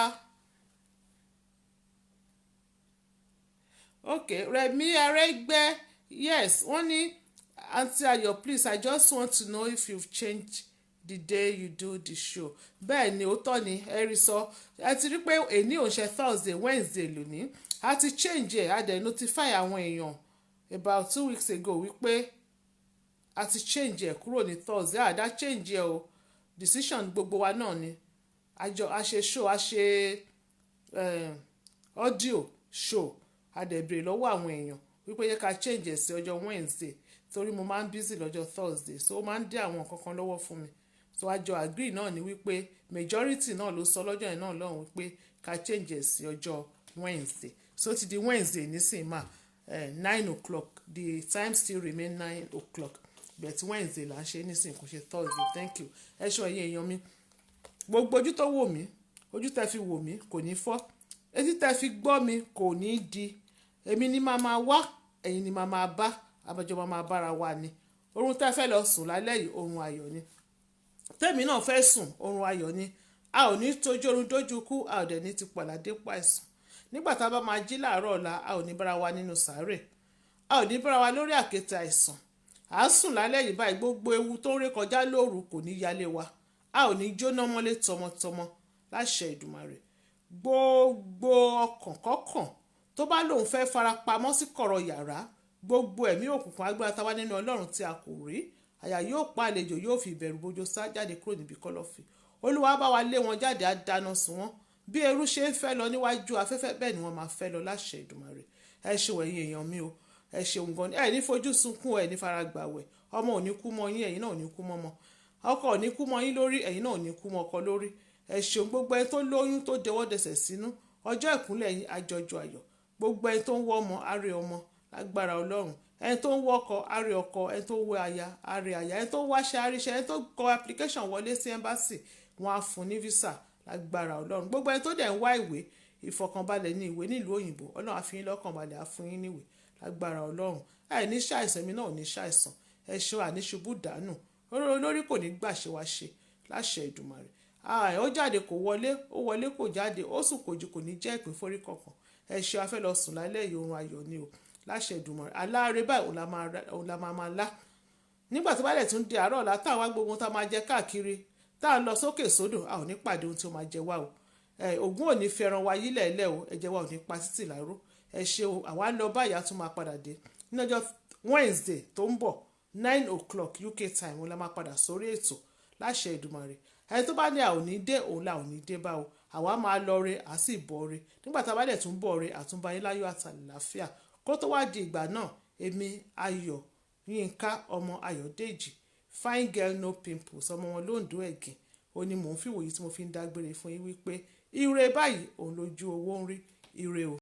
Okay, Remi Aregbe, yes, wọ́n ní Aunty Ayo, please, I just want to know if you've changed the day you do the show. Bẹ́ẹ̀ ni, òótọ́ ni, ẹ rí sọ. Ẹ ti rí pé èní ò ń ṣe Thursday, Wednesday lónìí. A ti change ẹ̀, a dẹ̀ notify àwọn èèyàn about 2 weeks ago wípé a ti change ẹ̀ kúrò ní Thursday. Àdá change ẹ̀ o, decision gbogbo wa náà ni. A ṣe show, a ṣe audio show. A dẹ̀ bèrè lọ́wọ́ àwọn èèyàn wípé yẹ ká change ẹ̀ sí ọjọ́ Wednesday torí mo máa ń busy lọ́jọ́ Thursday so ó máa ń dé àwọn nǹkan kan lọ́wọ́ fún mi so àjọ agree náà ni wípé majority náà ló sọ lọ́jọ́ yẹn náà lọ́hùn wípé ká change ẹ̀ sí ọjọ́ Wednesday so ti di Wednesday nísìnyí mà 9 o'clock the time still remain 9 o'clock but Wednesday là ń ṣe nísìnyí kò ṣe Thursday thank you ẹ ṣọ́ ẹ̀yin èèyàn mi gbogbo ojú tó wò mí ojú tẹ́ fi wò mí kò ní fọ́ etí tẹ́ fi gbọ́ mi kò ní di èmi ni máa máa wá ẹ̀yin ni máa máa bá abájọba máa bára wa ni oorun tẹ́ fẹ́ lọ sùn lálẹ́ yìí oorun ayọ̀ ni tẹ́mi náà fẹ́ sùn oorun ayọ̀ ni a ò ní tójú oorun dójú kú a ò dẹ̀ ní ti pàlàdé pàìsàn nígbà tá a bá máa jí láàárọ̀ ọ̀la a ò ní bára wa nínú sàárè a ò ní bára wa lórí àkéte àìsàn à ń sùn lálẹ́ yìí báyìí gbogbo ewu tó ń ré kọjá lóru kò ní yálé wa a ò ní jóná mọ́lé tọmọtọmọ láṣẹ Ìdùmarè gbogbo ọkàn kọ́kàn tó bá lóun fẹ́ farapamọ́ sí kọ̀rọ̀ yàrá gbogbo ẹ̀mí òkùnkùn agbára táwa nínú Ọlọ́run tí a kò rí àyà yóò pa àlejò yóò fi ìbẹ̀rù bojo sá jáde kúrò níbi kọ́lọ́fì Olúwa bá wa lé wọn jáde á dáná sun wọn bí eérú ṣe ń fẹ́ lọ níwájú afẹ́fẹ́ bẹ́ẹ̀ ni wọ́n máa fẹ́ lọ láṣẹ Ìdùmarè ẹ ṣeun ẹ̀yin èèyàn mi o ẹ ṣeun gan ẹ ní fojú sunkún ẹ ní faragbàwẹ̀ ọmọ ò ní kú mọ́ yín ẹ̀yin náà ò ní kú mọ́ mọ́ ọkọ ò ní kú mọ́ yín lórí ẹ̀yin náà ò ní kú mọ́ ọkọ lórí ẹ ṣeun gbogbo ẹni tó lóyún tó dẹwọ́ dẹsẹ̀ sínú ọjọ́ ìkúnlẹ̀ yín àjọjọ ayọ̀ gbogbo ẹni tó ń wọ́ ọmọ àrè ọmọ lágbára Ọlọ́run ẹni tó ń wọ́ ọkọ àrè ọkọ ẹni tó ń wọ́ aya àrè aya ẹni tó ń wáṣẹ́ àríṣẹ́ ẹni tó kọ application wọlé sí embassy wọn á fún ní visa lágbára Ọlọ́run gbogbo ẹni tó dẹ̀ ń wá ìwé ìfọkànbalẹ̀ ní ìwé nílùú òyìnbó ọlọ́run á fi yín lọ́kàn balẹ̀ á fún yín níwèé lágbára ọlọ́run àìní ṣàìsàn mi náà ò ní ṣàìsàn ẹ̀ṣọ́ àníṣubú dànù olórí kò ní gbà ṣe wá ṣe láṣẹ Èdùmàrè ó jáde kò wọlé ó wọlé kò jáde ó sùn kò jí kò ní jẹ́ ìpín forí kankan ẹ̀ṣọ́ afẹ́ lọ sùn lálẹ́ yìí oorun ayọ̀ ni o láṣẹ Èdùmàrè aláàárẹ̀ báyìí òun la máa lá nígbà tó bá dẹ̀ tún di àárọ̀ ọ̀la táwọn agbógun tá a máa jẹ káàkiri tá a lọ sókè sódò a ò ní pàdé ohun tí ó máa jẹ wá o ògún ò ní fi ẹran wa yílẹ̀ ẹlẹ́ o ẹ̀jẹ̀ wa ò ní pa títì láró ẹ ṣe o àwa ń lọ báyìí a tún máa padà dé ní ọjọ́ Wednesday tó ń bọ̀ 9 o'clock UK time òun la máa padà sórí ètò láṣẹ Èdùmàrè ẹni tó bá ní a ò ní dé òun la ò ní dé bá o àwa máa lọ re à sì bọ̀ re nígbà tá a bá dẹ̀ tún bọ̀ re àtúnbá yín láyọ̀ àtàlàáfíà kó tó wá di ìgbà náà èmi Ayọ̀ Yínká ọmọ Ayọ̀dèjì fine girl no pimples ọmọ wọn lóńdó ẹ̀gìn ó ní mò ń fìwòye tí mo fi ń dágbére fún yín wípé ire báyìí òun lójú owó ń rí ire o.